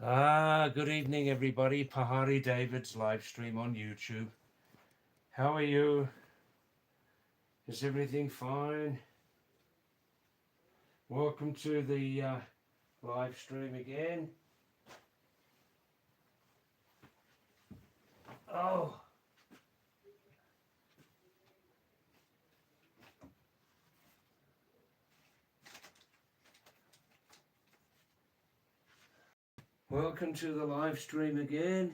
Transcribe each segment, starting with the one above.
Good evening, everybody. Pahadi David's live stream on YouTube. How are you? Is everything fine? Welcome to the live stream again. Oh, welcome to the live stream again.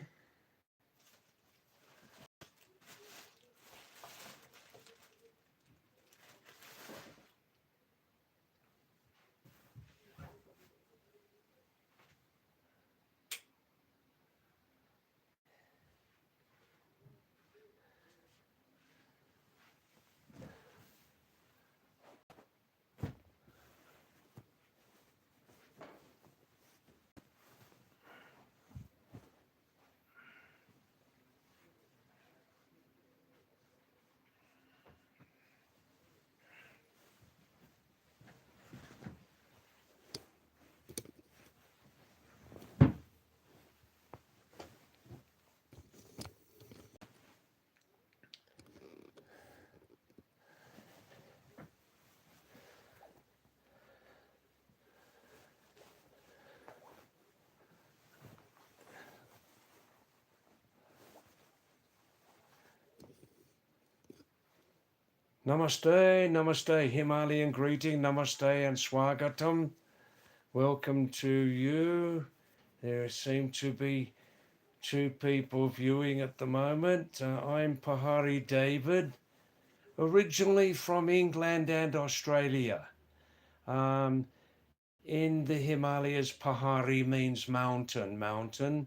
Namaste, namaste, Himalayan greeting, namaste and swagatam. Welcome to you. There seem to be two people viewing at the moment. I'm Pahadi David, originally from England and Australia. In the Himalayas, Pahari means mountain. Mountain.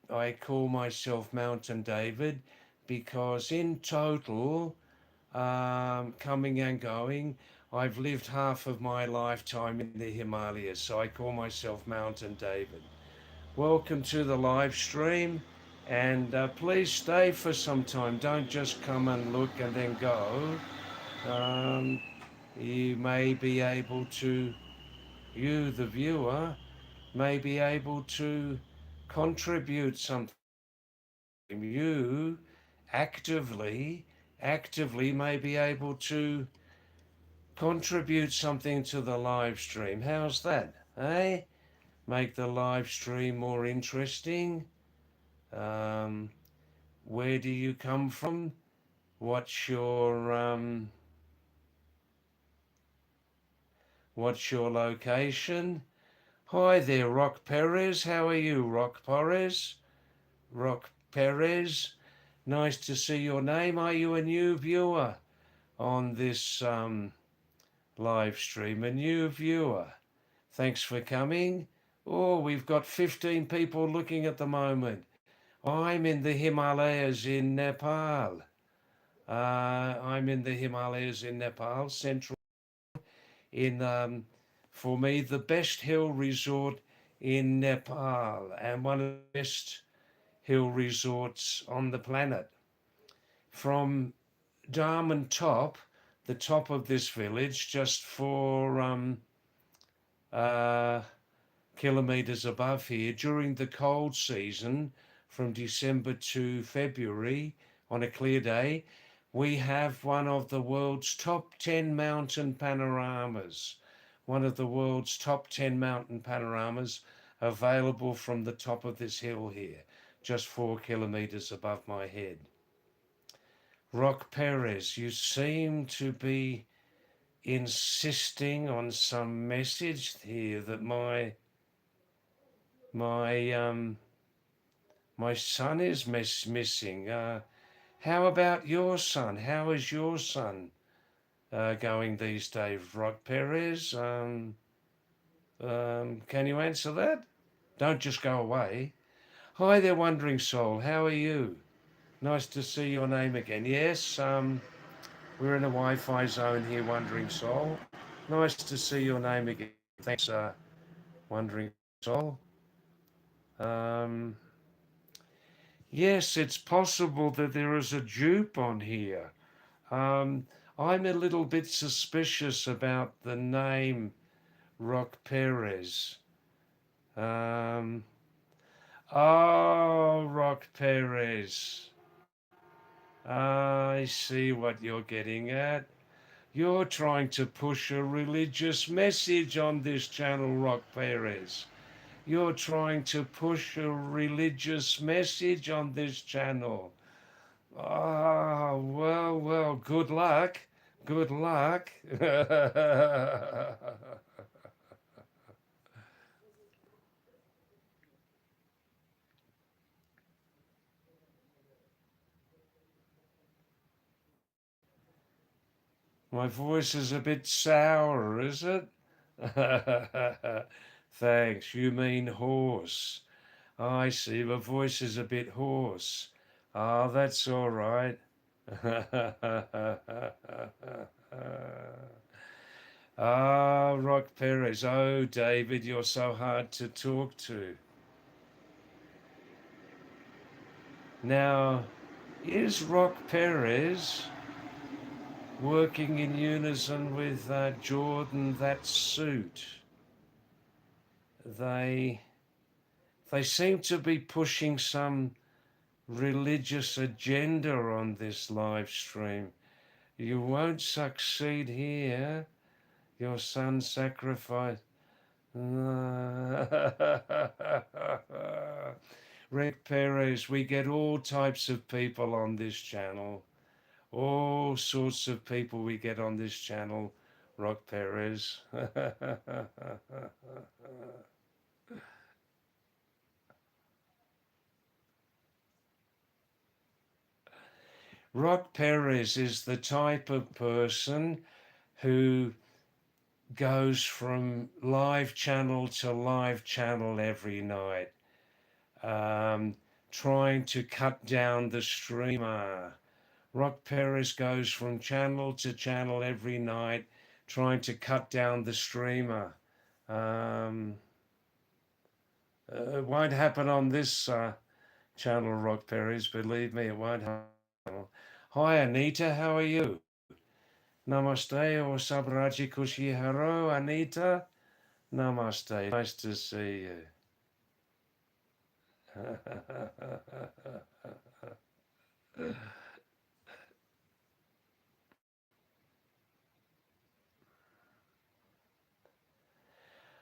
I call myself Mountain David because in total, coming and going, I've lived half of my lifetime in the Himalayas, so I call myself Mountain David. Welcome to the live stream, and please stay for some time. Don't just come and look and then go. Um, you may be able to, you, the viewer, may be able to contribute something. You actively may be able to contribute something to the live stream. How's that? Eh? Make the live stream more interesting. Um, where do you come from? What's your location? Hi there, Rock Perez. How are you, Rock Perez? Rock Perez. Nice to see your name. Are you a new viewer on this live stream? A new viewer. Thanks for coming. Oh, we've got 15 people looking at the moment. I'm in the Himalayas in Nepal. I'm in the Himalayas in Nepal, central in, for me, the best hill resort in Nepal and one of the best hill resorts on the planet. From Darman Top, the top of this village, just 4 kilometers above here, during the cold season, from December to February, on a clear day, we have one of the world's top 10 mountain panoramas. One of the world's top 10 mountain panoramas available from the top of this hill here, just 4 kilometers above my head. Rock Perez, you seem to be insisting on some message here that my my son is missing. How about your son? How is your son going these days, Rock Perez? Can you answer that? Don't just go away. Hi there, Wandering Soul. How are you? Nice to see your name again. Yes, we're in a Wi-Fi zone here, Wandering Soul. Nice to see your name again. Thanks, Wandering Soul. Um, yes, it's possible that there is a dupe on here. Um, I'm a little bit suspicious about the name Rock Perez. Um, Oh, Rock Perez. I see what you're getting at. You're trying to push a religious message on this channel, Rock Perez. You're trying to push a religious message on this channel. Ah, well, good luck. Good luck. My voice is a bit sour, is it? Thanks. You mean hoarse. I see. My voice is a bit hoarse. Ah, that's all right. Ah, Rock Perez. Oh, David, you're so hard to talk to. Now, is Rock Perez working in unison with Jordan, that suit? They they seem to be pushing some religious agenda on this live stream. You won't succeed here. Your son sacrificed. Rick Perez, we get all types of people on this channel. All sorts of people we get on this channel, Rock Perez. Rock Perez is the type of person who goes from live channel to live channel every night, um, trying to cut down the streamer. Rock Perez goes from channel to channel every night, trying to cut down the streamer. Um, it won't happen on this channel, Rock Perez. Believe me, it won't happen. Hi, Anita. How are you? Namaste or Sabraji Kushiharo, Anita. Namaste. Nice to see you.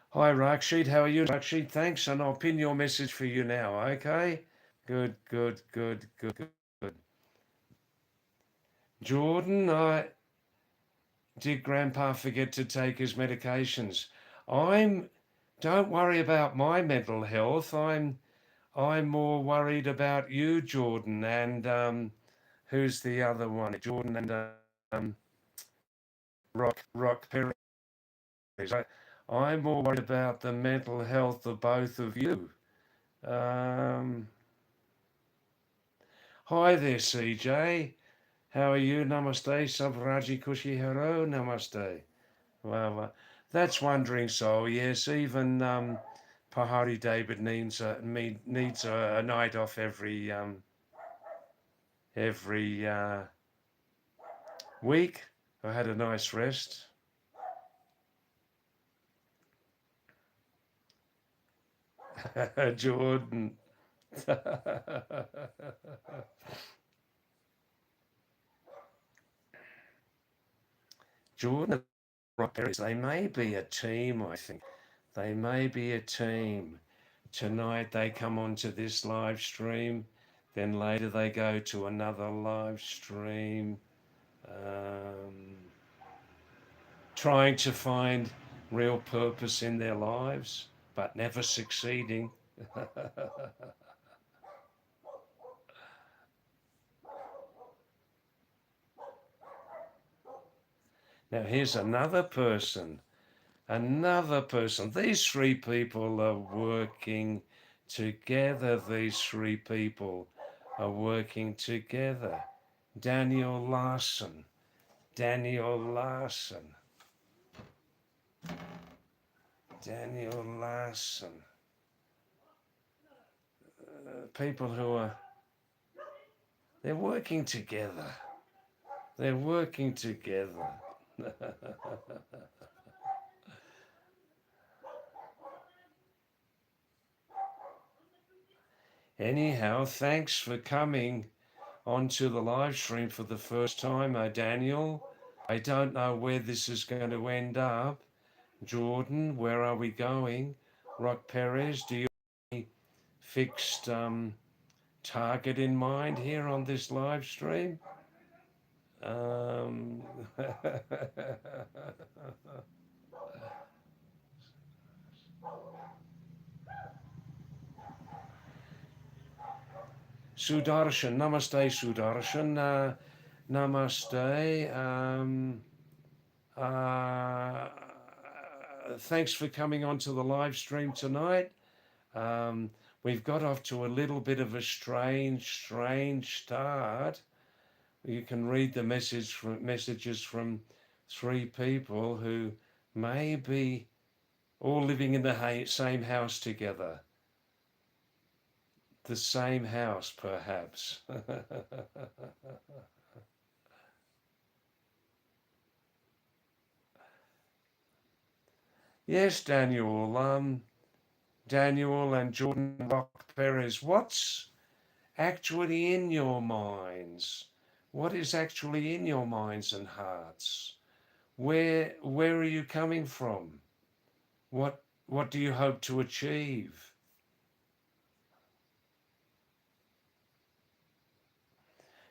Hi, Rakshid. How are you, Rakshid? Thanks, and I'll pin your message for you now, okay? Good. Jordan, did Grandpa forget to take his medications? I'm. Don't worry about my mental health. I'm more worried about you, Jordan, and who's the other one? Jordan and Rock Perez. I'm more worried about the mental health of both of you. Um, Hi there, CJ. How are you? Namaste. Sabraji Kushi Haro. Namaste. Well, that's Wondering Soul. Yes, even Pahadi David needs a night off every week. I had a nice rest. Jordan. Jordan, they may be a team, I think. They may be a team. Tonight they come onto this live stream, then later they go to another live stream, trying to find real purpose in their lives, but never succeeding. Now here's another person. These three people are working together. These three people are working together. Daniel Larson. Daniel Larson. Daniel Larson. People who they're working together. They're working together. Anyhow, thanks for coming onto the live stream for the first time, Daniel. I don't know where this is going to end up. Jordan, where are we going? Rock Perez, do you have any fixed target in mind here on this live stream? Um, Sudarshan, namaste, Sudarshan. Namaste. Uh, Thanks for coming onto the live stream tonight. Um, we've got off to a little bit of a strange start. You can read the messages from three people who may be all living in the same house together. The same house, perhaps. Yes, Daniel. Daniel and Jordan Rock Perez, what's actually in your minds? What is actually in your minds and hearts? Where are you coming from? What do you hope to achieve?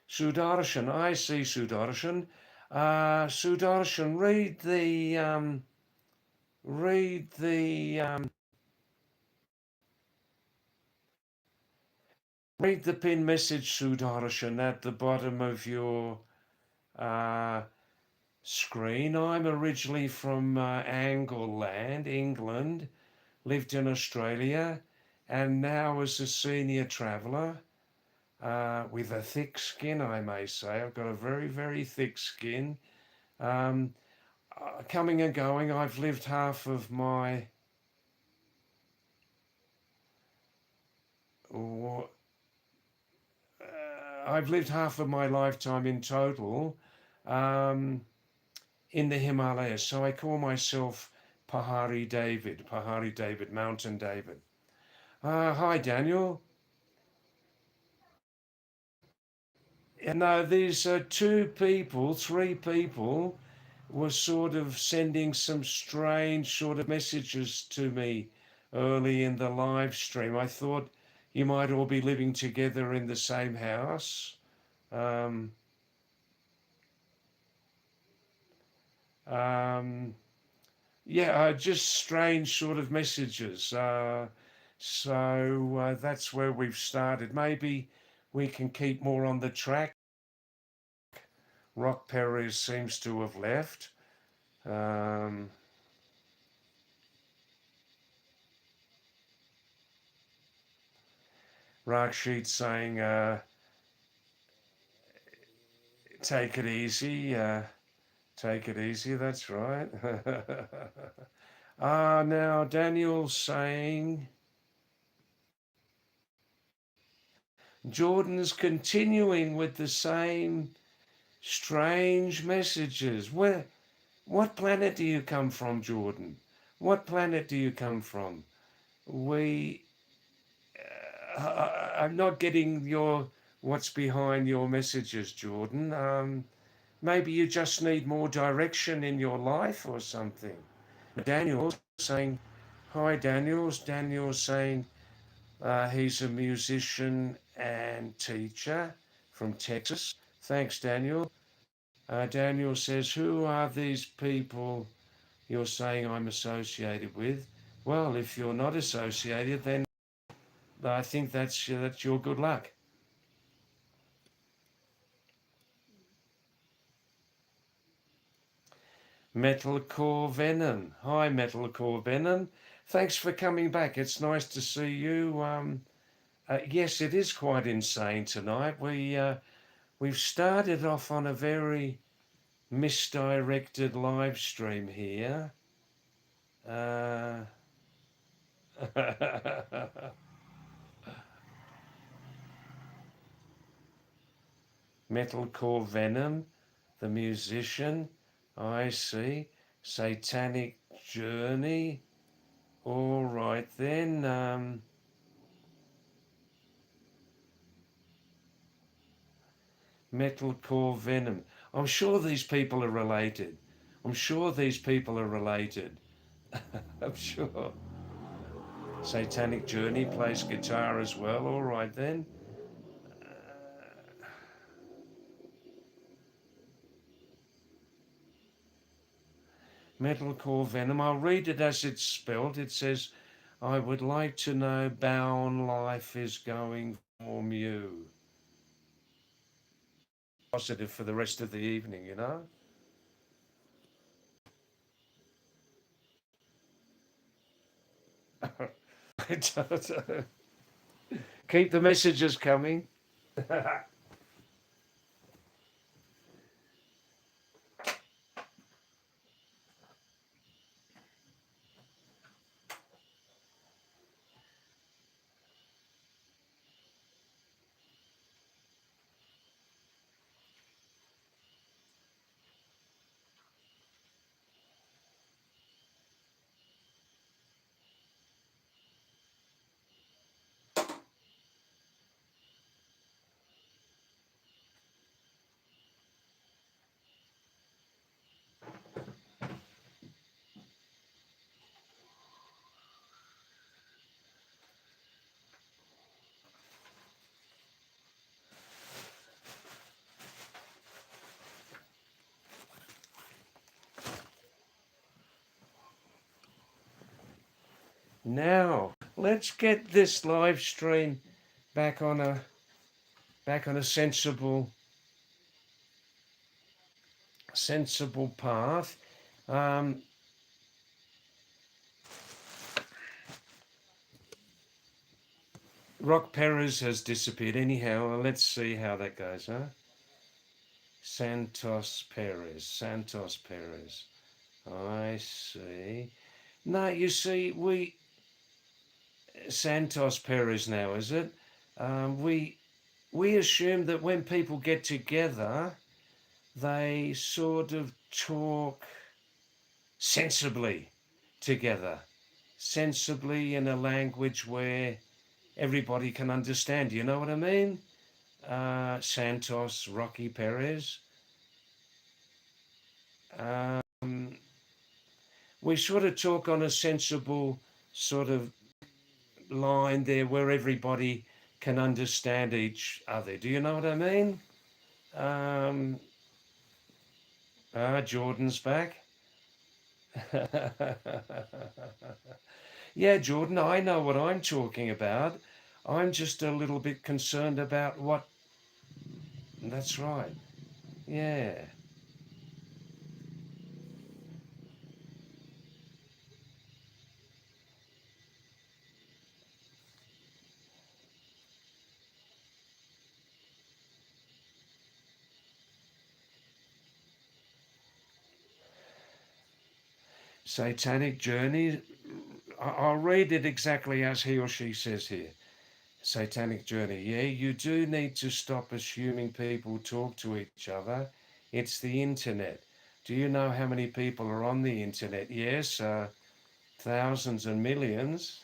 Sudarshan, I see Sudarshan. Sudarshan, read the pin message, Sudarshan, at the bottom of your uh, screen. I'm originally from Angleland, England, lived in Australia, and now as a senior traveller with a thick skin, I may say. I've got a very, very thick skin. Um, Coming and going, uh, I've lived half of my lifetime in total um, in the Himalayas. So I call myself Pahadi David, Mountain David. Hi, Daniel. No, these three people were sort of sending some strange sort of messages to me early in the live stream. I thought you might all be living together in the same house. Um, um, yeah, just strange sort of messages. So that's where we've started. Maybe we can keep more on the track. Rock Perez seems to have left. Um, Raksheet saying, take it easy. Take it easy, that's right. Now Daniel's saying, Jordan's continuing with the same strange messages. What planet do you come from, Jordan? What planet do you come from? We, I'm not getting what's behind your messages, Jordan. Maybe you just need more direction in your life or something. Daniel's saying, hi, Daniel's saying he's a musician and teacher from Texas. Thanks, Daniel. Daniel says, who are these people you're saying I'm associated with? Well, if you're not associated, then I think that's your good luck. Metalcore Venom. Hi, Metalcore Venom. Thanks for coming back. It's nice to see you. Yes, it is quite insane tonight. We've started off on a very misdirected live stream here. Metalcore Venom, the musician. I see. Satanic Journey. All right then. Metalcore Venom. I'm sure these people are related. I'm sure these people are related. I'm sure. Satanic Journey plays guitar as well. All right then. Metalcore Venom. I'll read it as it's spelled. It says, I would like to know how life is going for you. Positive for the rest of the evening, you know? Keep the messages coming. Now, let's get this live stream back on a sensible path. Um, Rock Perez has disappeared. Anyhow, let's see how that goes, huh? Santos Perez. I see. No, you see, Santos Perez now, is it? We assume that when people get together, they sort of talk sensibly together, sensibly in a language where everybody can understand. You know what I mean? Santos, Rocky Perez. Um, we sort of talk on a sensible sort of line there where everybody can understand each other. Do you know what I mean? Um, Jordan's back. Yeah, Jordan, I know what I'm talking about. I'm just a little bit concerned about what. That's right. Yeah. Satanic Journey. I'll read it exactly as he or she says here. Satanic Journey. Yeah, you do need to stop assuming people talk to each other. It's the internet. Do you know how many people are on the internet? Yes, thousands and millions.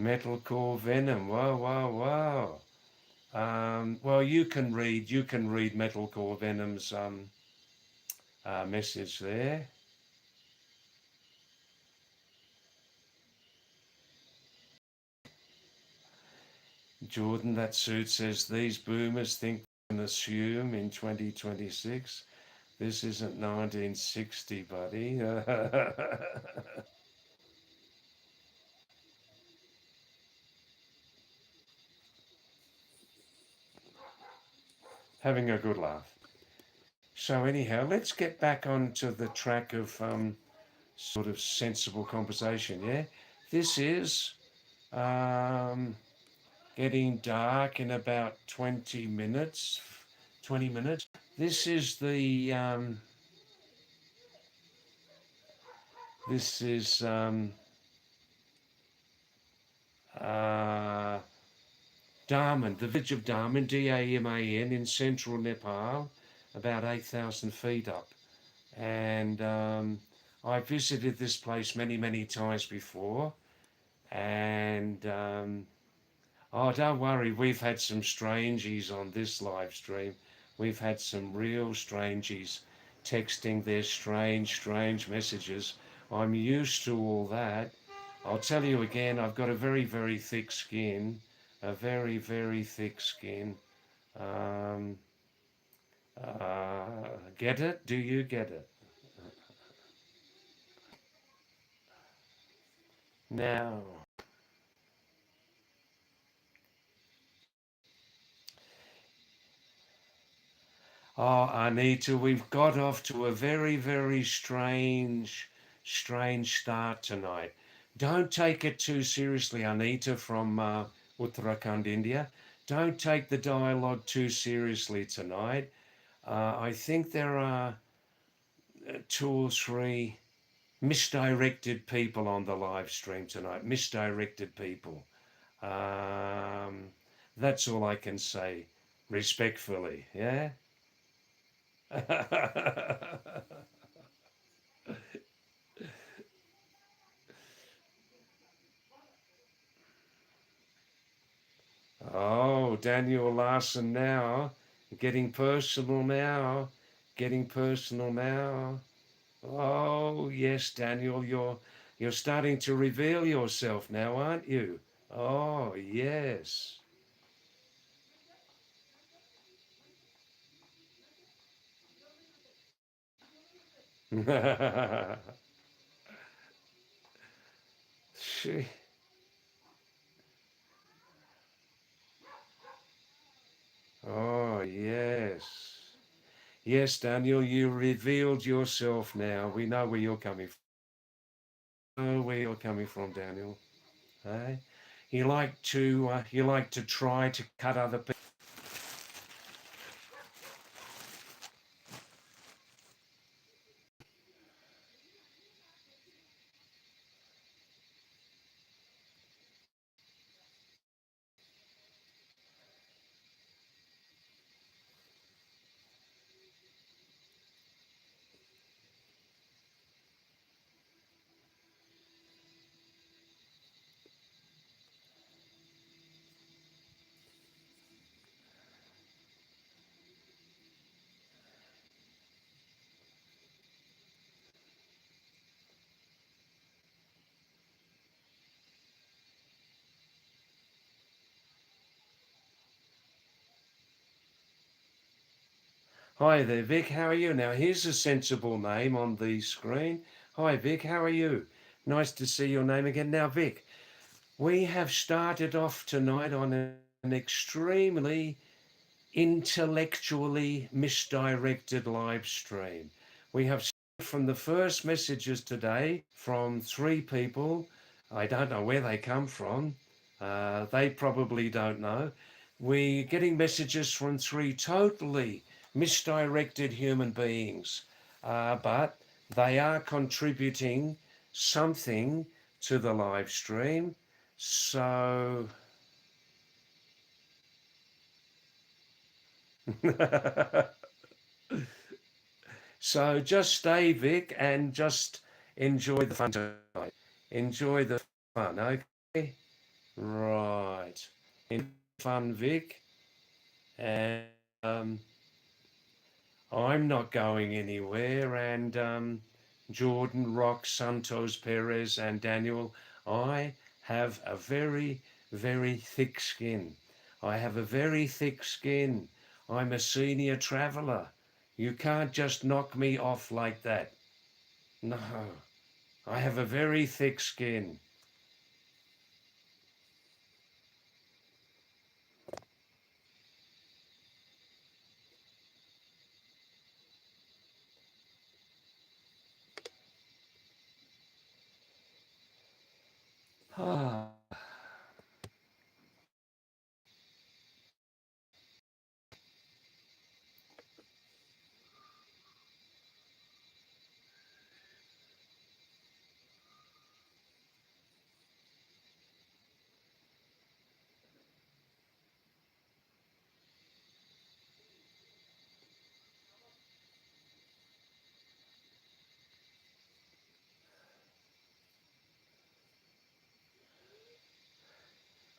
Metalcore Venom. Wow, wow, wow. Well, you can read Metalcore Venom's message there. Jordan, that suit says these boomers think they can assume in 2026. This isn't 1960, buddy. Having a good laugh. So anyhow, let's get back onto the track of sort of sensible conversation. Yeah, this is um, getting dark in about 20 minutes. 20 minutes. This is the this is uh, Daman, the village of Daman, Daman, in central Nepal, about 8,000 feet up. And I visited this place many, many times before, and oh, don't worry, we've had some strangies on this live stream. We've had some real strangies texting their strange, strange messages. I'm used to all that. I'll tell you again, I've got a very, very thick skin, a very, very thick skin. Um, get it? Do you get it? Now, oh, Anita, we've got off to a very, very strange, strange start tonight. Don't take it too seriously, Anita from Uttarakhand, India. Don't take the dialogue too seriously tonight. I think there are two or three misdirected people on the live stream tonight. Misdirected people. Um, that's all I can say, respectfully. Yeah. Oh, Daniel Larson now, getting personal now, getting personal now. Oh, yes, Daniel, you're starting to reveal yourself now, aren't you? Oh, yes. She- oh, yes. Yes, Daniel, you revealed yourself now. We know where you're coming from. Know where you're coming from, Daniel. Hey? You like to try to cut other people. Hi there, Vic. How are you? Now, here's a sensible name on the screen. Hi, Vic. How are you? Nice to see your name again. Now, Vic, we have started off tonight on an extremely intellectually misdirected live stream. We have from the first messages today from three people. I don't know where they come from. They probably don't know. We're getting messages from three totally misdirected human beings, but they are contributing something to the live stream. So, so just stay, Vic, and just enjoy the fun tonight. Enjoy the fun, okay? Right. Enjoy the fun, Vic. And I'm not going anywhere. And Jordan, Rock, Santos, Perez, and Daniel, I have a very, very thick skin. I have a very thick skin. I'm a senior traveller. You can't just knock me off like that. No, I have a very thick skin. Ah.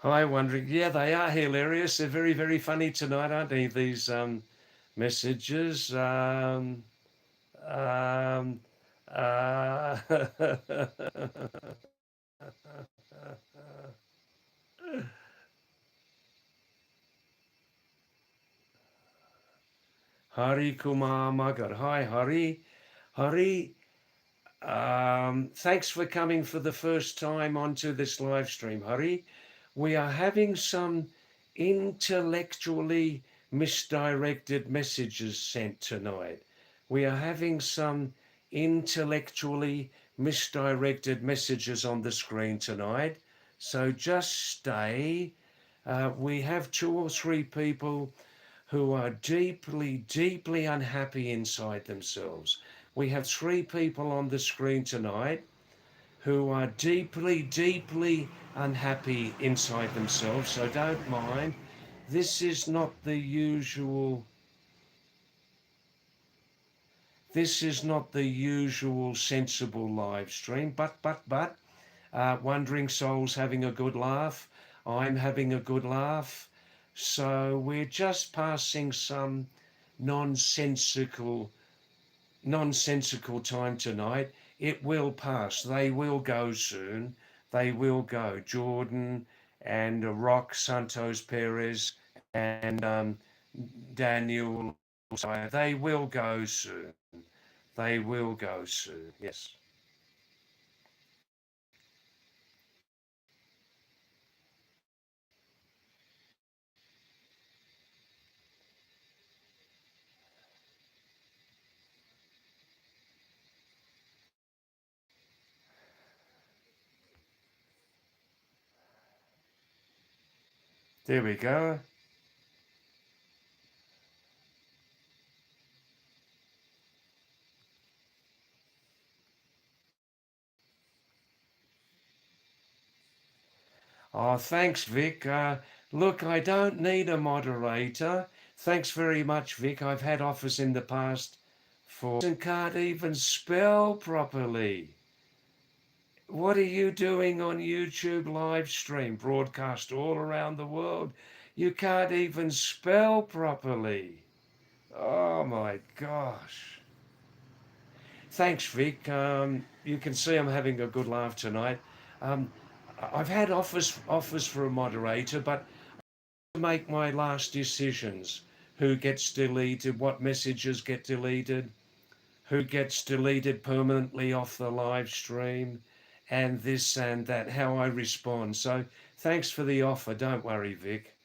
Hi, wondering. Yeah, they are hilarious. They're very, very funny tonight, aren't they? These messages. Um, uh, Hari Kumar Magar. Hi, Hari. Hari, thanks for coming for the first time onto this live stream, Hari. We are having some intellectually misdirected messages sent tonight. We are having some intellectually misdirected messages on the screen tonight. So just stay. We have two or three people who are deeply, deeply unhappy inside themselves. We have three people on the screen tonight who are deeply, deeply unhappy inside themselves, so don't mind. This is not the usual, this is not the usual sensible live stream, but, Wandering Soul's having a good laugh. I'm having a good laugh. So we're just passing some nonsensical nonsensical time tonight. It will pass. They will go soon. They will go. Jordan and Rock Santos Perez and Daniel. They will go soon. They will go soon. Yes. There we go. Oh, thanks, Vic. Look, I don't need a moderator. Thanks very much, Vic. I've had offers in the past for and can't even spell properly. What are you doing on YouTube live stream, broadcast all around the world? You can't even spell properly. Oh my gosh. Thanks, Vic. You can see I'm having a good laugh tonight. Um, I've had offers for a moderator, but to make my last decisions. Who gets deleted? What messages get deleted? Who gets deleted permanently off the live stream? And this and that, how I respond. So thanks for the offer. Don't worry, Vic.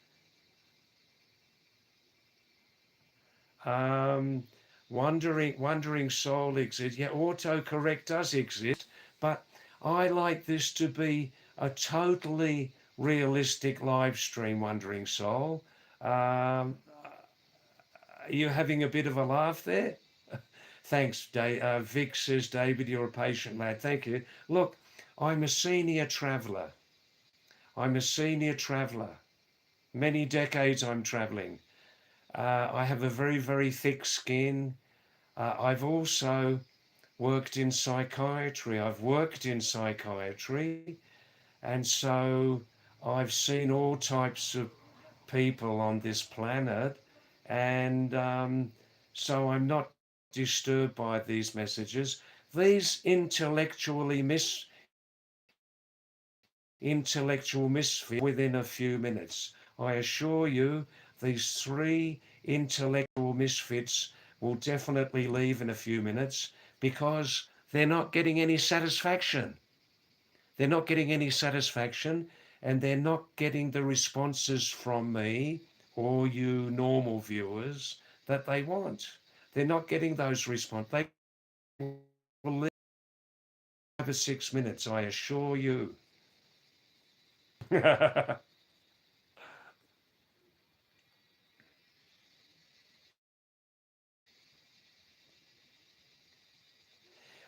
Um, wandering soul exists. Yeah, autocorrect does exist, but I like this to be a totally realistic live stream, Wandering Soul. Are you having a bit of a laugh there? Thanks, Vic says, David, you're a patient lad. Thank you. Look, I'm a senior traveller. I'm a senior traveller. Many decades I'm travelling. I have a very, very thick skin. I've also worked in psychiatry. I've worked in psychiatry. And so I've seen all types of people on this planet. And so I'm not disturbed by these messages. These intellectual misfits within a few minutes. I assure you, these three intellectual misfits will definitely leave in a few minutes because they're not getting any satisfaction. They're not getting any satisfaction and they're not getting the responses from me or you normal viewers that they want. They're not getting those responses. They will leave 5 or 6 minutes, I assure you. Hi,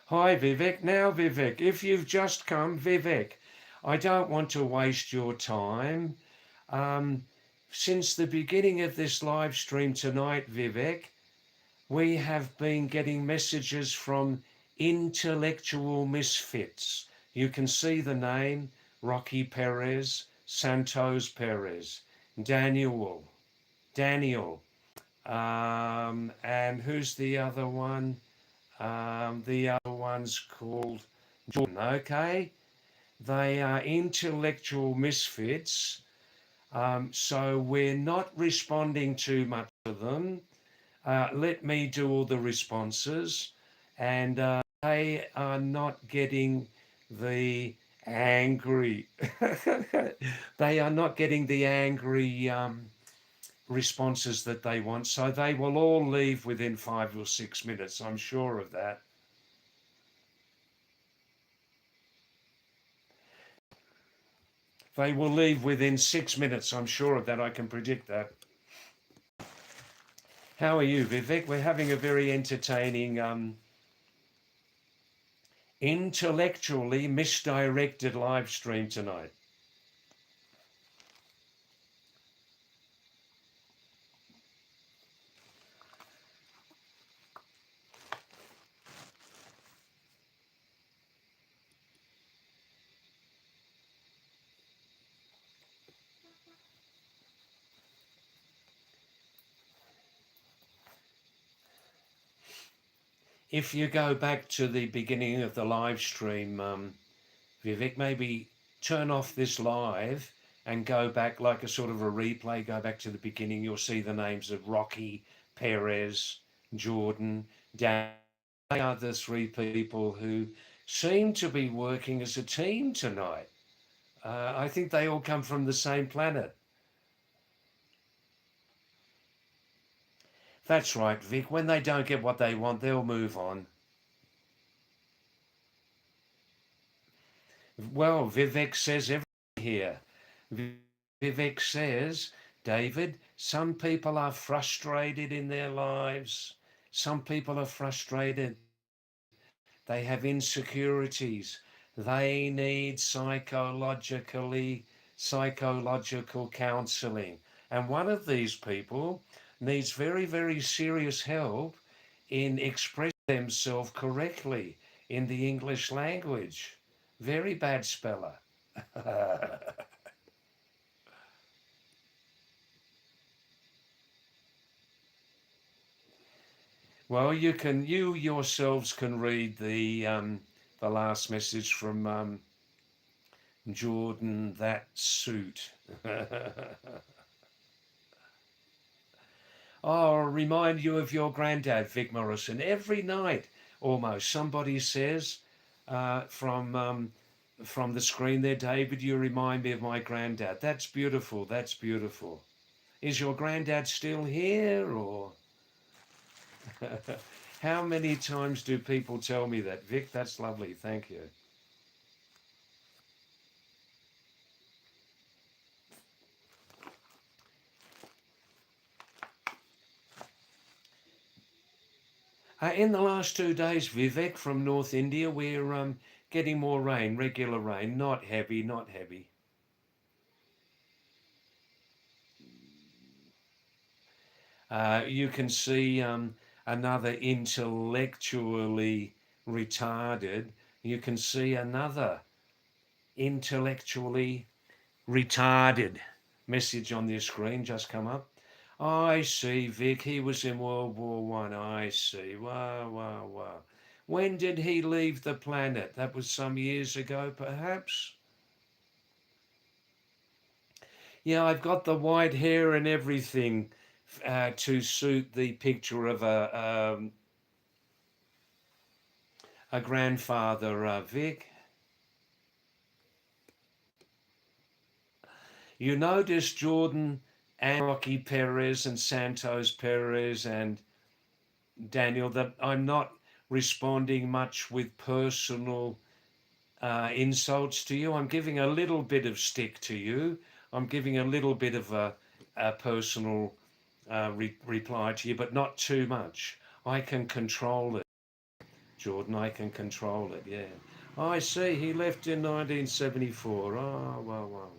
Vivek. Now, Vivek, if you've just come, Vivek, I don't want to waste your time. Um, since the beginning of this live stream tonight, Vivek, we have been getting messages from intellectual misfits. You can see the name Rocky Perez, Santos Perez, Daniel, and who's the other one? The other one's called Jordan. Okay, they are intellectual misfits, so we're not responding too much to them. Let me do all the responses, and they are not getting the angry. They are not getting the angry responses that they want, so they will all leave within 5 or 6 minutes. I'm sure of that. They will leave within 6 minutes. I'm sure of that. I can predict that. How are you, Vivek? We're having a very entertaining, intellectually misdirected live stream tonight. If you go back to the beginning of the live stream, Vivek, maybe turn off this live and go back like a sort of a replay, go back to the beginning. You'll see the names of Rocky, Perez, Jordan, Dan. They are the three people who seem to be working as a team tonight. I think they all come from the same planet. That's right, Vic. When they don't get what they want, they'll move on. Well, Vivek says everything here. Vivek says, David, some people are frustrated in their lives. Some people are frustrated. They have insecurities. They need psychological counseling. And one of these people needs very, very serious help in expressing themselves correctly in the English language. Very bad speller. Well, you yourselves can read the last message from Jordan, that suit. Oh, I'll remind you of your granddad, Vic Morrison. Every night, almost, somebody says from the screen there, David, you remind me of my granddad. That's beautiful. That's beautiful. Is your granddad still here, or how many times do people tell me that, Vic? That's lovely. Thank you. In the last 2 days, Vivek, from North India, we're getting more rain, regular rain, not heavy, not heavy. You can see another intellectually retarded. You can see another intellectually retarded message on the screen just come up. I see, Vic. He was in World War One. I see. Wow, wow, wow. When did he leave the planet? That was some years ago, perhaps. Yeah, I've got the white hair and everything to suit the picture of a grandfather, Vic. You notice Jordan and Rocky Perez and Santos Perez and Daniel that I'm not responding much with personal insults to you. I'm giving a little bit of stick to you. I'm giving a little bit of a personal reply to you, but not too much. I can control it, Jordan. I can control it. Yeah. I see. He left in 1974. Oh, well, well, well.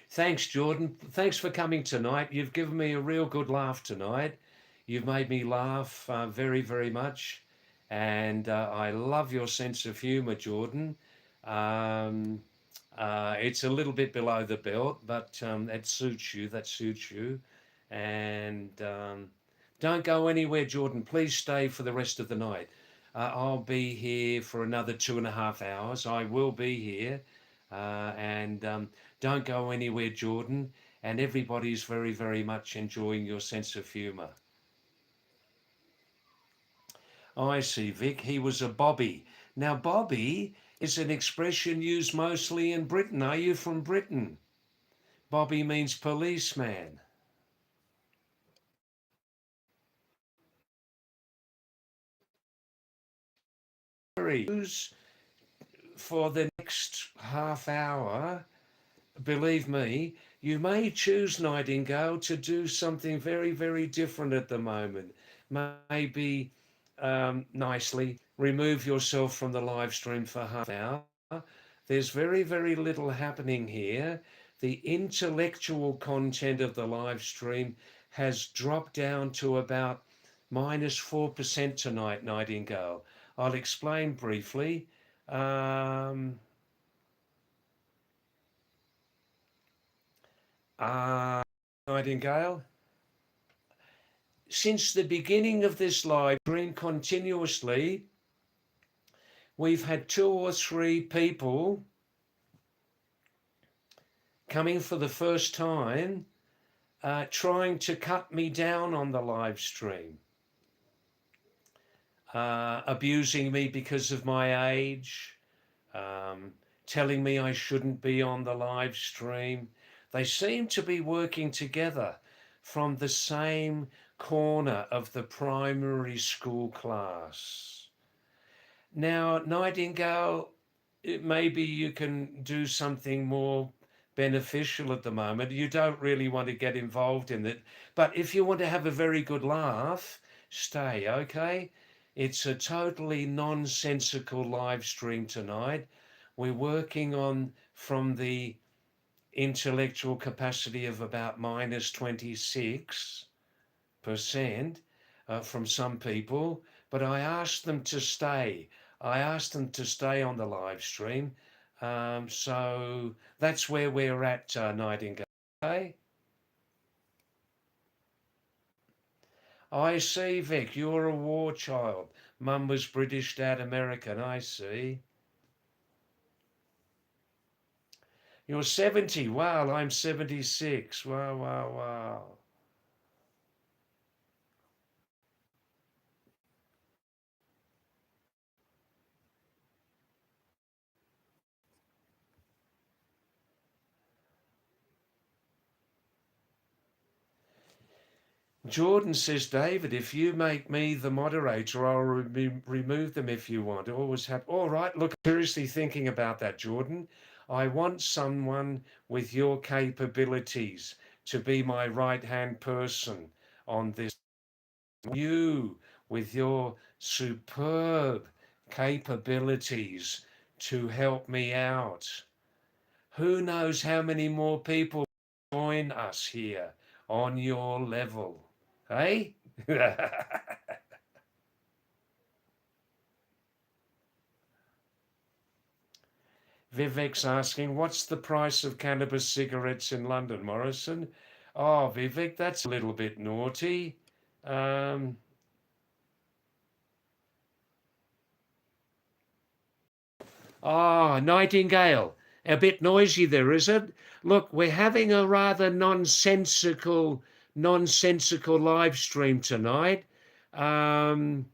Thanks, Jordan. Thanks for coming tonight. You've given me a real good laugh tonight. You've made me laugh very, very much. And I love your sense of humour, Jordan. Um, it's a little bit below the belt, but that suits you. That suits you. And don't go anywhere, Jordan. Please stay for the rest of the night. I'll be here for another 2.5 hours. I will be here. And don't go anywhere, Jordan. And everybody's very, very much enjoying your sense of humour. I see, Vic. He was a bobby. Now, bobby is an expression used mostly in Britain. Are you from Britain? Bobby means policeman. For the next half hour, believe me, you may choose, Nightingale, to do something very, very different at the moment. Maybe nicely remove yourself from the live stream for half an hour. There's very, very little happening here. The intellectual content of the live stream has dropped down to about -4% tonight, Nightingale. I'll explain briefly. Um, Nightingale, since the beginning of this live stream continuously, we've had 2 or 3 people coming for the first time trying to cut me down on the live stream, abusing me because of my age, telling me I shouldn't be on the live stream. They seem to be working together from the same corner of the primary school class. Now, Nightingale, maybe you can do something more beneficial at the moment. You don't really want to get involved in it, but if you want to have a very good laugh, stay, okay? It's a totally nonsensical live stream tonight. We're working on from the intellectual capacity of about -26% from some people, but I asked them to stay. I asked them to stay on the live stream. So that's where we're at, Nightingale. Okay? I see, Vic, you're a war child. Mum was British, Dad American. I see. You're 70. Wow, I'm 76. Wow, wow, wow. Jordan says, David, if you make me the moderator, I'll remove them if you want. Always have. All right, look, seriously thinking about that, Jordan. I want someone with your capabilities to be my right hand person on this. You, with your superb capabilities to help me out. Who knows how many more people join us here on your level? Hey? Vivek's asking, what's the price of cannabis cigarettes in London, Morrison? Oh, Vivek, that's a little bit naughty. Um, Nightingale. A bit noisy there, is it? Look, we're having a rather nonsensical live stream tonight. 2 or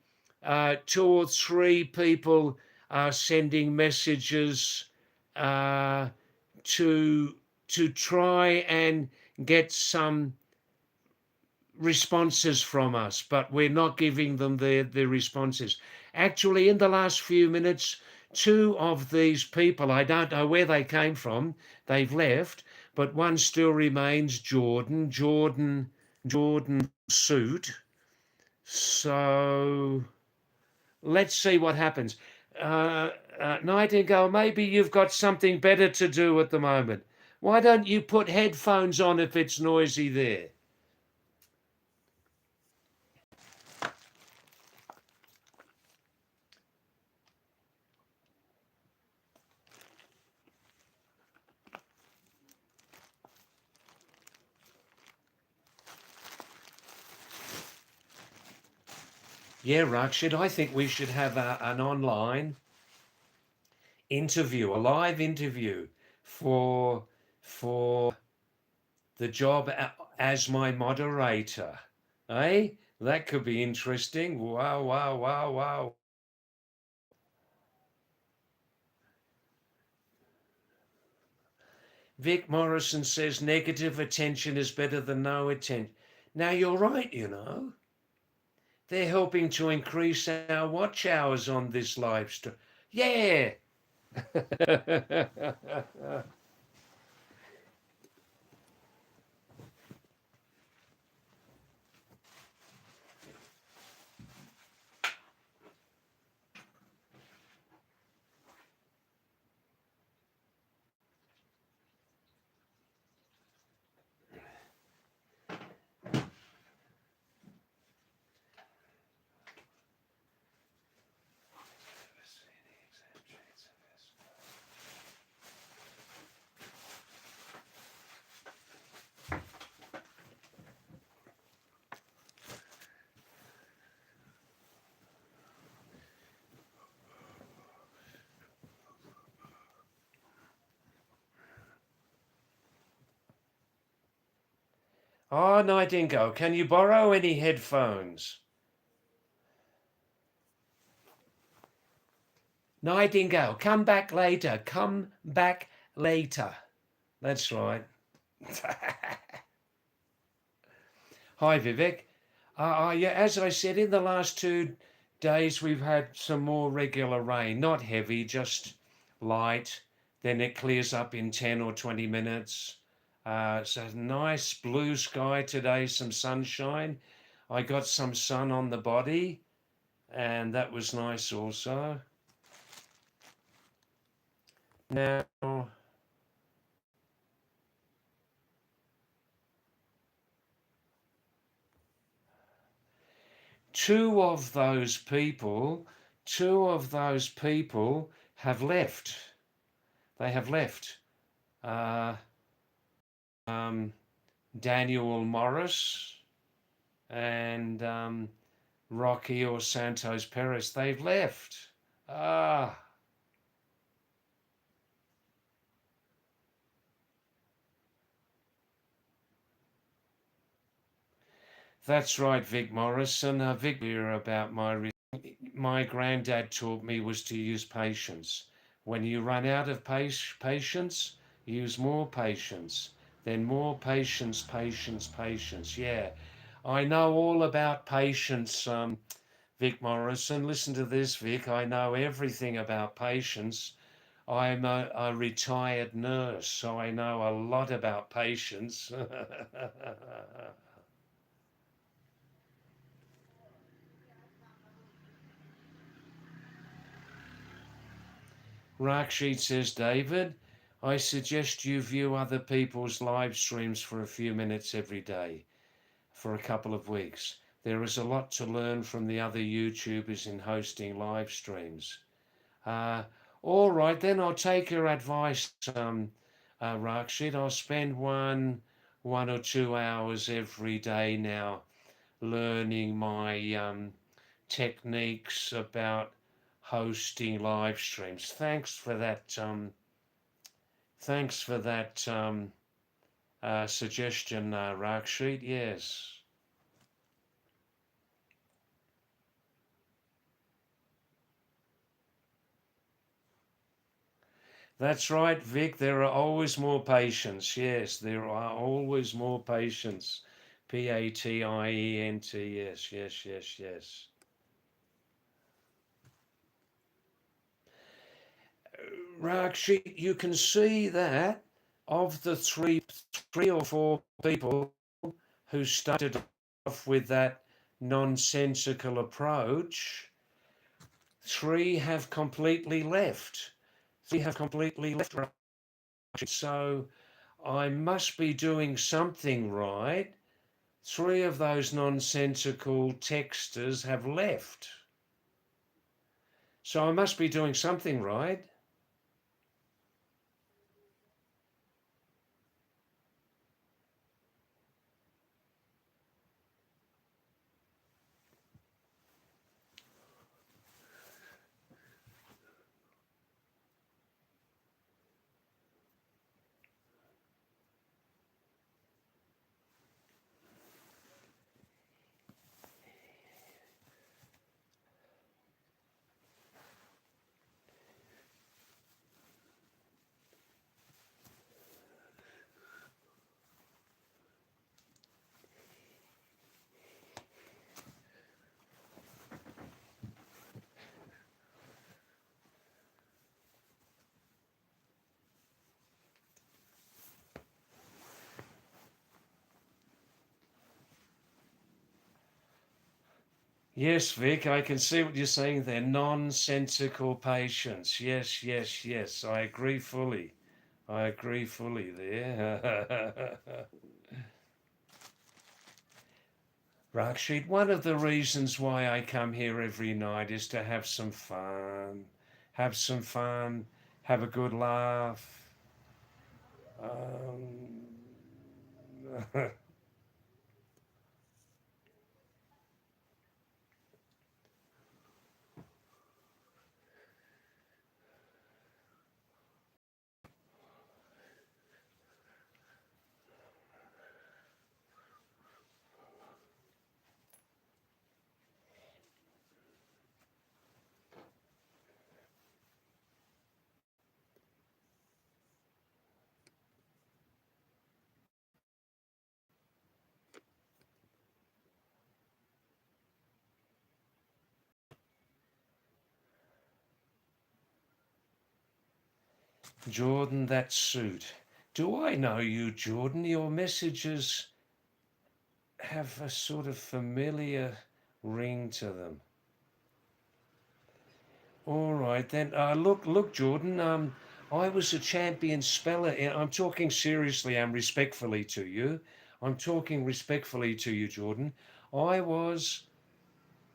3 people are sending messages uh, to try and get some responses from us, but we're not giving them the responses. Actually, in the last few minutes, 2 of these people, I don't know where they came from, they've left, but one still remains, Jordan suit. So let's see what happens. Nightingale, maybe you've got something better to do at the moment. Why don't you put headphones on if it's noisy there? Yeah, Rakshit, I think we should have an online interview, a live interview for for the job as my moderator. Eh? That could be interesting. Wow, wow, wow, wow. Vic Morrison says negative attention is better than no attention. Now, you're right, you know. They're helping to increase our watch hours on this live stream. Yeah. Oh, Nightingale, can you borrow any headphones? Nightingale, come back later. Come back later. That's right. Hi, Vivek. Yeah, as I said, in the last 2 days, we've had some more regular rain. Not heavy, just light. Then it clears up in 10 or 20 minutes. It's a nice blue sky today, some sunshine. I got some sun on the body, and that was nice also. Now, two of those people have left. They have left. Uh, um, Daniel Morris and Rocky or Santos Perez. They've left. Ah, that's right, Vic Morrison. Vic, about my granddad taught me was to use patience. When you run out of patience, use more patience. Then more patience, patience, patience. Yeah, I know all about patience, Vic Morrison. Listen to this, Vic. I know everything about patience. I'm a retired nurse, so I know a lot about patience. Raksheet says, David, I suggest you view other people's live streams for a few minutes every day for a couple of weeks. There is a lot to learn from the other YouTubers in hosting live streams. Uh, all right, then I'll take your advice, Rakshit. I'll spend 1 or 2 hours every day now learning my techniques about hosting live streams. Thanks for that suggestion, Rakshit. Yes. That's right, Vic. There are always more patients. Yes, there are always more patients. Patient. Yes, yes, yes, yes. Rakshit, you can see that of the three or four people who started off with that nonsensical approach, Three have completely left. Three have completely left. So I must be doing something right. Three of those nonsensical texters have left. So I must be doing something right. Yes, Vic, I can see what you're saying there. Nonsensical patients. Yes, yes, yes. I agree fully. I agree fully there. Rakshit, one of the reasons why I come here every night is to have some fun. Have some fun. Have a good laugh. Jordan, that suit. Do I know you, Jordan? Your messages have a sort of familiar ring to them. All right then. Look, Jordan. I was a champion speller. I'm talking seriously and respectfully to you. I'm talking respectfully to you, Jordan. I was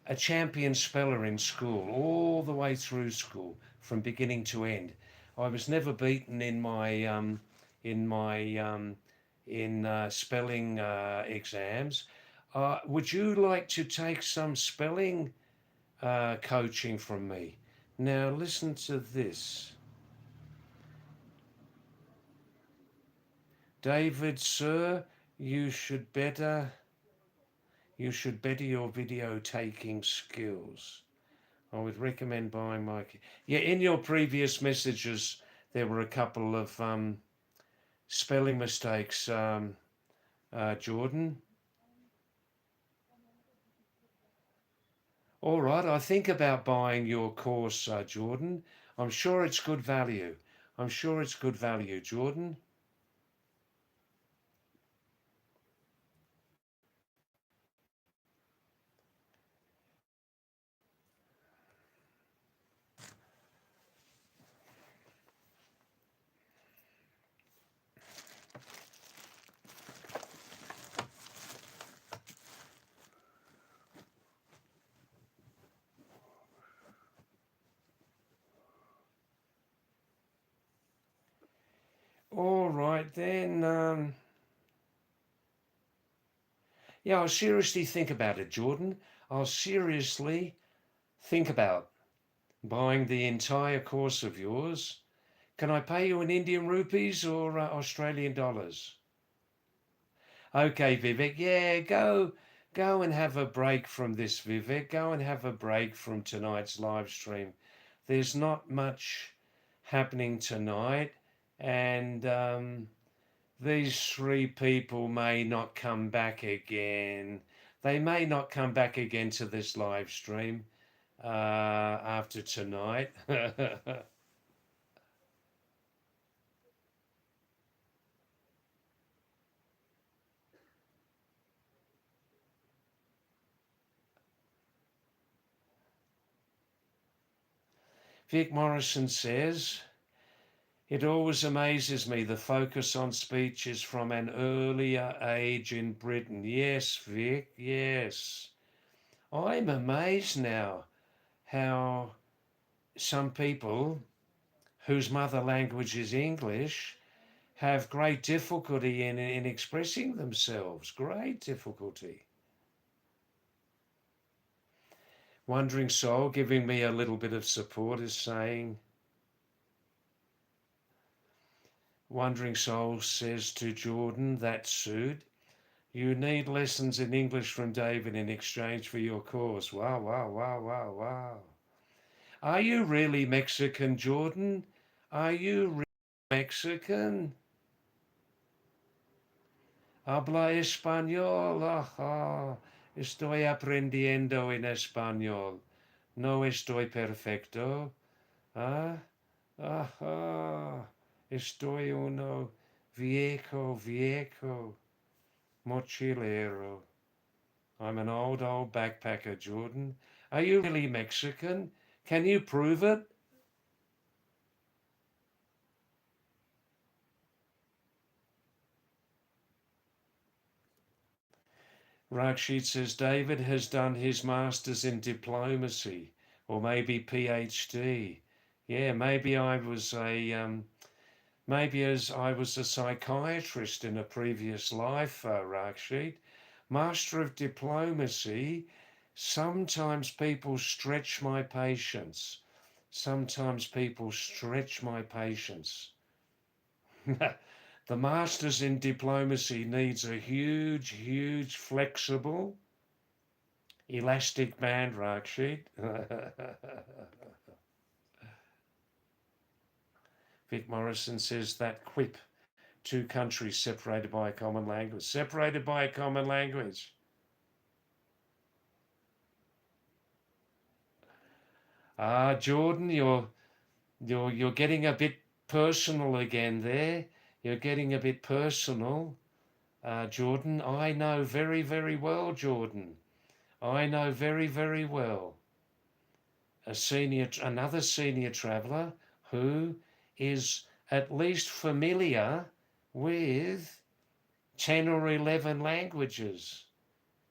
a champion speller in school, all the way through school, from beginning to end. I was never beaten in my spelling exams. Would you like to take some spelling coaching from me? Now listen to this. David, sir, you should better your video taking skills. I would recommend buying my. Yeah, in your previous messages, there were a couple of spelling mistakes, Jordan. All right, I think about buying your course, Jordan. I'm sure it's good value. I'm sure it's good value, Jordan. All right then. Yeah, I'll seriously think about it, Jordan. I'll seriously think about buying the entire course of yours. Can I pay you in Indian rupees or Australian dollars? Okay, Vivek. Yeah, go and have a break from this, Vivek. Go and have a break from tonight's live stream. There's not much happening tonight, and these three people may not come back again. They may not come back again to this live stream after tonight. Vic Morrison says, it always amazes me the focus on speech is from an earlier age in Britain. Yes, Vic, yes. I'm amazed now how some people whose mother language is English have great difficulty in expressing themselves. Great difficulty. Wandering Soul, giving me a little bit of support, is saying, Wandering Soul says to Jordan, that suit, you need lessons in English from David in exchange for your course. Wow, wow, wow, wow, wow. Are you really Mexican, Jordan? Are you really Mexican? Habla español. Ajá. Estoy aprendiendo en español. No estoy perfecto. Ah, ajá. Estoy uno viejo, mochilero. I'm an old backpacker, Jordan. Are you really Mexican? Can you prove it? Rakshit says David has done his master's in diplomacy, or maybe PhD. Yeah, maybe I was a psychiatrist in a previous life, Rakshit. Master of diplomacy. Sometimes people stretch my patience. Sometimes people stretch my patience. The master's in diplomacy needs a huge, flexible, elastic band, Rakshit. Vic Morrison says that quip, two countries separated by a common language. Separated by a common language. Jordan, you're getting a bit personal again there. You're getting a bit personal. Jordan, I know very well, Jordan. I know very well another senior traveller who is at least familiar with 10 or 11 languages.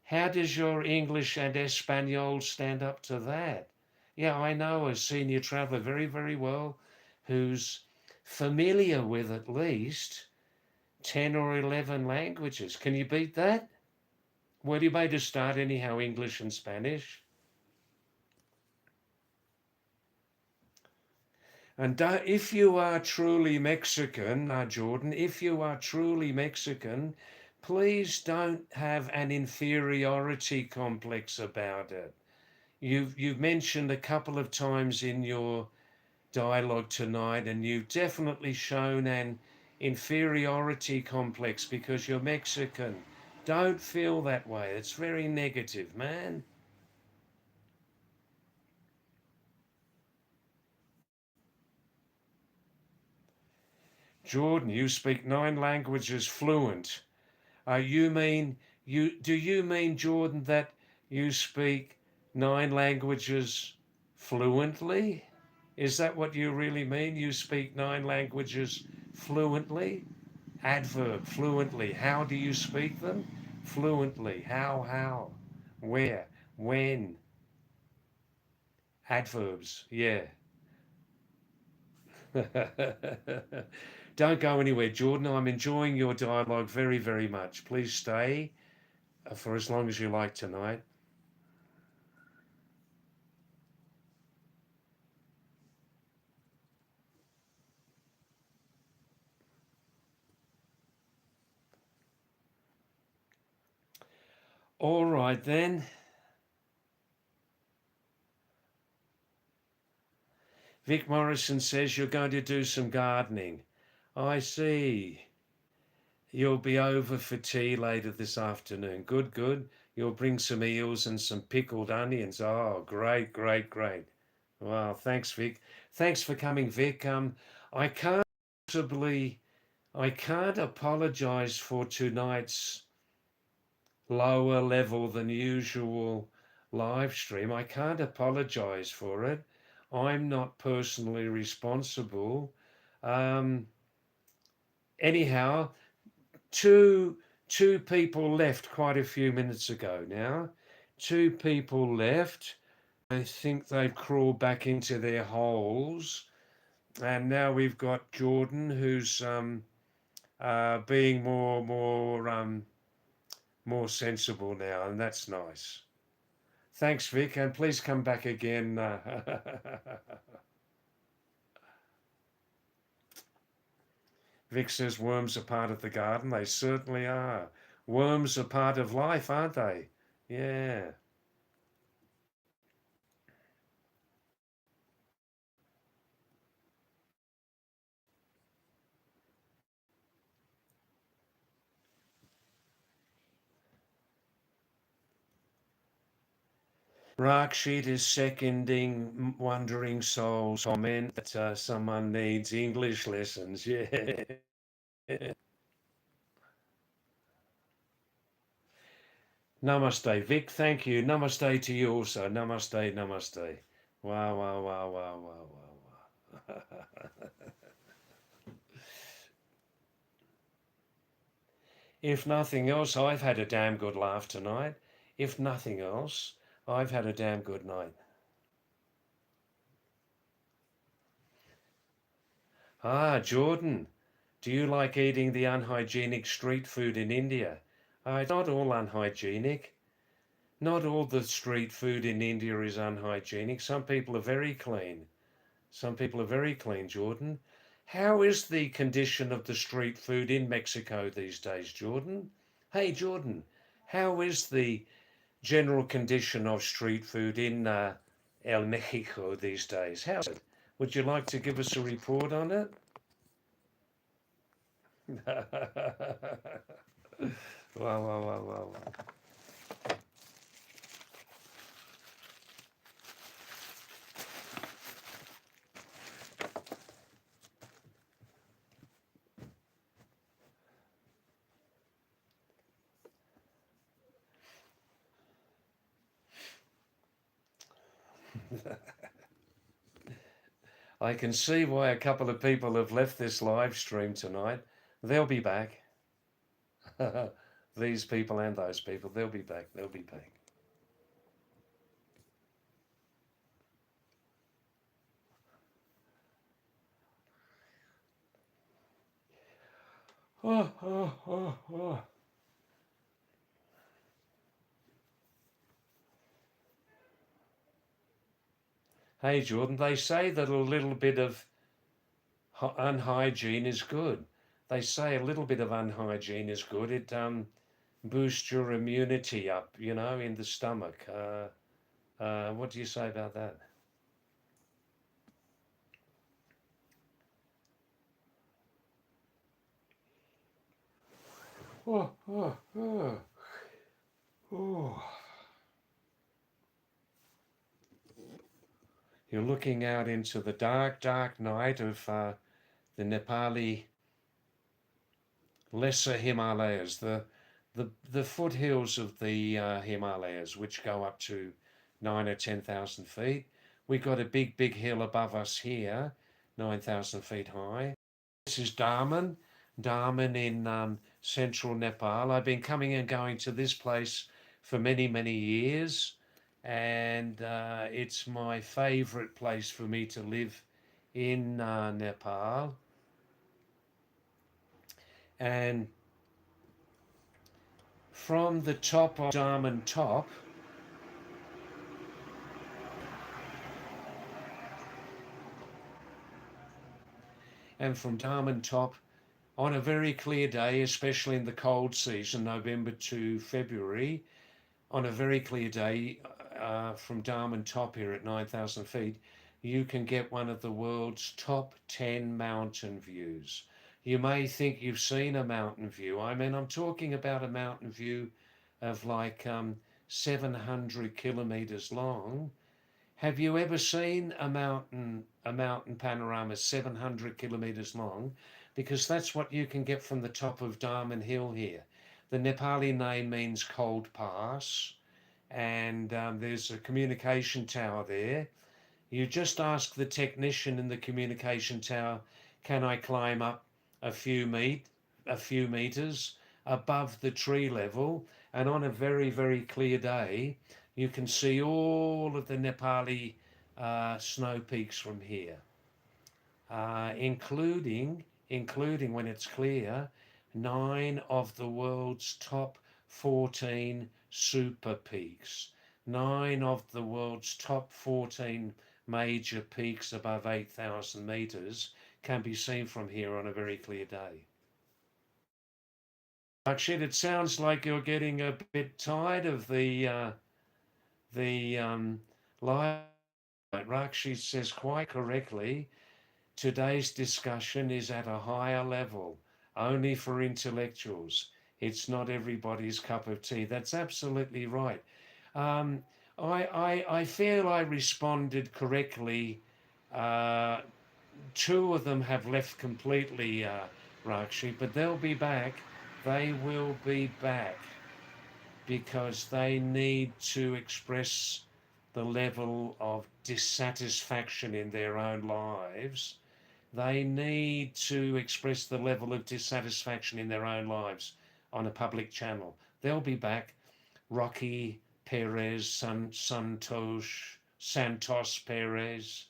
How does your English and Espanol stand up to that? Yeah, I know a senior traveller very well who's familiar with at least 10 or 11 languages. Can you beat that? Where do you made to start anyhow, English and Spanish? And if you are truly Mexican, Jordan, if you are truly Mexican, please don't have an inferiority complex about it. You've mentioned a couple of times in your dialogue tonight, and you've definitely shown an inferiority complex because you're Mexican. Don't feel that way. It's very negative, man. Jordan, you speak 9 languages fluent. Do you mean, Jordan, that you speak 9 languages fluently? Is that what you really mean? You speak 9 languages fluently? Adverb, fluently. How do you speak them? Fluently. How? Where? When? Adverbs, yeah. Don't go anywhere, Jordan. I'm enjoying your dialogue very much. Please stay for as long as you like tonight. All right then. Vic Morrison says you're going to do some gardening. I see. You'll be over for tea later this afternoon. Good. You'll bring some eels and some pickled onions. Oh, great. Wow, thanks, Vic. Thanks for coming, Vic. I can't possibly, I can't apologise for tonight's lower level than usual live stream. I can't apologise for it. I'm not personally responsible. Um, anyhow, two two people left quite a few minutes ago now. Two people left. I think they've crawled back into their holes, and now we've got Jordan, who's being more sensible now, and that's nice. Thanks, Vic, and please come back again. Vic says worms are part of the garden. They certainly are. Worms are part of life, aren't they? Yeah. Raksheet is seconding Wandering Souls comment that someone needs English lessons. Yeah. Namaste, Vic. Thank you. Namaste to you also. Namaste, namaste. Wow, wow, wow, wow, wow, wow, wow. If nothing else, I've had a damn good laugh tonight. If nothing else, I've had a damn good night. Ah, Jordan, do you like eating the unhygienic street food in India? It's not all unhygienic. Not all the street food in India is unhygienic. Some people are very clean. Some people are very clean, Jordan. How is the condition of the street food in Mexico these days, Jordan? Hey, Jordan, how is the general condition of street food in El Mexico these days? How's it? Would you like to give us a report on it? Wow, wow, wow, wow, wow. I can see why a couple of people have left this live stream tonight. They'll be back. These people and those people, they'll be back. They'll be back. Oh, oh, oh, oh. Hey, Jordan, they say that a little bit of unhygiene is good. They say a little bit of unhygiene is good. It boosts your immunity up, in the stomach. What do you say about that? Oh, oh, oh, oh. You're looking out into the dark, dark night of the Nepali lesser Himalayas, the foothills of the Himalayas, which go up to 9 or 10,000 feet. We've got a big, big hill above us here, 9,000 feet high. This is Darman in central Nepal. I've been coming and going to this place for many, many years, and it's my favorite place for me to live in Nepal. And from the top of Darman Top, and from Darman Top, on a very clear day, especially in the cold season, November to February, on a very clear day from Darman Top here at 9,000 feet, you can get one of the world's top 10 mountain views. You may think you've seen a mountain view. I mean, I'm talking about a mountain view of like 700 kilometers long. Have you ever seen a mountain panorama 700 kilometers long? Because that's what you can get from the top of Darman Hill here. The Nepali name means cold pass, and there's a communication tower there. You just ask the technician in the communication tower, can I climb up a few meters above the tree level? And on a very, very clear day, you can see all of the Nepali snow peaks from here, including when it's clear, 9 of the world's top 14 super peaks. 9 of the world's top 14 major peaks above 8,000 meters can be seen from here on a very clear day. Rakshit, it sounds like you're getting a bit tired of the live. Rakshit says quite correctly, today's discussion is at a higher level, only for intellectuals. It's not everybody's cup of tea. That's absolutely right. Um, I feel I responded correctly. Uh, Two of them have left completely, Rakshi, but they'll be back. They will be back because they need to express the level of dissatisfaction in their own lives. They need to express the level of dissatisfaction in their own lives on a public channel. They'll be back. Rocky Perez, Santos Perez,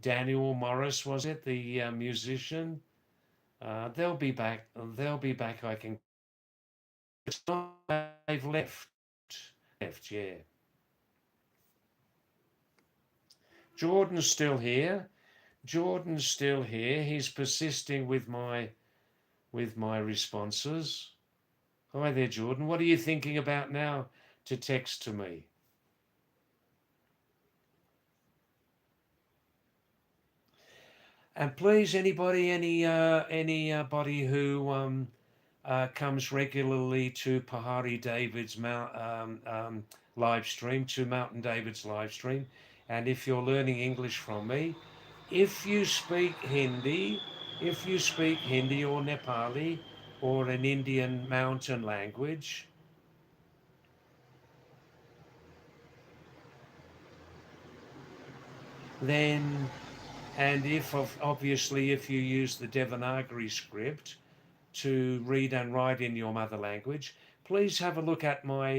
Daniel Morris, was it, the musician? They'll be back. They'll be back. I can. It's not they've left. Left, yeah. Jordan's still here. Jordan's still here. He's persisting with my responses. Hi there, Jordan. What are you thinking about now to text to me? And please, anybody who comes regularly to Pahadi David's live stream, to Mountain David's live stream, and if you're learning English from me, if you speak Hindi or Nepali or an Indian mountain language, then, and if obviously if you use the Devanagari script to read and write in your mother language, please have a look at my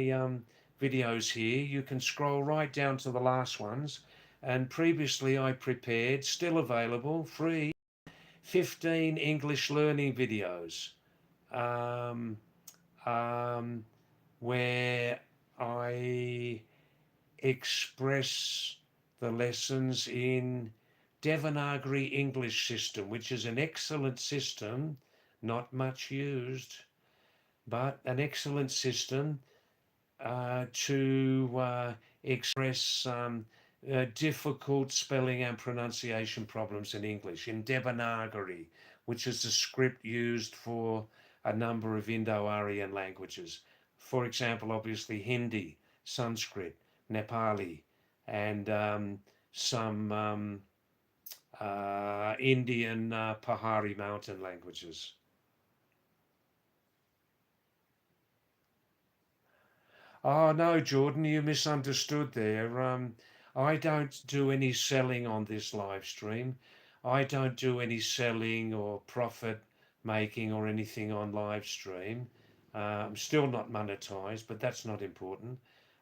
videos here. You can scroll right down to the last ones, and previously I prepared, still available, free, 15 English learning videos, um, um, where I express the lessons in Devanagari English system, which is an excellent system, not much used, but an excellent system to express difficult spelling and pronunciation problems in English, in Devanagari, which is the script used for a number of Indo-Aryan languages. For example, obviously Hindi, Sanskrit, Nepali, and some Indian Pahari mountain languages. Oh no, Jordan, you misunderstood there. I don't do any selling on this live stream. I don't do any selling or profit making or anything on live stream. I'm still not monetized, but that's not important.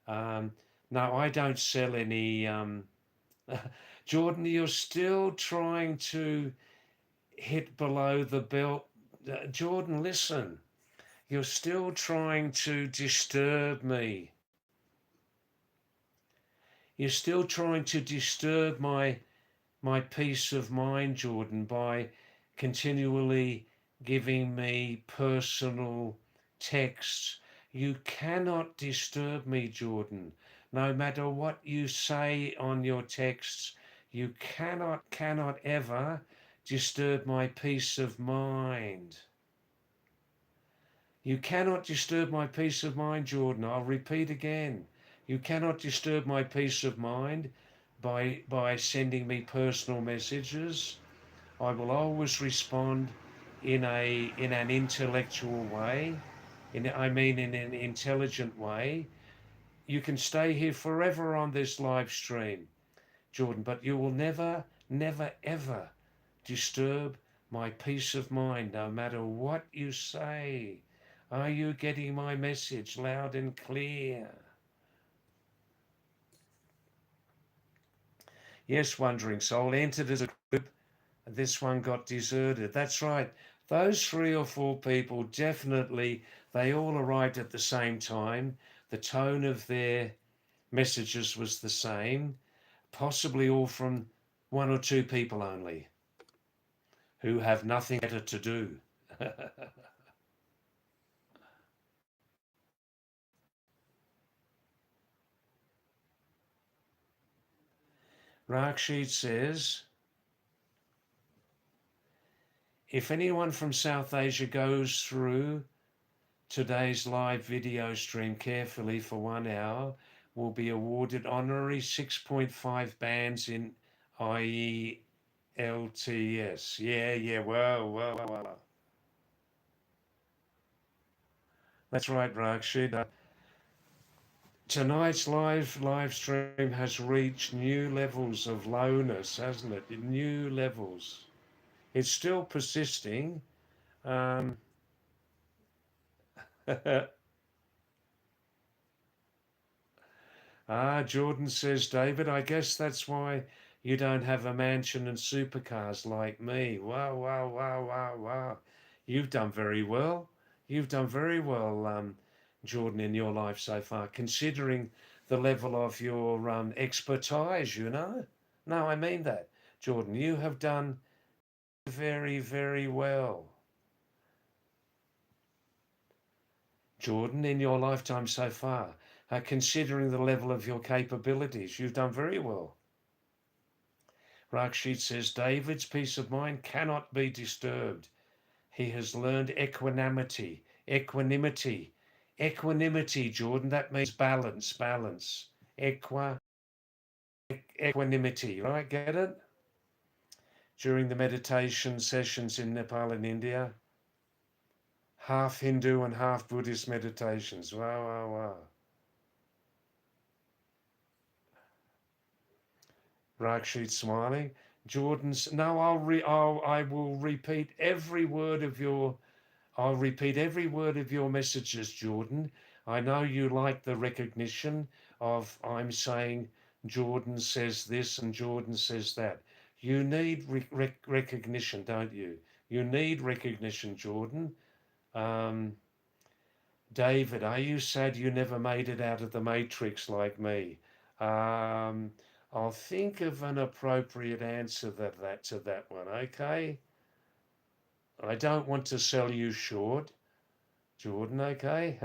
Um, no, I don't sell any. Jordan, you're still trying to hit below the belt. Jordan, listen. You're still trying to disturb me. You're still trying to disturb my peace of mind, Jordan, by continually giving me personal texts. You cannot disturb me, Jordan. No matter what you say on your texts, you cannot ever disturb my peace of mind. You cannot disturb my peace of mind, Jordan. I'll repeat again. You cannot disturb my peace of mind by sending me personal messages. I will always respond in an intellectual way. In an intelligent way. You can stay here forever on this live stream. Jordan, but you will never, never, ever disturb my peace of mind, no matter what you say. Are you getting my message loud and clear? Yes, Wondering Soul entered as a group. This one got deserted. That's right. Those 3 or 4 people definitely, they all arrived at the same time. The tone of their messages was the same, possibly all from 1 or 2 people only who have nothing better to do. Rakshit says, if anyone from South Asia goes through today's live video stream carefully for 1 hour, will be awarded honorary 6.5 bands in IELTS. Yeah, well. That's right, Rakshit. Tonight's live stream has reached new levels of lowness, hasn't it? New levels. It's still persisting. Um, Jordan says, David, I guess that's why you don't have a mansion and supercars like me. Wow. You've done very well. You've done very well, Jordan, in your life so far, considering the level of your expertise, you know? No, I mean that. Jordan, you have done very, very well. Jordan, in your lifetime so far, considering the level of your capabilities, you've done very well. Rakshit says, David's peace of mind cannot be disturbed. He has learned equanimity. Equanimity, Jordan, that means balance. Equanimity, right? Get it? During the meditation sessions in Nepal and India, half Hindu and half Buddhist meditations. Wow. Rakshit smiling. Jordan's no, I will repeat every word of your I'll repeat every word of your messages, Jordan. I know you like the recognition of I'm saying Jordan says this and Jordan says that. You need recognition, don't you? You need recognition, Jordan. Um, David, are you sad you never made it out of the matrix like me? Um, I'll think of an appropriate answer to that one, okay? I don't want to sell you short, Jordan, okay?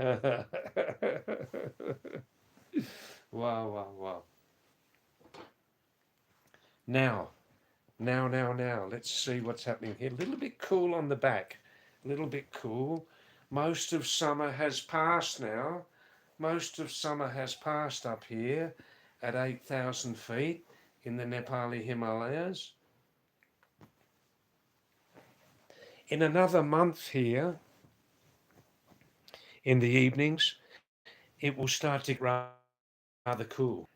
Wow. Now. Let's see what's happening here. A little bit cool on the back. A little bit cool. Most of summer has passed now. Most of summer has passed up here at 8,000 feet in the Nepali Himalayas. In another month here, in the evenings, it will start to get rather cool.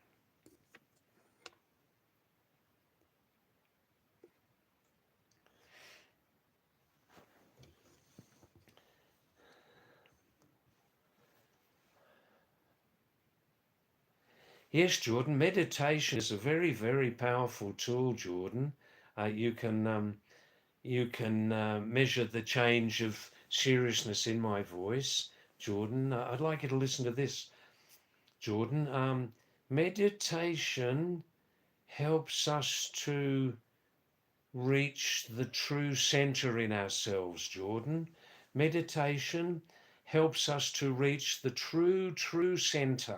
Yes, Jordan, meditation is a very, very powerful tool, Jordan. You can measure the change of seriousness in my voice, Jordan. I'd like you to listen to this, Jordan. Meditation helps us to reach the true center in ourselves, Jordan. Meditation helps us to reach the true center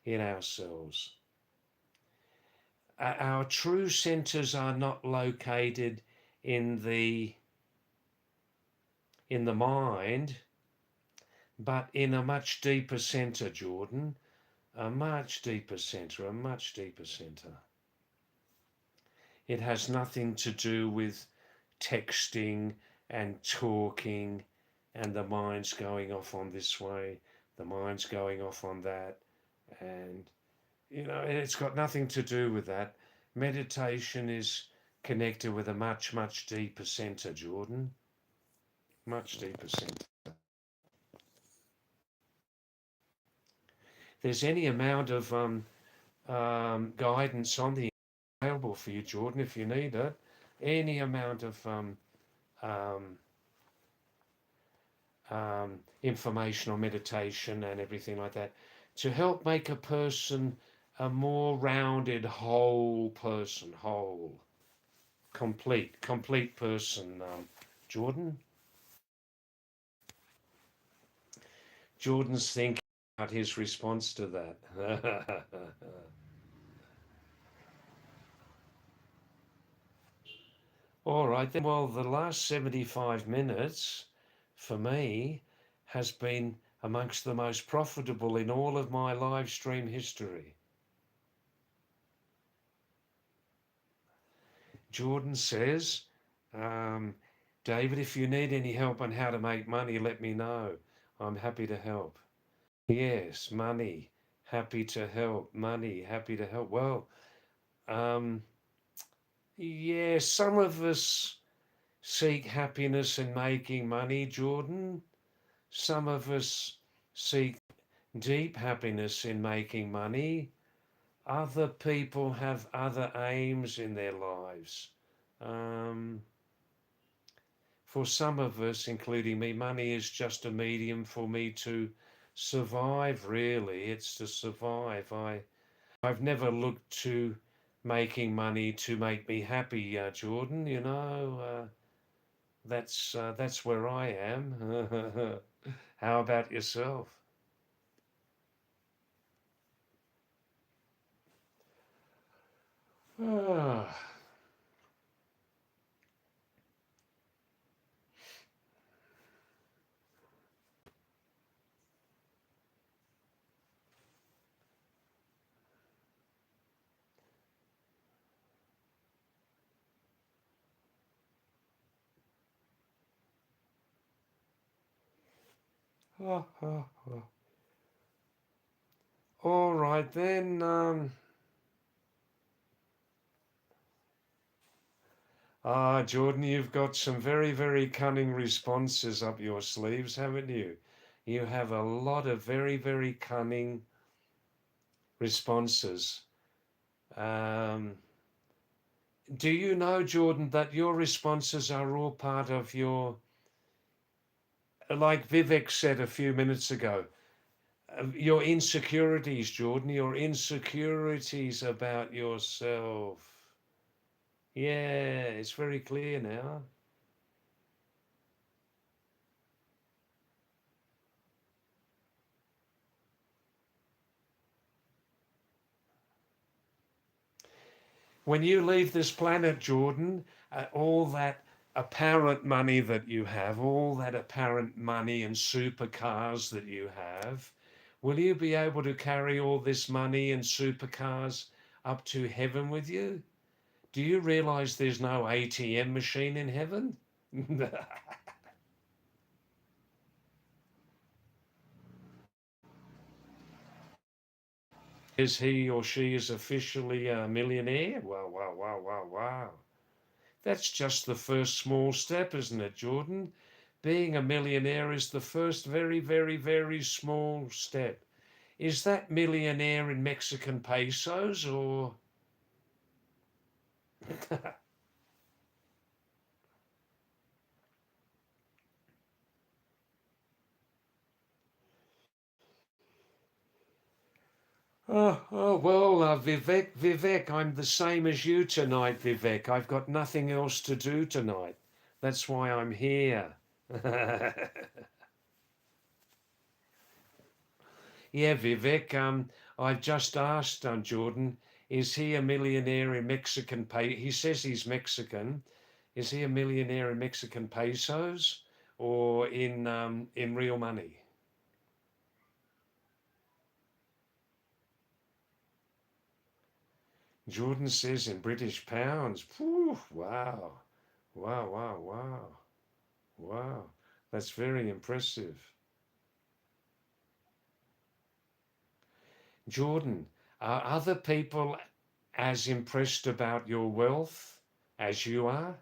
in ourselves. Our true centers are not located in the mind, but in a much deeper center, Jordan. A much deeper center. It has nothing to do with texting and talking and the mind's going off on this way, the mind's going off on that. And, it's got nothing to do with that. Meditation is connected with a much, much deeper center, Jordan. Much deeper center. There's any amount of guidance on the available for you, Jordan, if you need it. Any amount of um, information or meditation and everything like that to help make a person a more rounded, whole person, whole, complete person. Jordan? Jordan's thinking about his response to that. All right, then. Well, the last 75 minutes for me has been amongst the most profitable in all of my live stream history. Jordan says, David, if you need any help on how to make money, let me know. I'm happy to help. Yes, money, happy to help. Money, happy to help. Well, yeah, some of us seek happiness in making money, Jordan. Some of us seek deep happiness in making money. Other people have other aims in their lives. For some of us, including me, money is just a medium for me to survive, really. It's to survive. I've never looked to making money to make me happy, Jordan. That's where I am. How about yourself? Ah. Ah, ah, ah. All right then. Jordan, you've got some very, very cunning responses up your sleeves, haven't you? You have a lot of very, very cunning responses. Um, do you know, Jordan, that your responses are all part of like Vivek said a few minutes ago, your insecurities, Jordan, your insecurities about yourself. Yeah, it's very clear now. When you leave this planet, Jordan, all that apparent money that you have, all that apparent money and supercars that you have, will you be able to carry all this money and supercars up to heaven with you? Do you realize there's no ATM machine in heaven? Is he or she is officially a millionaire? Wow, wow, wow, wow, wow. That's just the first small step, isn't it, Jordan? Being a millionaire is the first very, very, very small step. Is that millionaire in Mexican pesos or? Well, Vivek, I'm the same as you tonight, Vivek. I've got nothing else to do tonight. That's why I'm here. Yeah, Vivek, I've just asked Jordan, is he a millionaire in Mexican pay? He says he's Mexican. Is he a millionaire in Mexican pesos or in real money? Jordan says in British pounds. Whew, wow. Wow, wow, wow. Wow. That's very impressive. Jordan, are other people as impressed about your wealth as you are?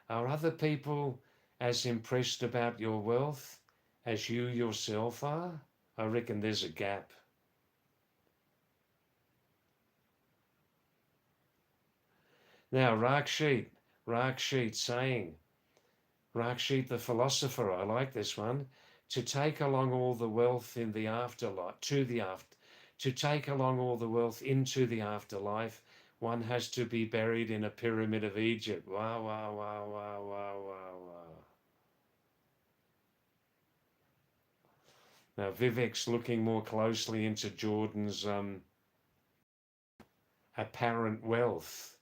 Are other people as impressed about your wealth as you yourself are? I reckon there's a gap. Now, Rakshit saying, Rakshit the philosopher, I like this one, to take along all the wealth in the afterlife, to take along all the wealth into the afterlife, one has to be buried in a pyramid of Egypt. Wow, wow, wow, wow, wow, wow, wow. Now, Vivek's looking more closely into Jordan's apparent wealth.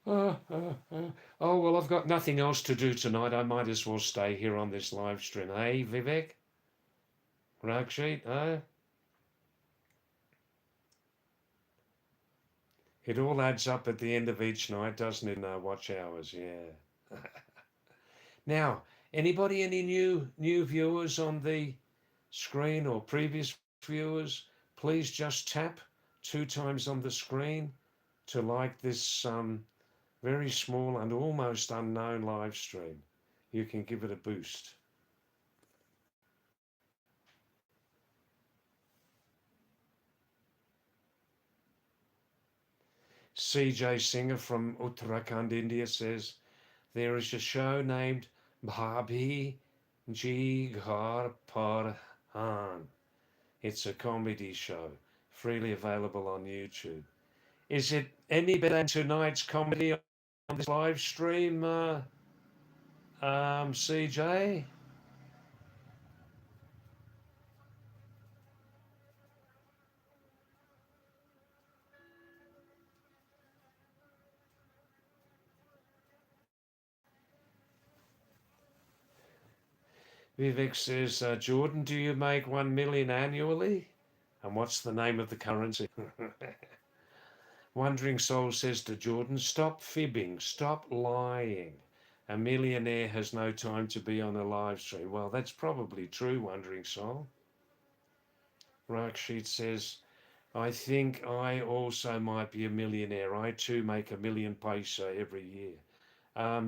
Oh, well, I've got nothing else to do tonight. I might as well stay here on this live stream. Hey, Vivek? Rakshit, huh? It all adds up at the end of each night, doesn't it? No, watch hours, yeah. Now, anybody, any new viewers on the screen or previous viewers? Please just tap 2 times on the screen to like this very small and almost unknown live stream. You can give it a boost. CJ Singer from Uttarakhand, India says, there is a show named Bhabhi Ji Ghar Par Han. It's a comedy show, freely available on YouTube. Is it any better than tonight's comedy on this live stream, CJ? Vivek says, Jordan, do you make 1 million annually? And what's the name of the currency? Wandering Soul says to Jordan, stop fibbing, stop lying. A millionaire has no time to be on a live stream. Well, that's probably true, Wandering Soul. Rakshit says, I think I also might be a millionaire. I too make 1 million paisa every year.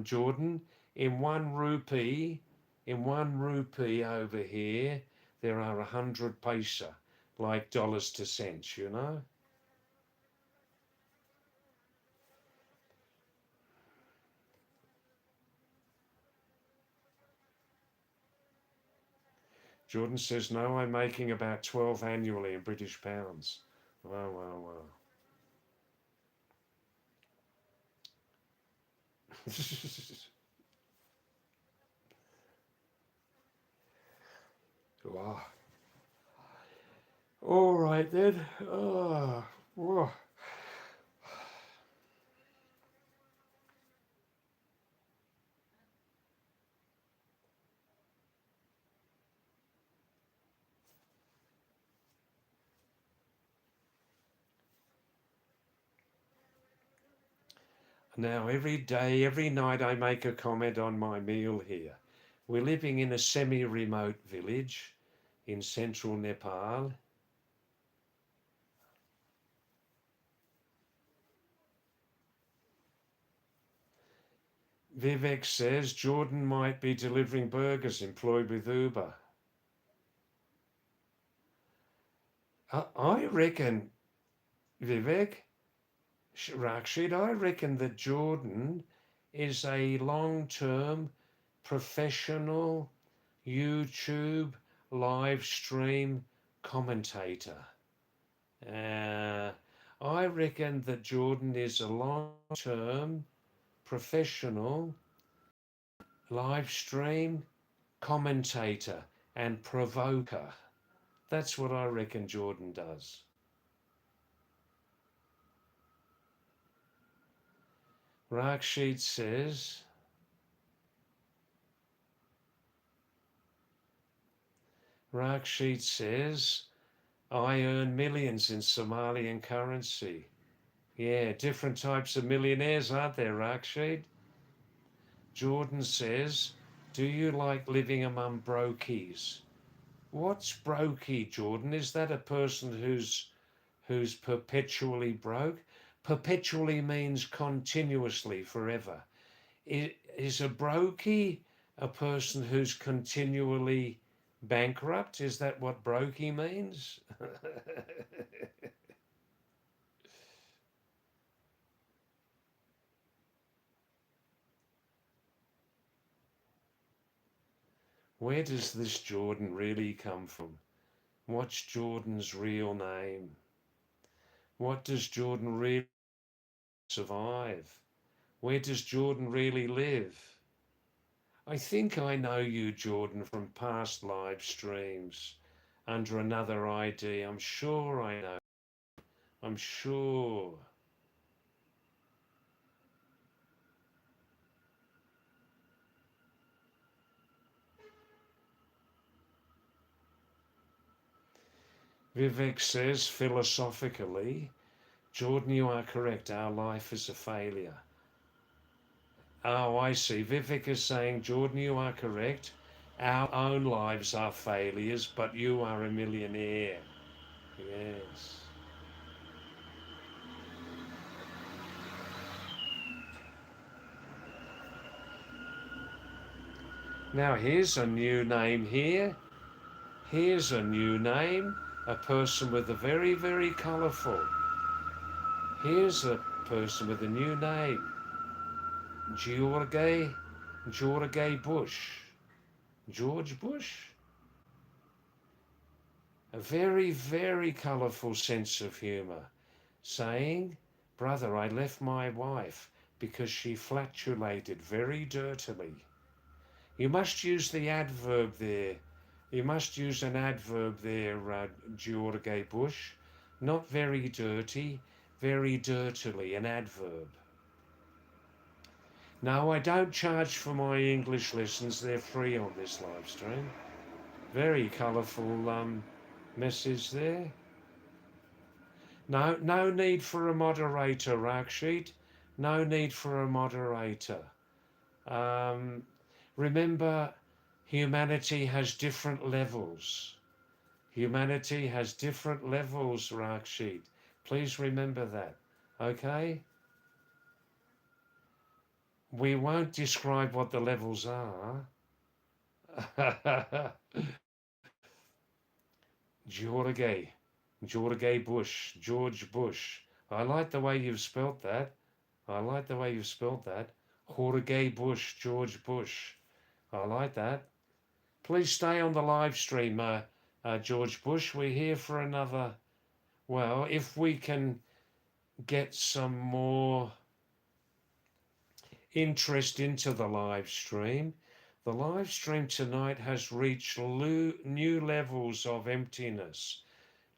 Jordan, in 1 rupee over here, there are 100 paisa, like dollars to cents, you know? Jordan says, no, I'm making about 12 annually in British pounds. Wow, wow, wow. Wow. All right then. Oh, whoa. Now, every day, every night, I make a comment on my meal here. We're living in a semi remote village in central Nepal. Vivek says Jordan might be delivering burgers employed with Uber. I reckon, Vivek, Rakshid, I reckon that Jordan is a long-term professional YouTube live stream commentator. I reckon that Jordan is a long-term professional live stream commentator and provoker. That's what I reckon Jordan does. Rakshit says, I earn millions in Somalian currency. Yeah, different types of millionaires, aren't there, Rakshit? Jordan says, do you like living among brokies? What's brokey, Jordan? Is that a person who's perpetually broke? Perpetually means continuously, forever. Is a brokey a person who's continually bankrupt? Is that what brokey means? Where does this Jordan really come from? What's Jordan's real name? What does Jordan really survive? Where does Jordan really live? I think I know you, Jordan, from past live streams under another ID. I'm sure I know. I'm sure. Vivek says philosophically, Jordan, you are correct. Our life is a failure. Oh, I see. Vivek is saying, Jordan, you are correct. Our own lives are failures, but you are a millionaire. Yes. Now, here's a new name here. Here's a new name. A person with a very, very colourful. Here's a person with a new name. George, George Bush. George Bush? A very, very colourful sense of humour. Saying, brother, I left my wife because she flatulated very dirtily. You must use the adverb there. You must use an adverb there, George Bush. Not very dirty, very dirtily, an adverb. No, I don't charge for my English lessons. They're free on this live stream. Very colourful message there. No, no need for a moderator, Rakshit. No need for a moderator. Um, remember, humanity has different levels. Humanity has different levels, Rakshit. Please remember that. Okay? We won't describe what the levels are. George. George Bush. George Bush. I like the way you've spelt that. I like the way you've spelt that. Jorge Bush. George Bush. I like that. Please stay on the live stream, George Bush. We're here for another. Well, if we can get some more interest into the live stream, the live stream tonight has reached new levels of emptiness.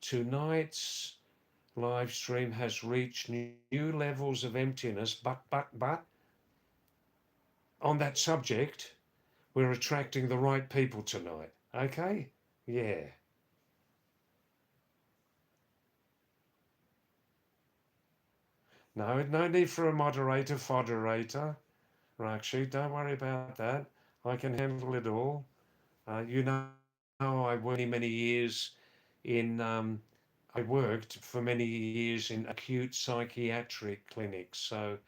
Tonight's live stream has reached new levels of emptiness, but, on that subject, we're attracting the right people tonight. Okay? Yeah. No, no need for a moderator, foderator. Rakshi, don't worry about that. I can handle it all. You know, I worked many years in. I worked for many years in acute psychiatric clinics, so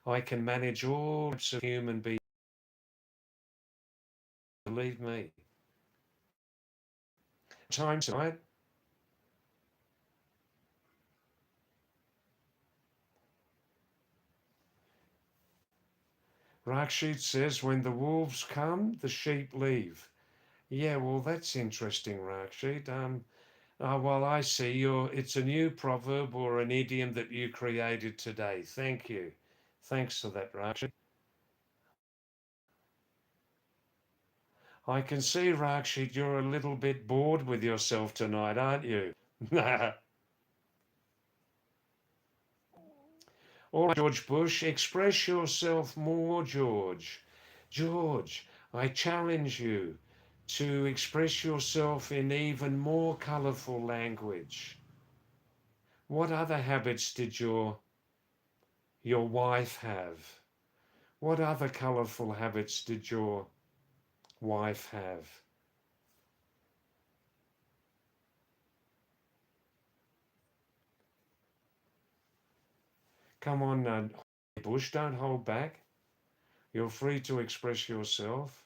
I can manage all types of human beings. Believe me. Time tonight. Rakshit says, when the wolves come, the sheep leave. Yeah, well, that's interesting, Rakshit. Well, I see it's a new proverb or an idiom that you created today. Thank you. Thanks for that, Rakshit. I can see, Rakshit, you're a little bit bored with yourself tonight, aren't you? All right, George Bush, express yourself more, George. George, I challenge you to express yourself in even more colourful language. What other habits did your wife have? What other colourful habits did your wife have? Come on, Bush, don't hold back. You're free to express yourself.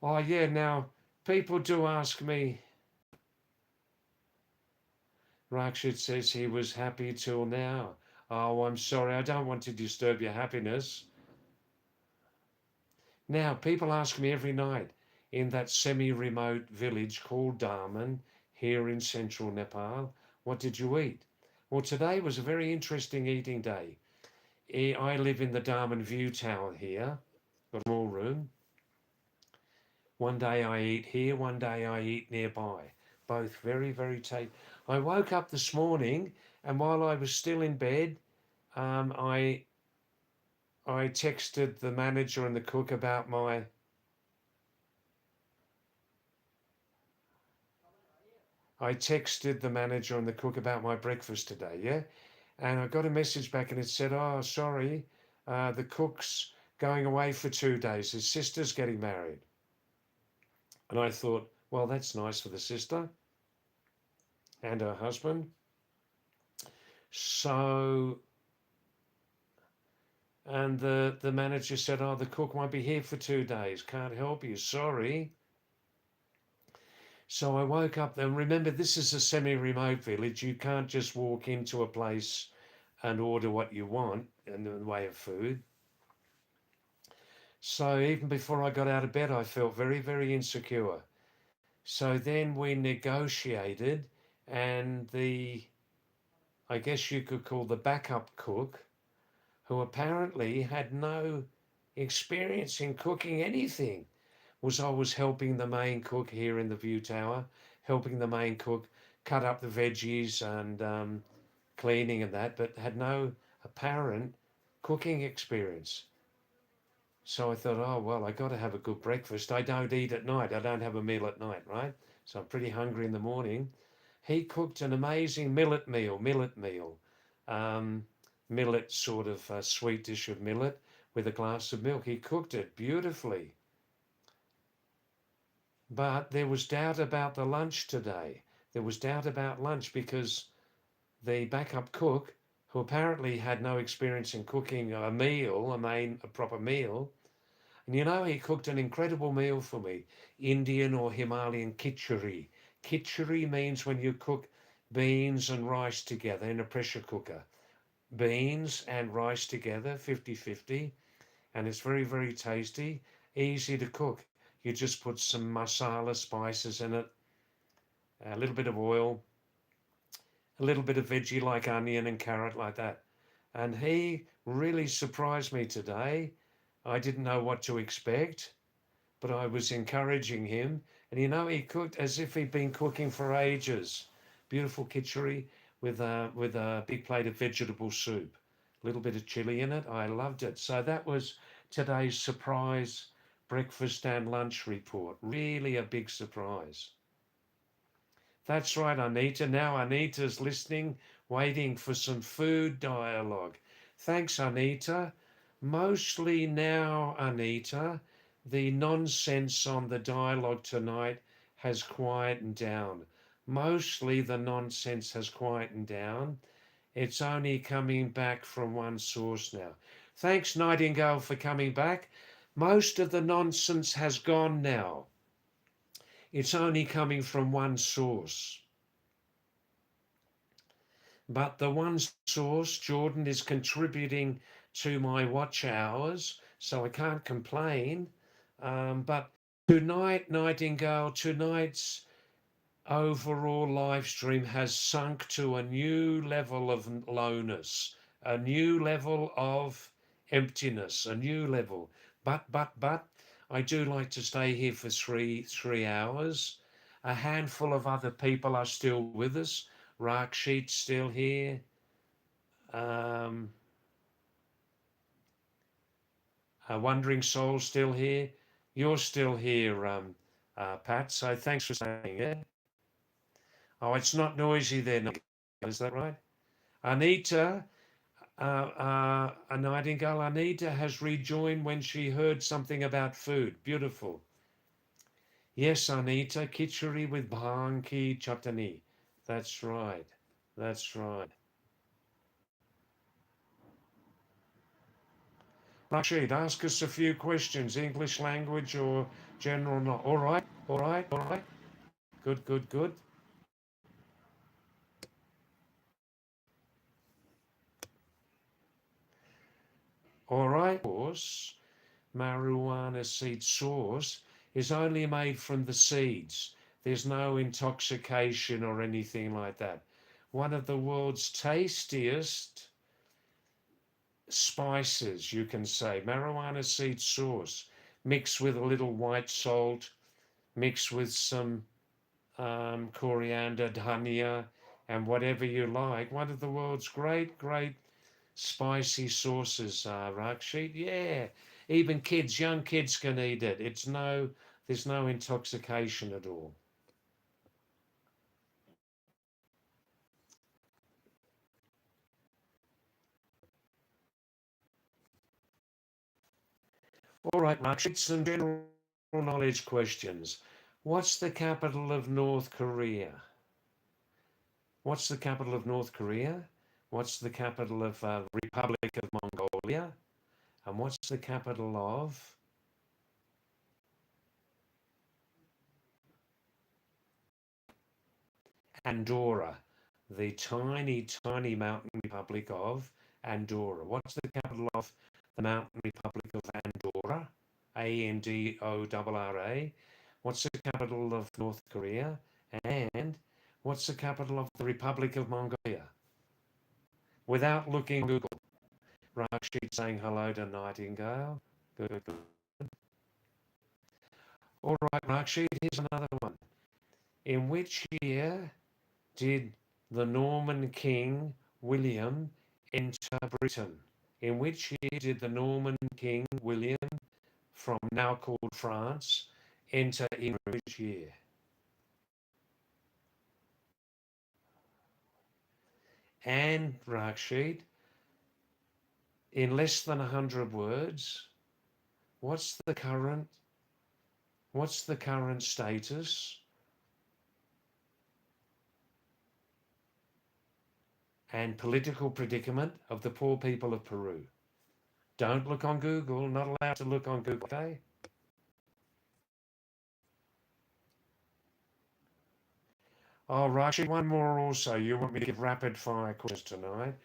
Oh, yeah, now people do ask me. Rakshit says he was happy till now. Oh, I'm sorry, I don't want to disturb your happiness. Now, people ask me every night in that semi remote village called Daman here in central Nepal, what did you eat? Well, today was a very interesting eating day. I live in the Daman View Tower here, got a small room. One day I eat here, one day I eat nearby. Both very, very tasty. I woke up this morning and while I was still in bed, um, I I texted the manager and the cook about my I texted the manager and the cook about my breakfast today, yeah? And I got a message back and it said, oh, sorry, the cook's going away for 2 days. His sister's getting married. And I thought, well, that's nice for the sister and her husband. So, and the manager said, oh, the cook won't be here for 2 days. Can't help you. Sorry. So I woke up and remember, this is a semi remote village. You can't just walk into a place and order what you want in the way of food. So even before I got out of bed, I felt very, very insecure. So then we negotiated, and I guess you could call the backup cook, who apparently had no experience in cooking anything, was always helping the main cook here in the View Tower, helping the main cook cut up the veggies and cleaning and that, but had no apparent cooking experience. So I thought, oh, well, I got to have a good breakfast. I don't eat at night. I don't have a meal at night, right? So I'm pretty hungry in the morning. He cooked an amazing millet meal, um, millet sort of sweet dish of millet with a glass of milk. He cooked it beautifully. But there was doubt about the lunch today. There was doubt about lunch because the backup cook, who apparently had no experience in cooking a proper meal, and he cooked an incredible meal for me, Indian or Himalayan khichdi. Khichdi means when you cook beans and rice together in a pressure cooker. Beans and rice together, 50-50, and it's very, very tasty, easy to cook. You just put some masala spices in it, a little bit of oil, a little bit of veggie like onion and carrot like that. And he really surprised me today. I didn't know what to expect, but I was encouraging him. And he cooked as if he'd been cooking for ages. Beautiful khichdi with a big plate of vegetable soup, a little bit of chili in it. I loved it. So that was today's surprise breakfast and lunch report. Really a big surprise. That's right, Anita. Now Anita's listening, waiting for some food dialogue. Thanks, Anita. Mostly now, Anita, the nonsense on the dialogue tonight has quietened down. Mostly the nonsense has quietened down. It's only coming back from one source now. Thanks, Nightingale, for coming back. Most of the nonsense has gone now. It's only coming from one source. But the one source, Jordan, is contributing to my watch hours, so I can't complain. But tonight, Nightingale, tonight's overall live stream has sunk to a new level of lowness, a new level of emptiness, a new level. But, I do like to stay here for three hours. A handful of other people are still with us. Raksheet's still here. Um, Wandering Soul's still here. You're still here, Pat. So thanks for saying it. Oh, it's not noisy there. Is that right? Anita, A nightingale, Anita has rejoined when she heard something about food. Beautiful. Yes, Anita, khichdi with bhang ki chutney. That's right. That's right. Rashid, ask us a few questions, English language or general knowledge. All right, all right, all right. Good, good, good. All right. Of course, marijuana seed sauce is only made from the seeds. There's no intoxication or anything like that. One of the world's tastiest spices, you can say, marijuana seed sauce, mixed with a little white salt, mixed with some coriander, dhania, and whatever you like. One of the world's great spicy sauces, Rakshit. Yeah, even kids, young kids can eat it. There's no intoxication at all. All right, Rakshit, some general knowledge questions. What's the capital of North Korea? What's the capital of North Korea? What's the capital of Republic of Mongolia? And what's the capital of Andorra, the tiny mountain republic of Andorra? What's the capital of the mountain republic of Andorra? Andorra. What's the capital of North Korea? And what's the capital of the Republic of Mongolia? Without looking Google. Rashid saying hello to Nightingale. Good, good. All right, Rashid, here's another one. In which year did the Norman King William enter Britain? In which year did the Norman King William, from now called France, enter in which year? And Rashid, in less than 100 words, what's the current status and political predicament of the poor people of Peru? Don't look on Google, not allowed to look on Google, okay? Oh, Rashi, one more also. You want me to give rapid fire questions tonight?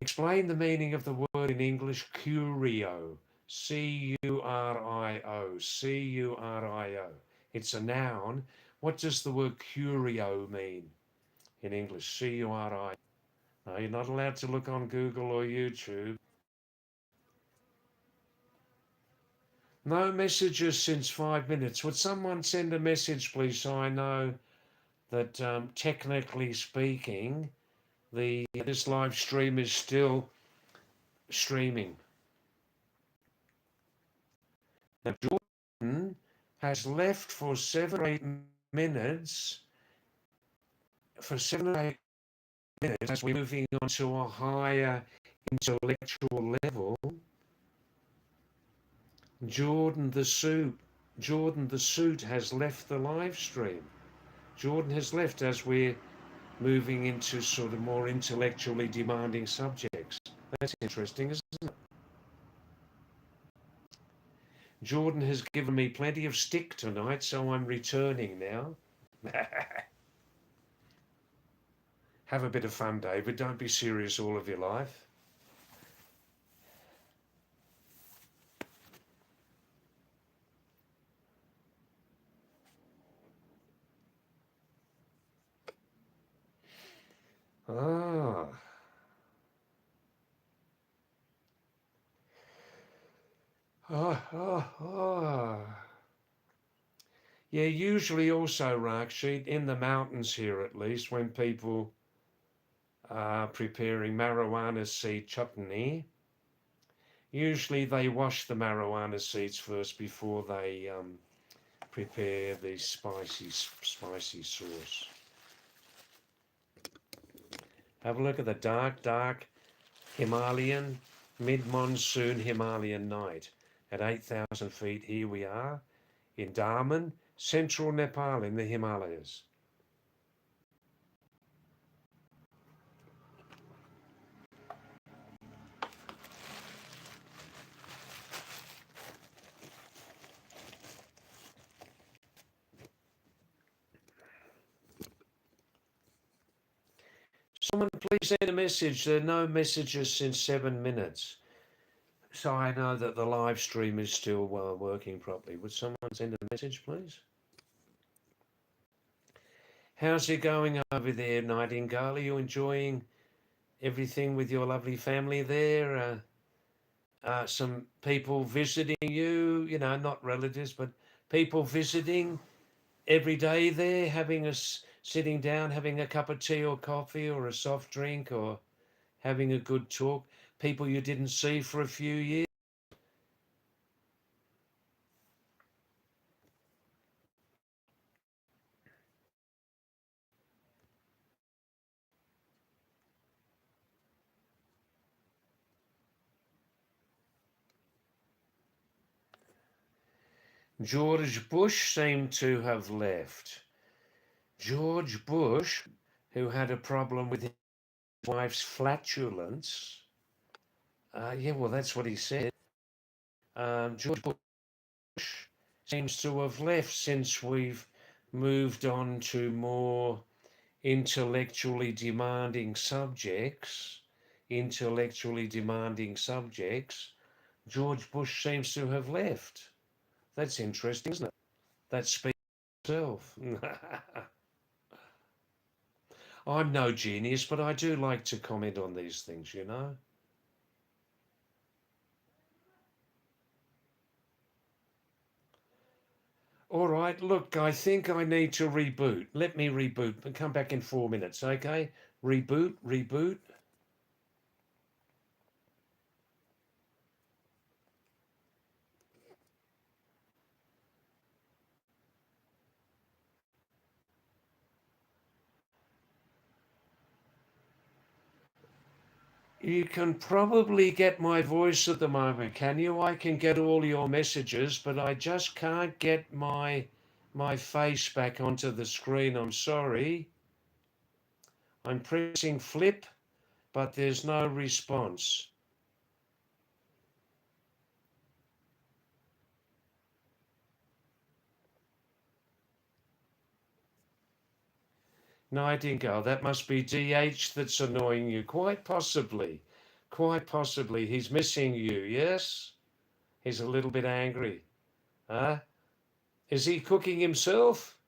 Explain the meaning of the word in English, curio. Curio. Curio. It's a noun. What does the word curio mean in English? Curio. No, you're not allowed to look on Google or YouTube. No messages since 5 minutes. Would someone send a message, please, so I know that technically speaking, this live stream is still streaming. Now, Jordan has left for 7 or 8 minutes. For 7 or 8 minutes, as we're moving on to a higher intellectual level, Jordan the suit has left the live stream. Jordan has left as we're moving into sort of more intellectually demanding subjects. That's interesting, isn't it? Jordan has given me plenty of stick tonight, so I'm returning now. Have a bit of fun, David. Don't be serious all of your life. Ah. Ah, ah, ah. Yeah, usually also, Rakshit, in the mountains here at least, when people are preparing marijuana seed chutney, usually they wash the marijuana seeds first before they prepare the spicy sauce. Have a look at the dark Himalayan, mid-monsoon Himalayan night. At 8,000 feet, here we are in Daman, central Nepal in the Himalayas. Someone please send a message. There are no messages since 7 minutes. So I know that the live stream is still working properly. Would someone send a message, please? How's it going over there, Nightingale? Are you enjoying everything with your lovely family there? Some people visiting you, not relatives, but people visiting every day there, sitting down, having a cup of tea or coffee or a soft drink or having a good talk. People you didn't see for a few years. George Bush seemed to have left. George Bush, who had a problem with his wife's flatulence. Yeah, well, that's what he said. George Bush seems to have left since we've moved on to more intellectually demanding subjects. Intellectually demanding subjects. George Bush seems to have left. That's interesting, isn't it? That speaks for itself. I'm no genius, but I do like to comment on these things. All right, look, I think I need to reboot. Let me reboot and come back in 4 minutes, okay? Reboot, reboot. You can probably get my voice at the moment, can you? I can get all your messages, but I just can't get my face back onto the screen. I'm sorry. I'm pressing flip, but there's no response. Nightingale, that must be DH that's annoying you. Quite possibly. Quite possibly. He's missing you, yes? He's a little bit angry. Huh? Is he cooking himself?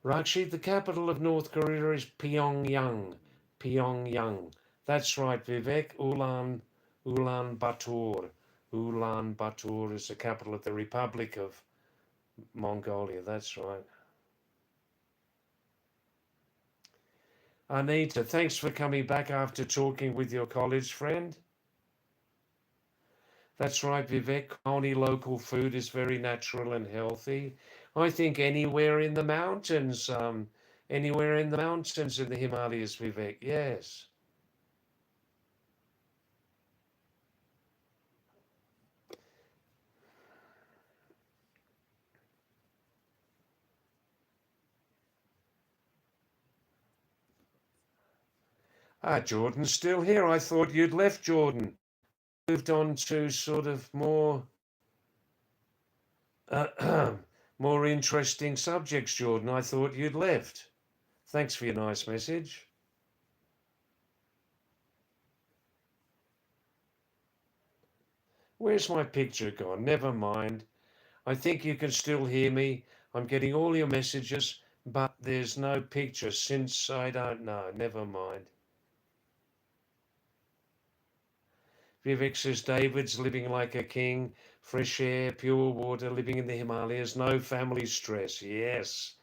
Rakshi, the capital of North Korea is Pyongyang. Pyongyang. That's right, Vivek. Ulaanbaatar. Ulaanbaatar is the capital of the Republic of Mongolia. That's right. Anita, thanks for coming back after talking with your college friend. That's right, Vivek. Only local food is very natural and healthy. I think anywhere in the mountains in the Himalayas, Vivek. Yes. Jordan's still here. I thought you'd left Jordan. Moved on to sort of more interesting subjects, Jordan. I thought you'd left. Thanks for your nice message. Where's my picture gone? Never mind. I think you can still hear me. I'm getting all your messages, but there's no picture since I don't know. Never mind. Vivek says David's living like a king, fresh air, pure water, living in the Himalayas, no family stress. Yes,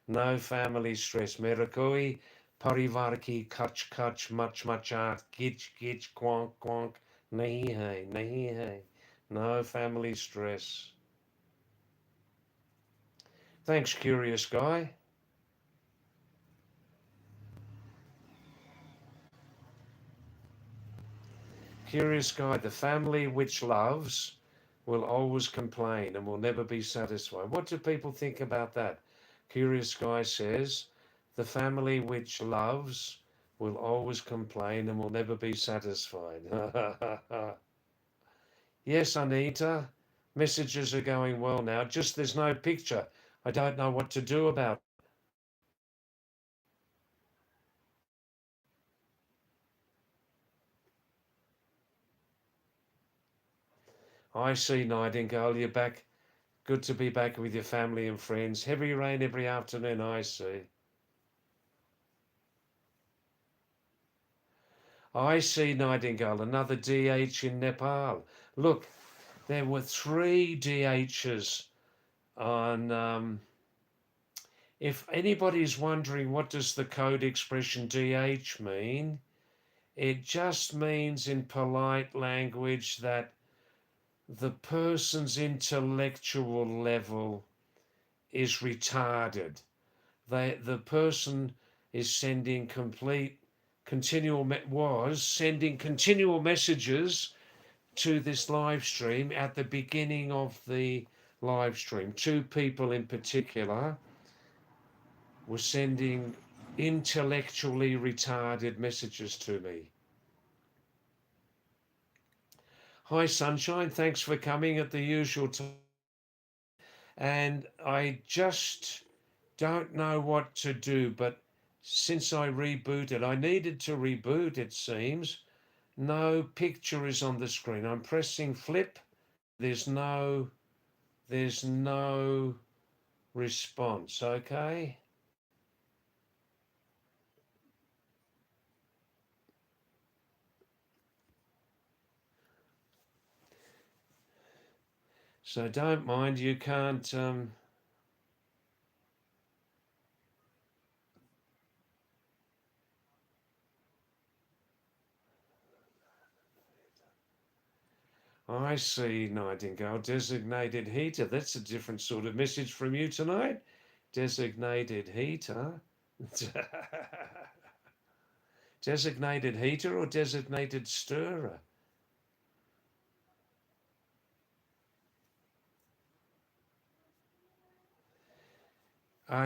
no family stress. Merakoi, parivar ki kach kach, much machat, gich gich, quonk quonk, nahi hai, nahi hai. No family stress. Thanks, curious guy. Curious guy, the family which loves will always complain and will never be satisfied. What do people think about that? Curious guy says, the family which loves will always complain and will never be satisfied. Yes, Anita, messages are going well now. Just there's no picture. I don't know what to do about it. I see, Nightingale, you're back. Good to be back with your family and friends. Heavy rain every afternoon, I see. I see, Nightingale, another DH in Nepal. Look, there were 3 DHs on. If anybody's wondering what does the code expression DH mean, it just means in polite language that the person's intellectual level is retarded. The person is sending was sending continual messages to this live stream at the beginning of the live stream. 2 people in particular were sending intellectually retarded messages to me. Hi, Sunshine. Thanks for coming at the usual time. And I just don't know what to do, but since I rebooted, I needed to reboot, it seems. No picture is on the screen. I'm pressing flip. There's no response, okay? So don't mind, you can't. I see, Nightingale. Designated heater. That's a different sort of message from you tonight. Designated heater. Designated heater or designated stirrer?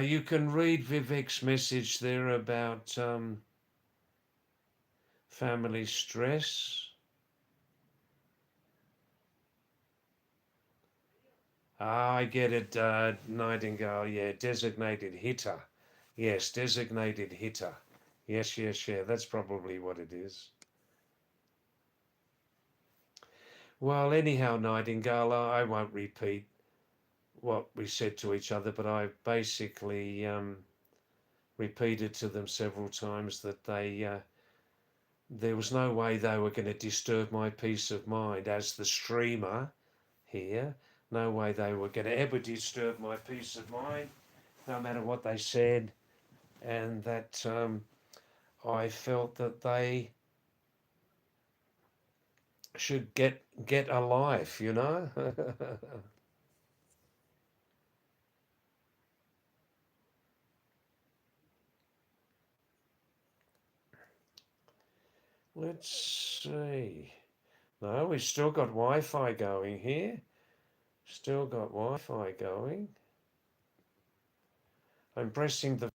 You can read Vivek's message there about family stress. I get it, Nightingale. Yeah, designated hitter. Yes, designated hitter. Yes, yes, yeah. That's probably what it is. Well, anyhow, Nightingale, I won't repeat what we said to each other, but I basically repeated to them several times that there was no way they were going to disturb my peace of mind as the streamer here. No way they were going to ever disturb my peace of mind, no matter what they said, and that I felt that they should get a life, you know. Let's see. No, we've still got Wi-Fi going here. Still got Wi-Fi going. I'm pressing the.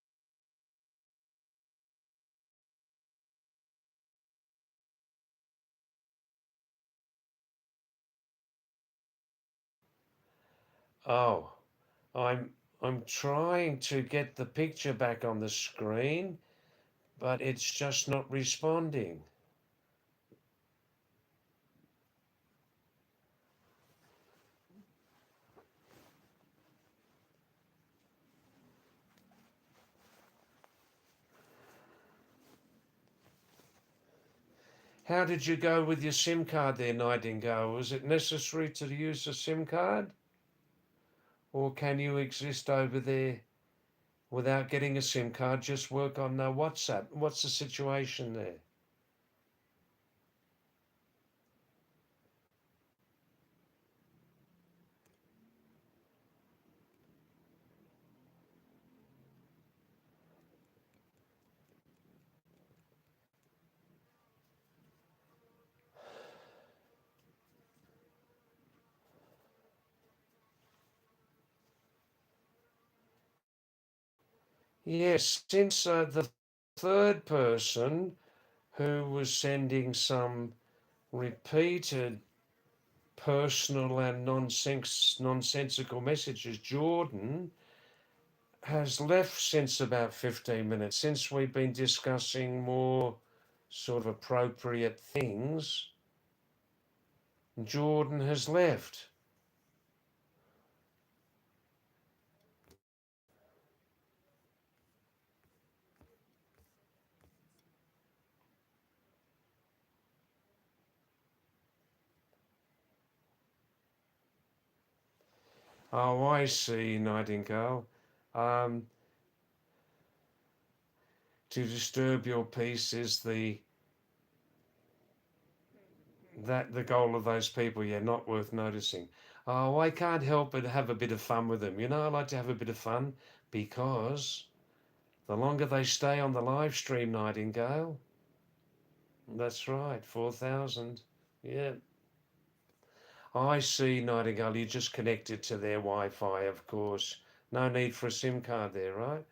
Oh, I'm trying to get the picture back on the screen, but it's just not responding. How did you go with your SIM card there, Nightingale? Was it necessary to use a SIM card? Or can you exist over there without getting a SIM card, just work on WhatsApp? What's the situation there? Yes, since the third person who was sending some repeated personal and nonsensical messages, Jordan, has left since about 15 minutes, since we've been discussing more sort of appropriate things. Jordan has left. Oh, I see, Nightingale. Um, to disturb your peace is the goal of those people. Yeah, not worth noticing. Oh, I can't help but have a bit of fun with them. I like to have a bit of fun because the longer they stay on the live stream, Nightingale. That's right, 4,000. Yeah. I see, Nightingale. You just connected to their Wi-Fi, of course. No need for a SIM card there, right?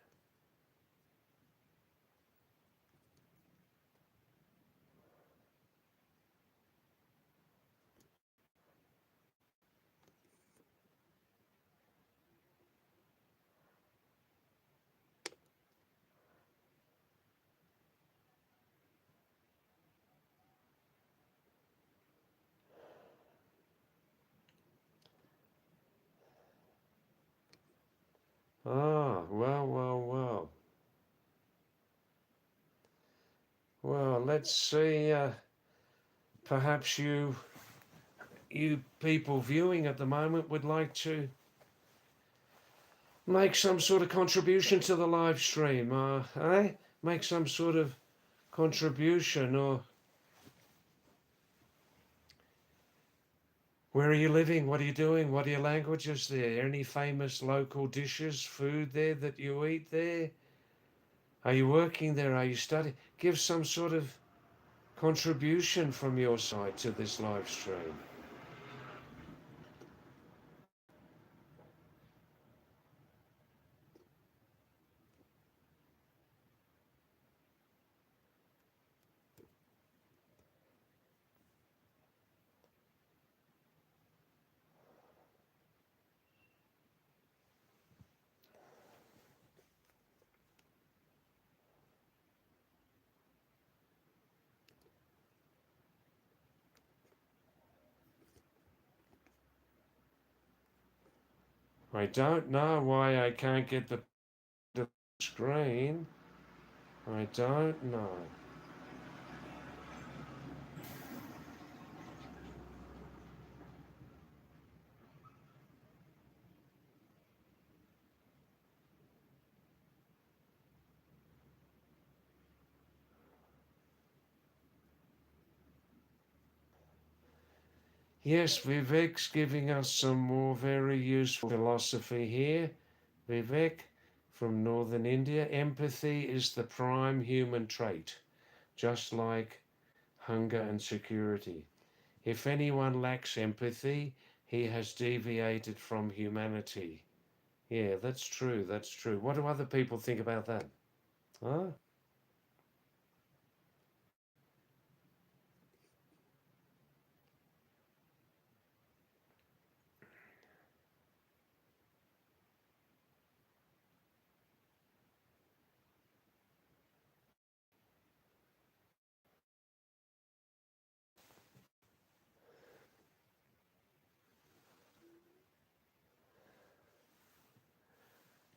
Ah, well, well, well. Well, let's see. Perhaps you people viewing at the moment would like to make some sort of contribution to the live stream, make some sort of contribution, or where are you living? What are you doing? What are your languages there? Any famous local dishes, food there that you eat there? Are you working there? Are you studying? Give some sort of contribution from your side to this live stream. I don't know why I can't get the screen. I don't know. Yes, Vivek's giving us some more very useful philosophy here. Vivek from northern India. Empathy is the prime human trait, just like hunger and security. If anyone lacks empathy, he has deviated from humanity. Yeah, that's true. That's true. What do other people think about that? Huh?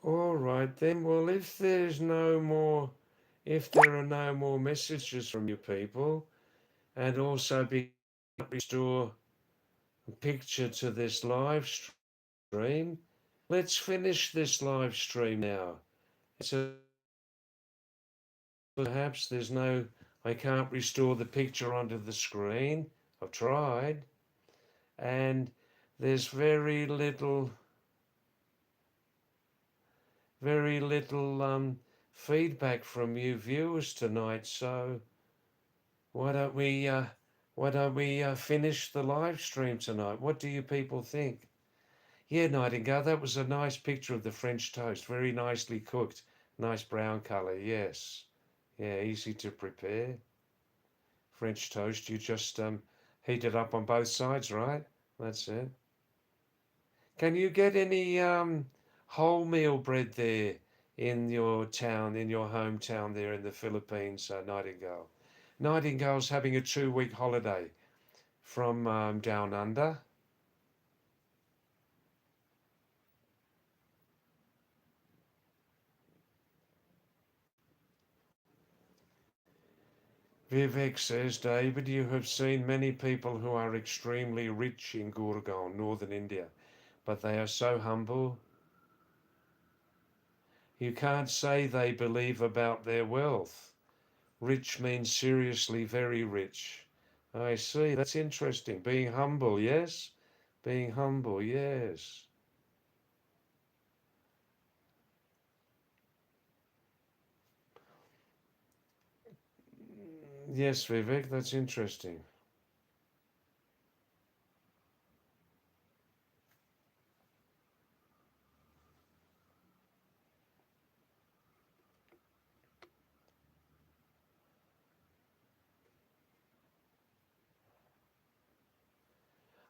All right then. Well, if there are no more messages from you people, and also be restore a picture to this live stream, let's finish this live stream now. So perhaps I can't restore the picture onto the screen. I've tried, and there's very little feedback from you viewers tonight. So why don't we finish the live stream tonight? What do you people think? Yeah, Nightingale, that was a nice picture of the French toast, very nicely cooked. Nice brown colour, yes. Yeah, easy to prepare. French toast, you just heat it up on both sides, right? That's it. Can you get any wholemeal bread there in your town, in your hometown there in the Philippines, Nightingale? Nightingale's having a 2 week holiday from down under. Vivek says, David, you have seen many people who are extremely rich in Gurgaon, northern India, but they are so humble. You can't say they believe about their wealth. Rich means seriously very rich. I see, that's interesting. Being humble, yes? Being humble, yes. Yes, Vivek, that's interesting.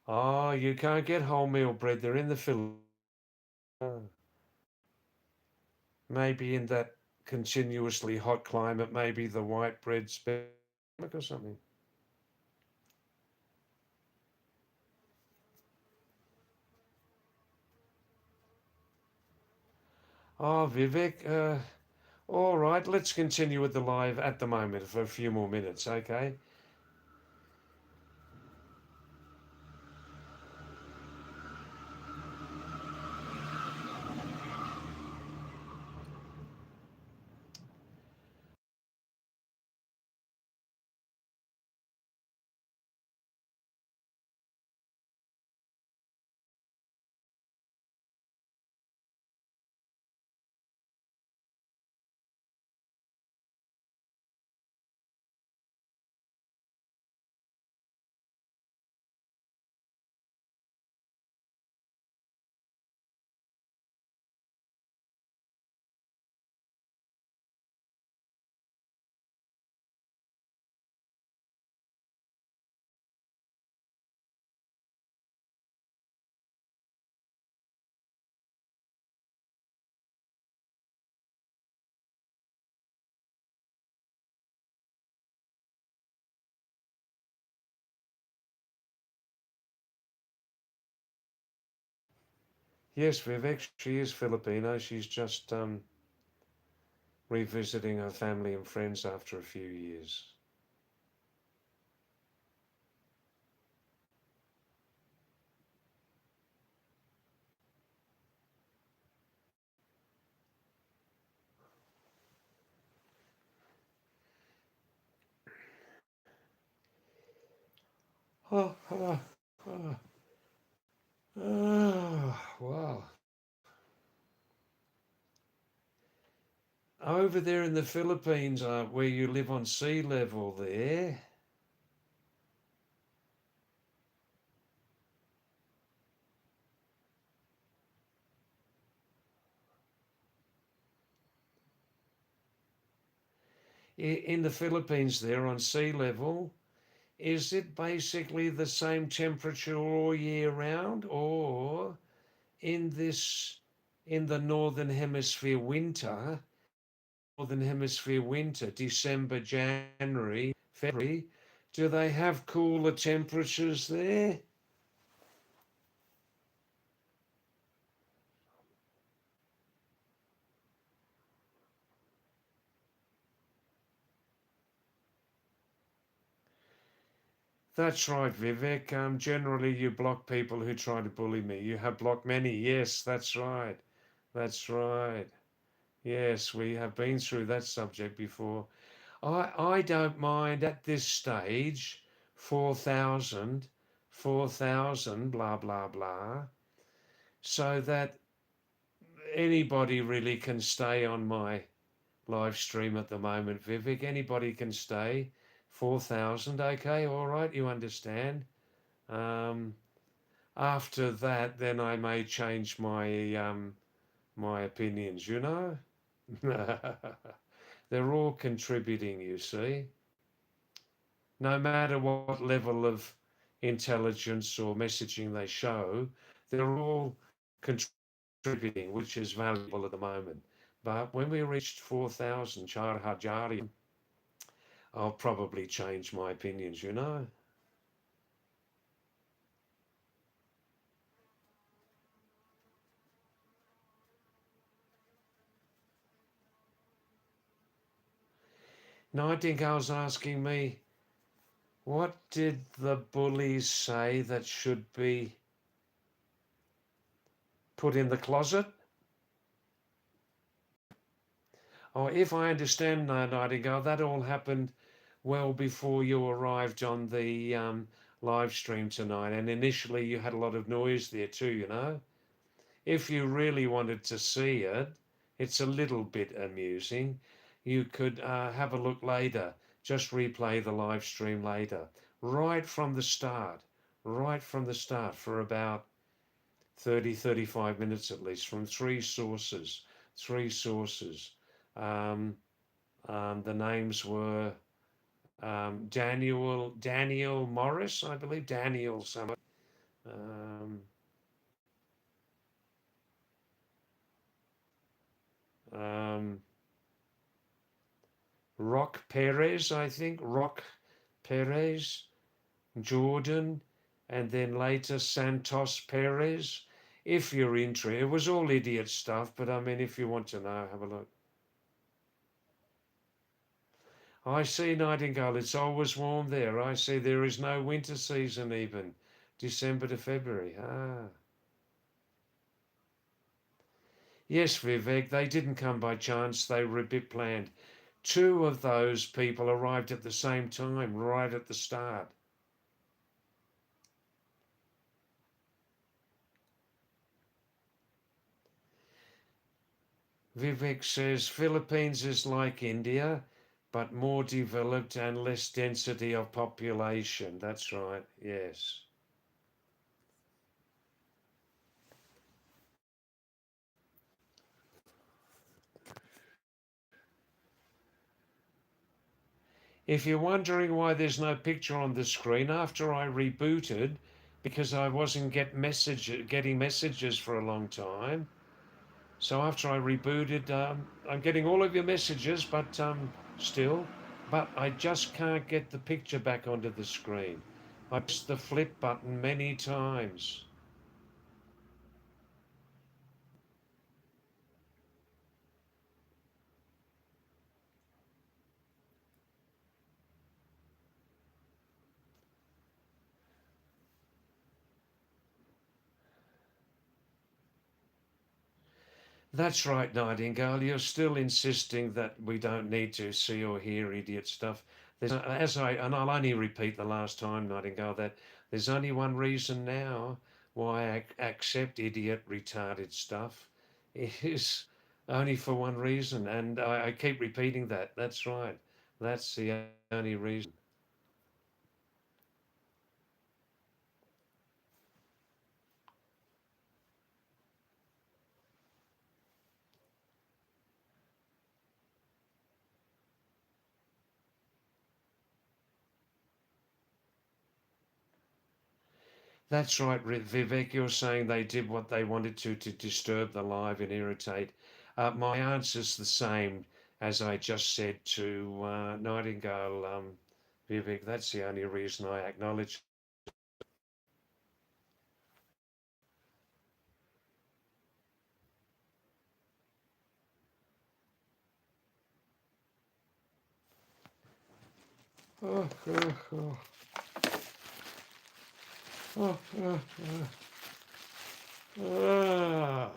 Oh, you can't get wholemeal bread. They're in the Philippines. Maybe in that continuously hot climate, maybe the white bread's better or something. Oh, Vivek, all right, let's continue with the live at the moment for a few more minutes, okay? Yes, Vivek, she is Filipino. She's just revisiting her family and friends after a few years. Oh, oh, oh, oh, wow. Over there in the Philippines, where you live on sea level there, in the Philippines there on sea level, is it basically the same temperature all year round, or in this, in the northern hemisphere winter, December, January, February, do they have cooler temperatures there? That's right, Vivek. Generally, you block people who try to bully me. You have blocked many. Yes, that's right. That's right. Yes, we have been through that subject before. I don't mind at this stage 4,000, 4,000, blah, blah, blah, so that anybody really can stay on my live stream at the moment, Vivek. Anybody can stay. 4,000, okay, all right, you understand. Um, After that, then I may change my my opinions, you know? They're all contributing, you see. No matter what level of intelligence or messaging they show, they're all contributing, which is valuable at the moment. But when we reached 4,000 Charhajari, I'll probably change my opinions, you know. Nightingale's asking me, what did the bullies say that should be put in the closet? Oh, if I understand, Nightingale, that all happened well before you arrived on the live stream tonight. And initially, you had a lot of noise there too, you know. If you really wanted to see it, it's a little bit amusing. You could have a look later, just replay the live stream later, right from the start for about 30, 35 minutes at least, from three sources. Three sources. Um, the names were Daniel Morris, I believe, Daniel something. Um, um, Rock Perez, I think, Rock Perez, Jordan, and then later Santos Perez. If you're interested, it was all idiot stuff, but I mean, if you want to know, have a look. I see, Nightingale, it's always warm there. I see there is no winter season even, December to February. Ah. Yes, Vivek, they didn't come by chance, they were a bit planned. Two of those people arrived at the same time, right at the start. Vivek says Philippines is like India, but more developed and less density of population. That's right, yes. If you're wondering why there's no picture on the screen, after I rebooted, because I wasn't getting messages for a long time, so after I rebooted, I'm getting all of your messages, but still, but I just can't get the picture back onto the screen. I pressed the flip button many times. That's right, Nightingale. You're still insisting that we don't need to see or hear idiot stuff. And I'll only repeat the last time, Nightingale, that there's only one reason now why I accept idiot, retarded stuff. It is only for one reason, and I keep repeating that. That's right. That's the only reason. That's right, Vivek. You're saying they did what they wanted to disturb the live and irritate. My answer's the same as I just said to Nightingale, Vivek. That's the only reason I acknowledge. Oh, oh, oh, oh, oh, oh. Ah.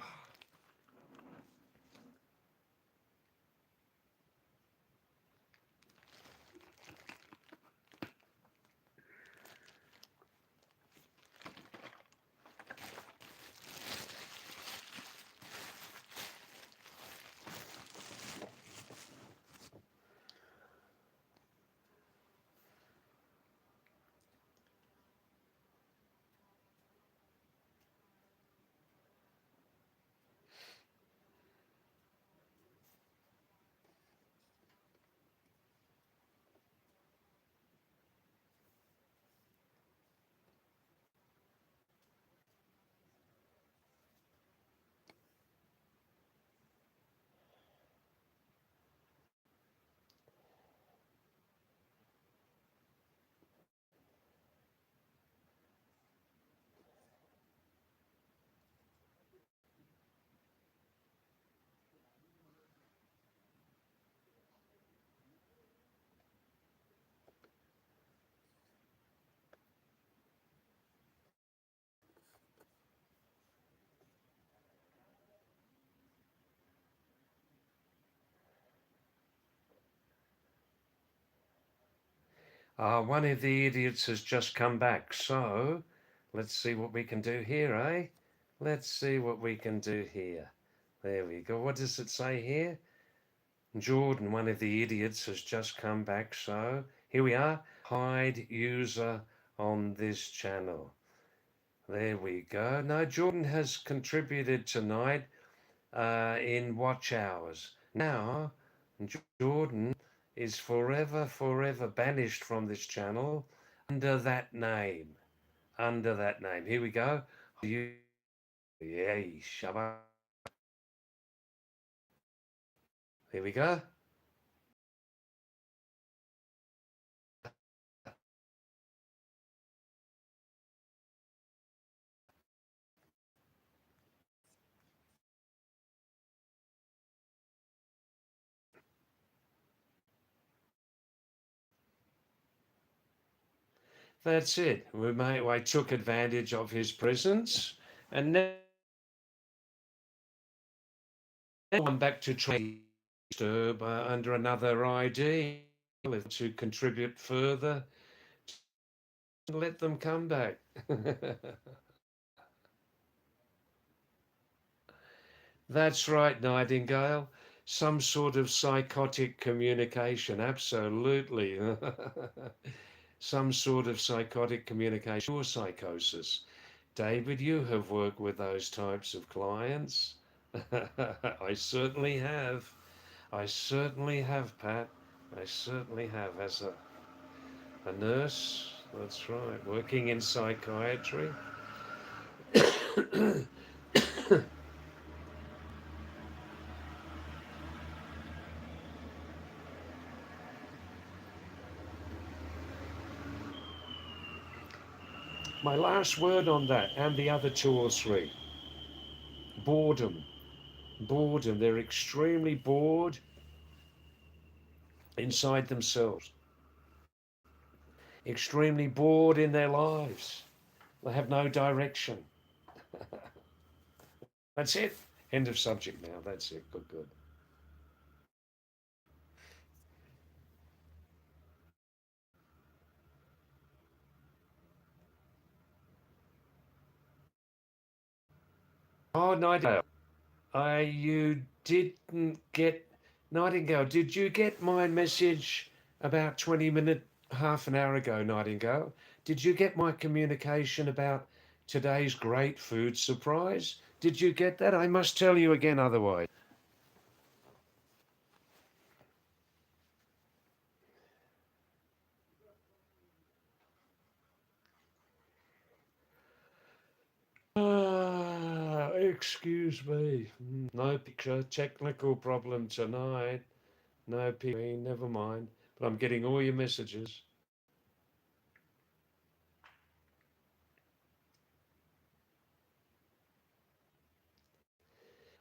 One of the idiots has just come back, so let's see what we can do here, eh? Let's see what we can do here. There we go. What does it say here? Jordan, one of the idiots, has just come back, so here we are. Hide user on this channel. There we go. No, Jordan has contributed tonight in watch hours. Now, Jordan is forever, forever banished from this channel under that name. Under that name. Here we go. You, yay, Shabbat. Here we go. That's it. I took advantage of his presence, and now I'm back to try under another ID to contribute further. Let them come back. That's right, Nightingale. Some sort of psychotic communication, absolutely. Some sort of psychotic communication or psychosis. David, you have worked with those types of clients. I certainly have. I certainly have, Pat. I certainly have. As a nurse, that's right, working in psychiatry. My last word on that, and the other two or three: boredom. Boredom. They're extremely bored inside themselves, extremely bored in their lives. They have no direction. That's it. End of subject now. That's it. Good, good. Oh, Nightingale. You didn't get, Nightingale, did you get my message about 20 minutes, half an hour ago, Nightingale? Did you get my communication about today's great food surprise? Did you get that? I must tell you again otherwise. Excuse me. No picture. Technical problem tonight. No picture. Never mind. But I'm getting all your messages.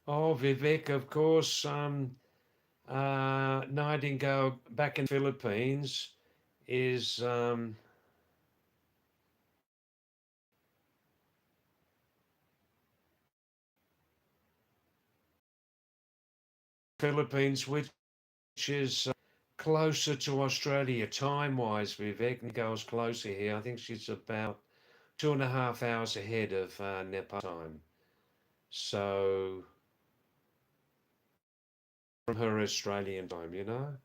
Oh, Vivek, of course. Nightingale back in the Philippines is Philippines, which is closer to Australia time-wise. Vivek Nightingale's closer here. I think she's about 2.5 hours ahead of Nepal time. So from her Australian time, you know.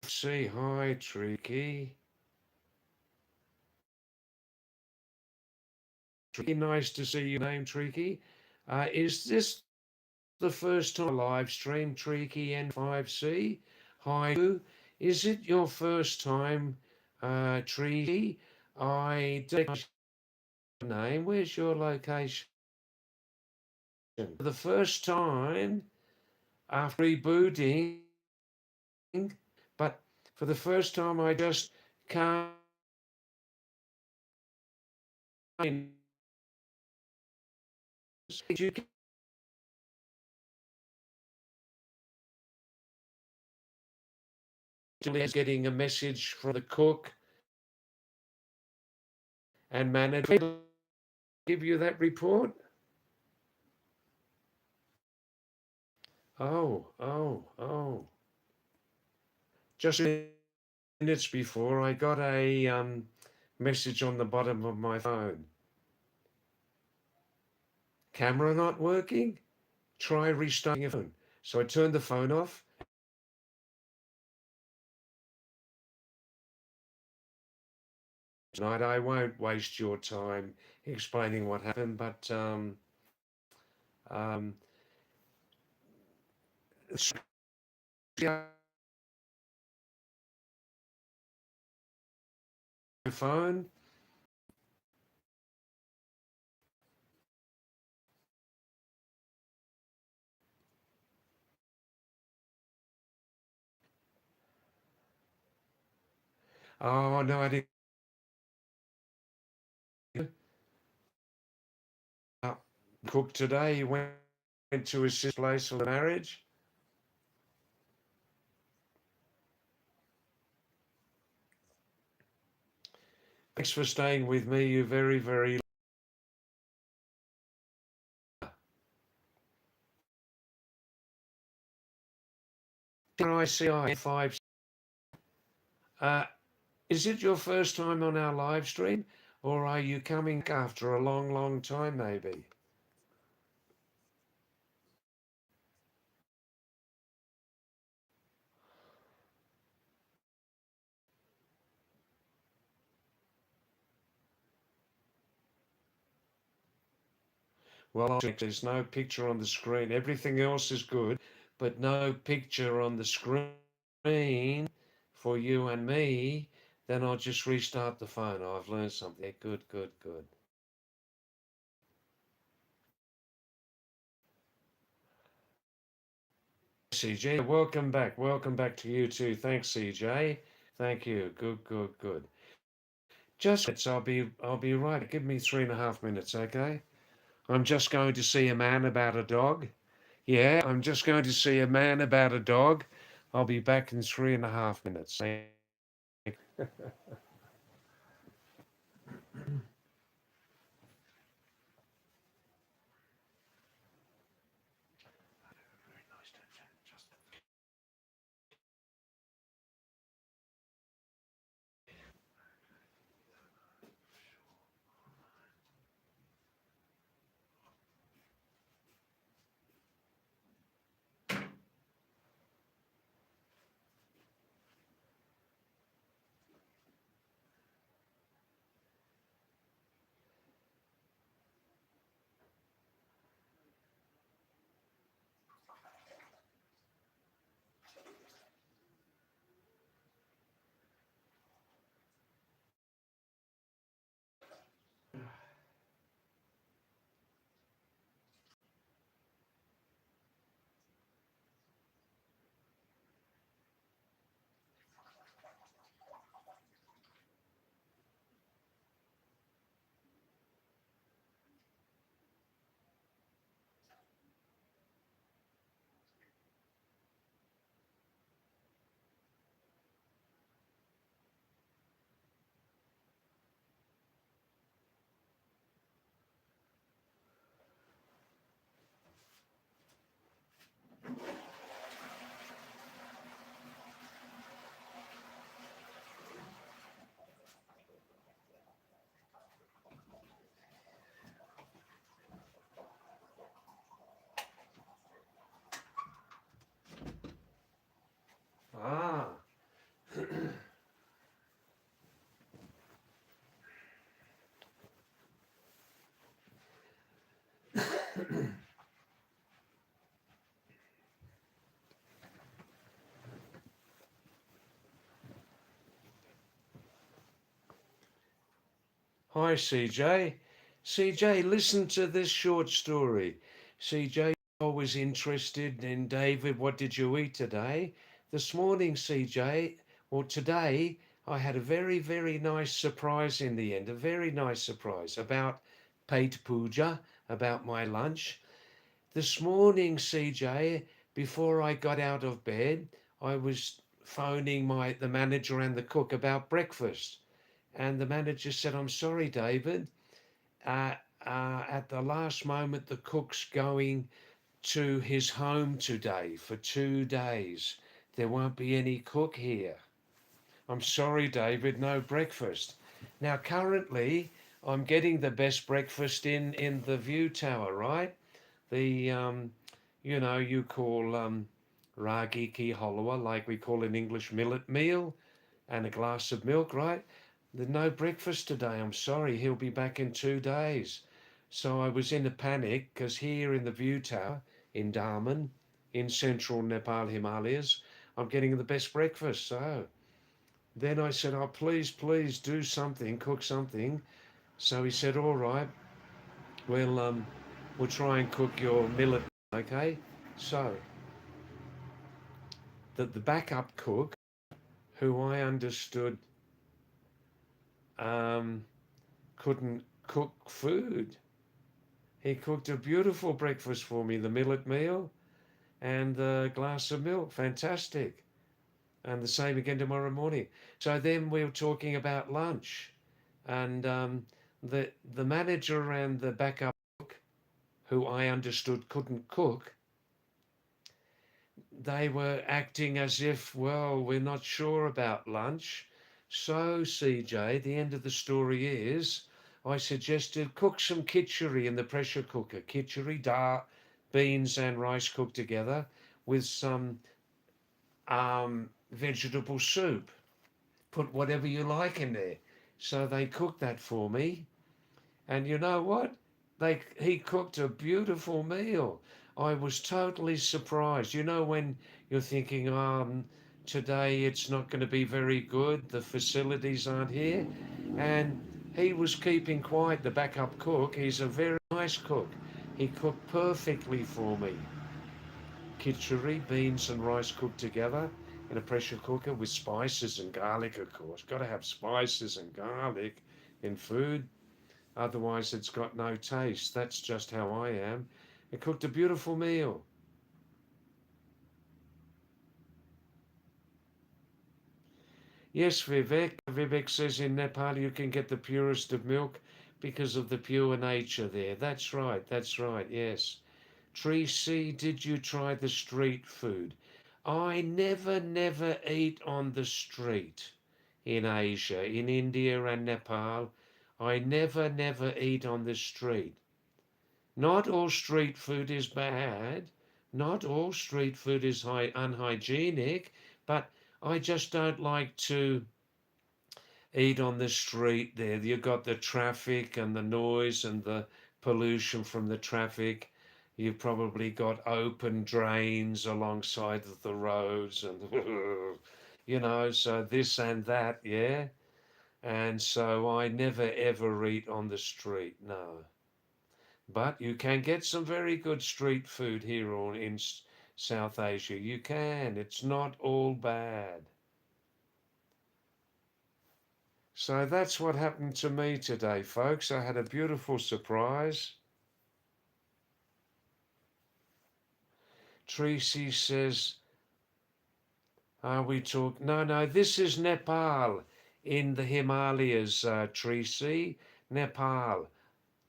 Say hi, Tricky. Tricky, nice to see your name, Tricky. Is this the first time live stream, Tricky N5C? Hi, is it your first time, Tricky? I don't know your name. Where's your location? For the first time after rebooting, but for the first time, I just can't. Did you get getting a message from the cook and manager? Give you that report? Oh, oh, oh. just minutes before I got a message on the bottom of my phone. Camera not working? Try restarting your phone. So I turned the phone off. Tonight I won't waste your time explaining what happened, but um, phone. Oh no, I didn't. Uh, Cook today. He went to his sister's place for the marriage. Thanks for staying with me. You very, very. ICI 5. Uh, is it your first time on our live stream, or are you coming after a long, long time, maybe? Well, there's no picture on the screen. Everything else is good, but no picture on the screen for you and me. Then I'll just restart the phone. Oh, I've learned something. Good, good, good. CJ, welcome back. Welcome back to you too. Thanks, CJ. Thank you. Good, good, good. Just I'll be right. Give me 3.5 minutes, okay? I'm just going to see a man about a dog. Yeah, I'm just going to see a man about a dog. I'll be back in 3.5 minutes. Ah. Hi, CJ. CJ, listen to this short story. CJ, I was interested in David. What did you eat today? This morning, CJ, or today, I had a very, very nice surprise in the end. A very nice surprise about Pate Puja, about my lunch. This morning, CJ, before I got out of bed, I was phoning the manager and the cook about breakfast. And the manager said, I'm sorry, David. Uh, at the last moment, the cook's going to his home today for 2 days. There won't be any cook here. I'm sorry, David, no breakfast. Now, currently, I'm getting the best breakfast in the view tower, right? The, you call ragi ki halwa, like we call an English millet meal, and a glass of milk, right? There's no breakfast today. I'm sorry. He'll be back in 2 days. So I was in a panic because here in the view tower in Daman, in central Nepal Himalayas, I'm getting the best breakfast. So then I said, oh, please, please do something, cook something. So he said, all right, we'll try and cook your millet, okay? So the backup cook, who I understood um, couldn't cook food, he cooked a beautiful breakfast for me, the millet meal and the glass of milk. Fantastic. And the same again tomorrow morning. So then we were talking about lunch, and the manager and the backup cook, who I understood couldn't cook, they were acting as if, well, we're not sure about lunch. So, CJ, the end of the story is I suggested cook some khichdi in the pressure cooker. Khichdi, dal, beans and rice cooked together with some vegetable soup. Put whatever you like in there. So they cooked that for me. And you know what? He cooked a beautiful meal. I was totally surprised. You know when you're thinking, today it's not going to be very good. The facilities aren't here, and he was keeping quiet. The backup cook. He's a very nice cook. He cooked perfectly for me. Khichdi, beans and rice cooked together in a pressure cooker with spices and garlic, of course. Got to have spices and garlic in food. Otherwise, it's got no taste. That's just how I am. It cooked a beautiful meal. Yes, Vivek. Vivek says in Nepal you can get the purest of milk because of the pure nature there. That's right. That's right. Yes. Tracy, did you try the street food? I never eat on the street in Asia, in India and Nepal. I never eat on the street. Not all street food is bad. Not all street food is unhygienic, but I just don't like to eat on the street there. You've got the traffic and the noise and the pollution from the traffic. You've probably got open drains alongside of the roads and, so this and that, yeah. And so I never ever eat on the street, no. But you can get some very good street food here in South Asia. You can. It's not all bad. So that's what happened to me today, folks. I had a beautiful surprise. Tracy says, are we talking? No, this is Nepal in the Himalayas, Tracy. Nepal.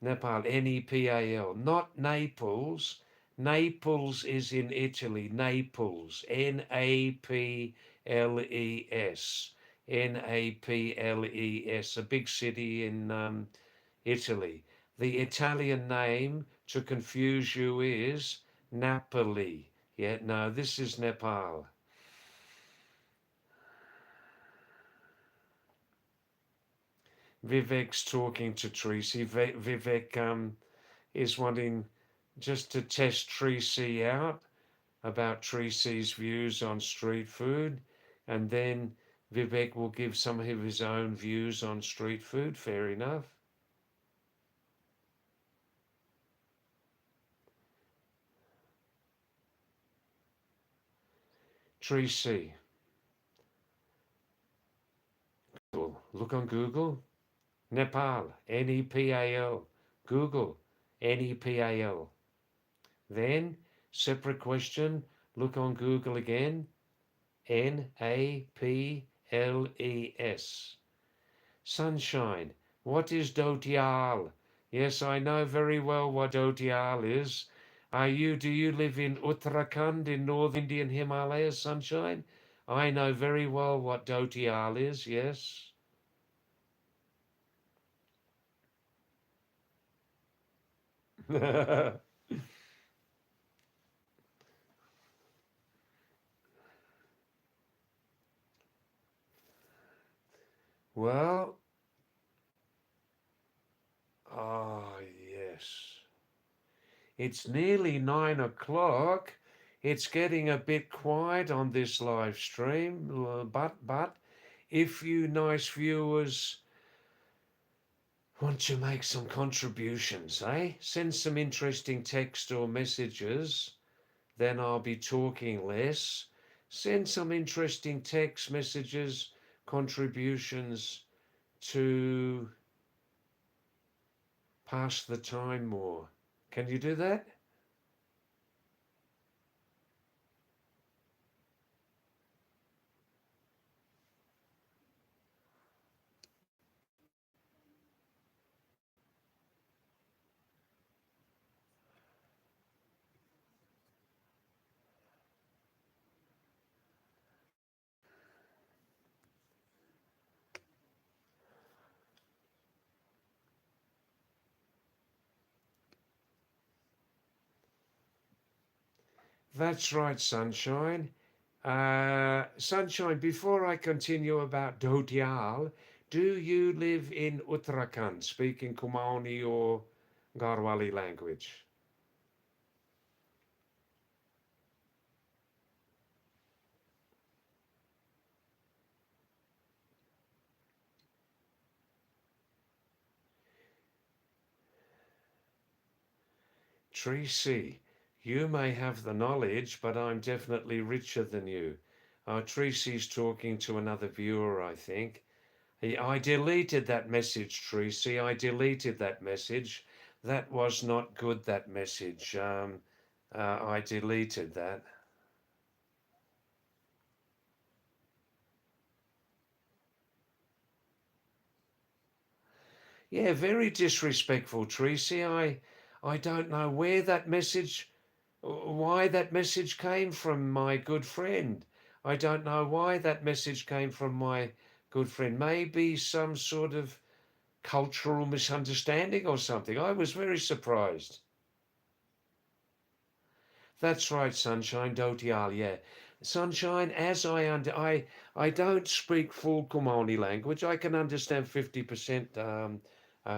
Nepal, Nepal, not Naples. Naples is in Italy. Naples, Naples, Naples, a big city in Italy. The Italian name, to confuse you, is Napoli. Yeah, no, this is Nepal. Vivek's talking to Tracy. Vivek is wanting just to test Tracy out about Tracy's views on street food, and then Vivek will give some of his own views on street food. Fair enough. Tracy, look on Google. Nepal, Nepal. Google, Nepal. Then, separate question, look on Google again, Naples. Sunshine. What is Dotial? Yes, I know very well what Dotial is. Do you live in Uttarakhand in northern Indian Himalayas, sunshine? I know very well what Dotial is, yes. Well, ah, yes. It's nearly 9 o'clock. It's getting a bit quiet on this live stream, but if you nice viewers want to make some contributions, send some interesting text or messages, then I'll be talking less. Send some interesting text messages, contributions to pass the time more. Can you do that? That's right, Sunshine. Sunshine, before I continue about Dodial, do you live in Uttarakhand, speaking Kumaoni or Garhwali language? Tracy, you may have the knowledge, but I'm definitely richer than you. Tracy's talking to another viewer, I think. I deleted that message, Tracy. I deleted that message. That was not good, that message. I deleted that. Yeah, very disrespectful, Tracy. I don't know where that message, why that message came from my good friend. I don't know why that message came from my good friend. Maybe some sort of cultural misunderstanding or something. I was very surprised. That's right, Sunshine Dotial, yeah. Sunshine, as I don't speak full Kumani language. I can understand 50%,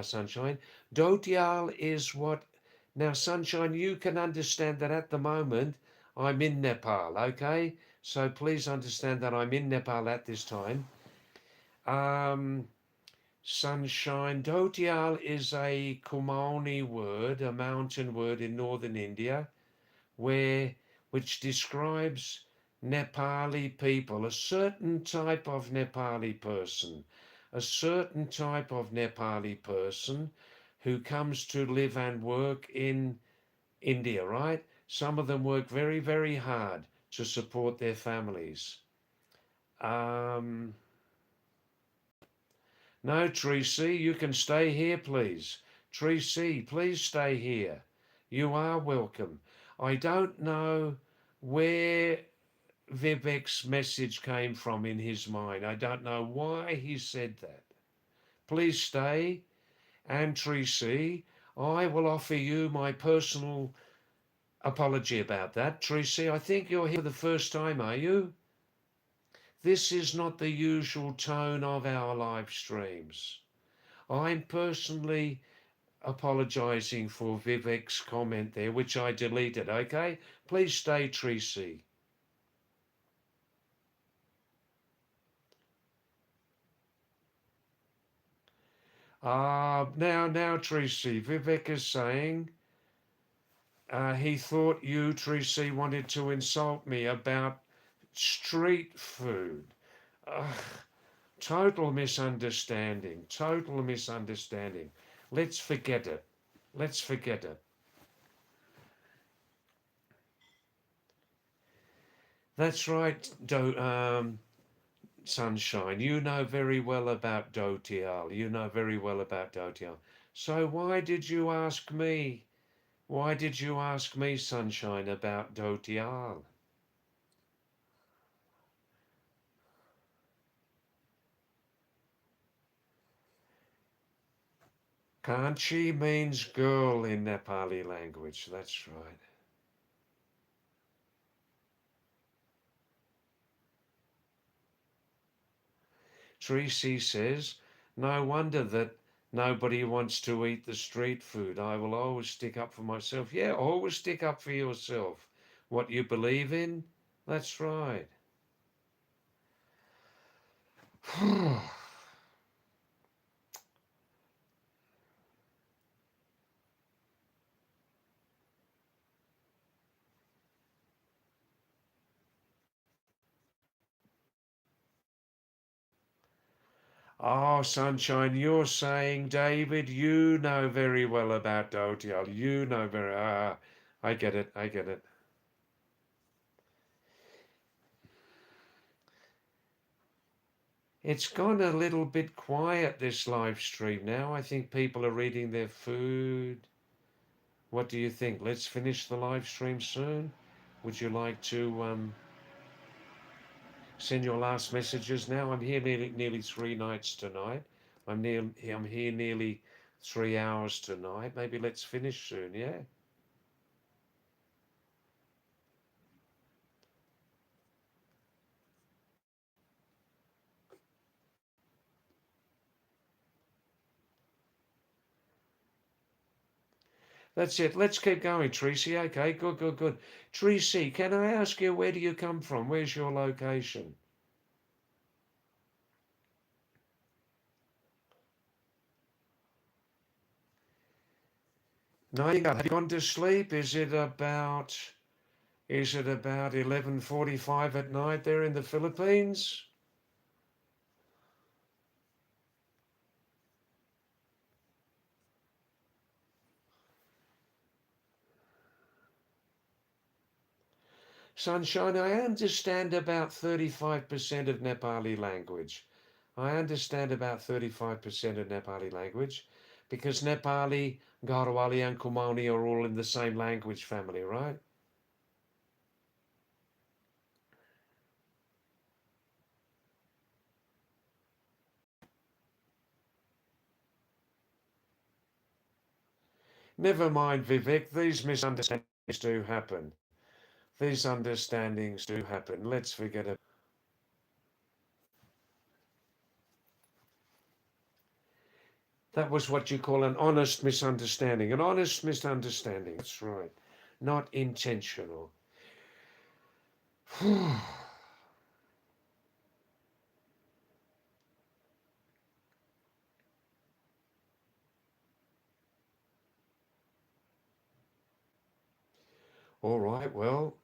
Sunshine. Dotial is what, now Sunshine, you can understand that at the moment I'm in Nepal, okay? So please understand that I'm in Nepal at this time. Um, Sunshine, Dotial is a Kumaoni word, a mountain word in northern India where which describes Nepali people, a certain type of Nepali person, a certain type of Nepali person who comes to live and work in India, right? Some of them work very, very hard to support their families. Um, no, Tracy, you can stay here, please. Tracy, please stay here. You are welcome. I don't know where Vivek's message came from in his mind. I don't know why he said that. Please stay. And Tracy, I will offer you my personal apology about that. Tracy, I think you're here for the first time, are you? This is not the usual tone of our live streams. I'm personally apologising for Vivek's comment there, which I deleted, okay? Please stay, Tracy. Now, Tracy, Vivek is saying he thought you, Tracy, wanted to insult me about street food. Ugh, total misunderstanding, total misunderstanding. Let's forget it. Let's forget it. That's right, Sunshine. You know very well about Dotial. You know very well about Dotial. So why did you ask me Why did you ask me, Sunshine, about Dotial? Kanchi means girl in Nepali language. That's right. Tracy says, no wonder that nobody wants to eat the street food. I will always stick up for myself. Yeah, always stick up for yourself. What you believe in, that's right. Oh, Sunshine, you're saying, David, you know very well about Dotial. You know very. I get it. I get it. It's gone a little bit quiet this live stream now. I think people are eating their food. What do you think? Let's finish the live stream soon. Would you like to send your last messages now? I'm here nearly 3 nights tonight. I'm here nearly 3 hours tonight. Maybe let's finish soon. Yeah. That's it. Let's keep going, Tracy. Okay, good, good, good. Tracy, can I ask you, where do you come from? Where's your location? Nightingale, have you gone to sleep? Is it about 11:45 at night there in the Philippines? Sunshine, I understand about 35% of Nepali language. I understand about 35% of Nepali language because Nepali, Garhwali, and Kumaoni are all in the same language family, right? Never mind, Vivek, these misunderstandings do happen. These understandings do happen. Let's forget it. That was what you call an honest misunderstanding. An honest misunderstanding. That's right. Not intentional. All right, well,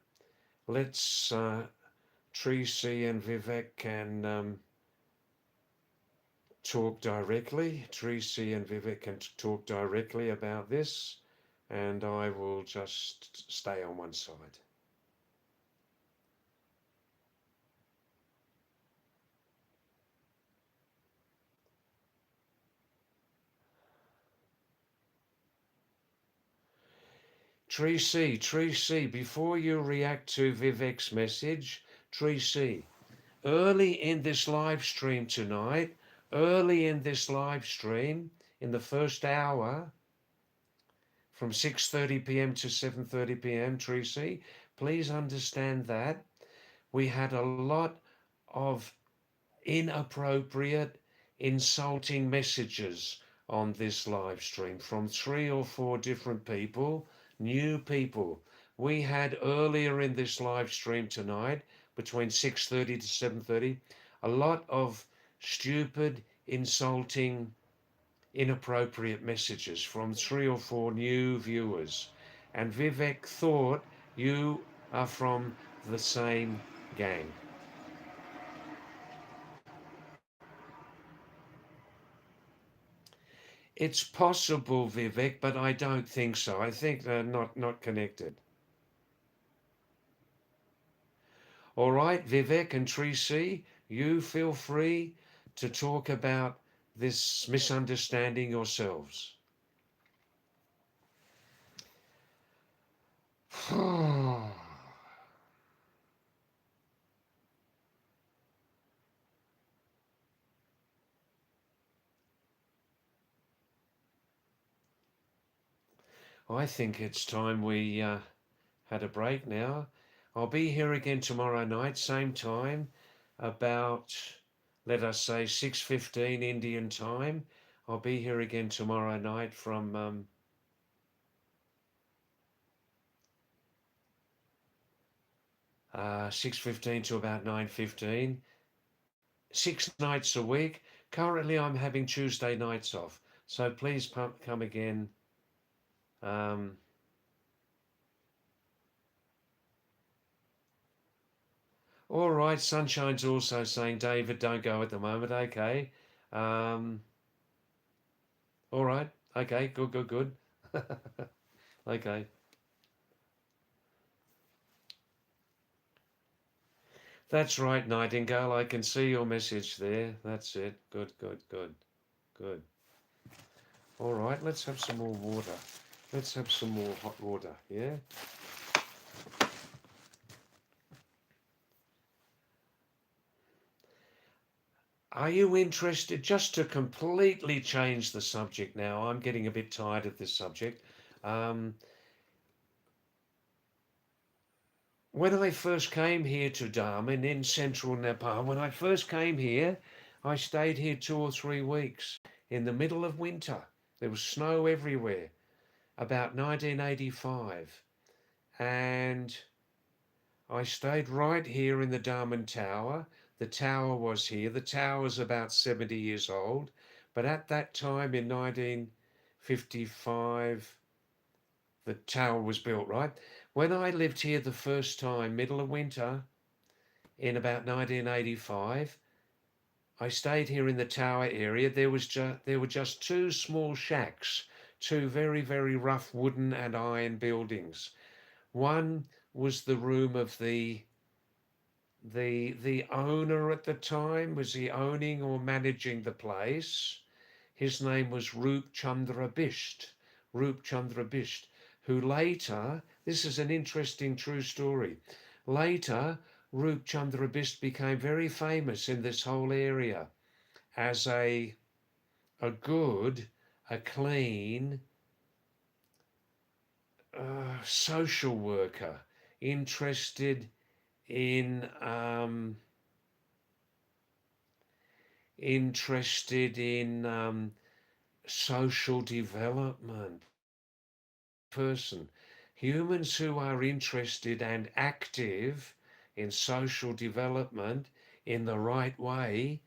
let's Tracy and Vivek can talk directly. Tracy and Vivek can talk directly about this, and I will just stay on one side. Tracy, before you react to Vivek's message, Tracy, early in this live stream tonight, early in this live stream, in the first hour, from 6:30 p.m. to 7:30 p.m., Tracy, please understand that we had a lot of inappropriate, insulting messages on this live stream from 3 or 4 different people, new people. We had earlier in this live stream tonight, between 6:30 to 7:30, a lot of stupid, insulting, inappropriate messages from 3 or 4 new viewers. And Vivek thought you are from the same gang. It's possible, Vivek, but I don't think so. I think they're not connected. All right, Vivek and Tracy, you feel free to talk about this misunderstanding yourselves. I think it's time we had a break now. I'll be here again tomorrow night, same time, about, let us say, 6:15 Indian time. I'll be here again tomorrow night from 6:15 to about 9:15. 6 nights a week. Currently, I'm having Tuesday nights off. So please come again. Um, all right, Sunshine's also saying, David, don't go at the moment. Okay. Um, all right. Okay. Good, good, good. Okay. That's right, Nightingale. I can see your message there. That's it. Good, good, good, good. All right, let's have some more water. Let's have some more hot water, yeah? Are you interested, just to completely change the subject now? I'm getting a bit tired of this subject. Um, when I first came here to Daman in central Nepal, when I first came here, I stayed here 2 or 3 weeks in the middle of winter. There was snow everywhere, about 1985. And I stayed right here in the Daman Tower. The tower was here. The tower's about 70 years old. But at that time in 1955, the tower was built, right? When I lived here the first time, middle of winter, in about 1985, I stayed here in the tower area. There were just two small shacks, two very, very rough wooden and iron buildings. One was the room of the owner at the time. Was he owning or managing the place? His name was Roop Chandra Bisht. Roop Chandra Bisht, who later, this is an interesting true story. Later, Roop Chandra Bisht became very famous in this whole area as a good, a clean social worker, interested in social development person. Humans who are interested and active in social development in the right way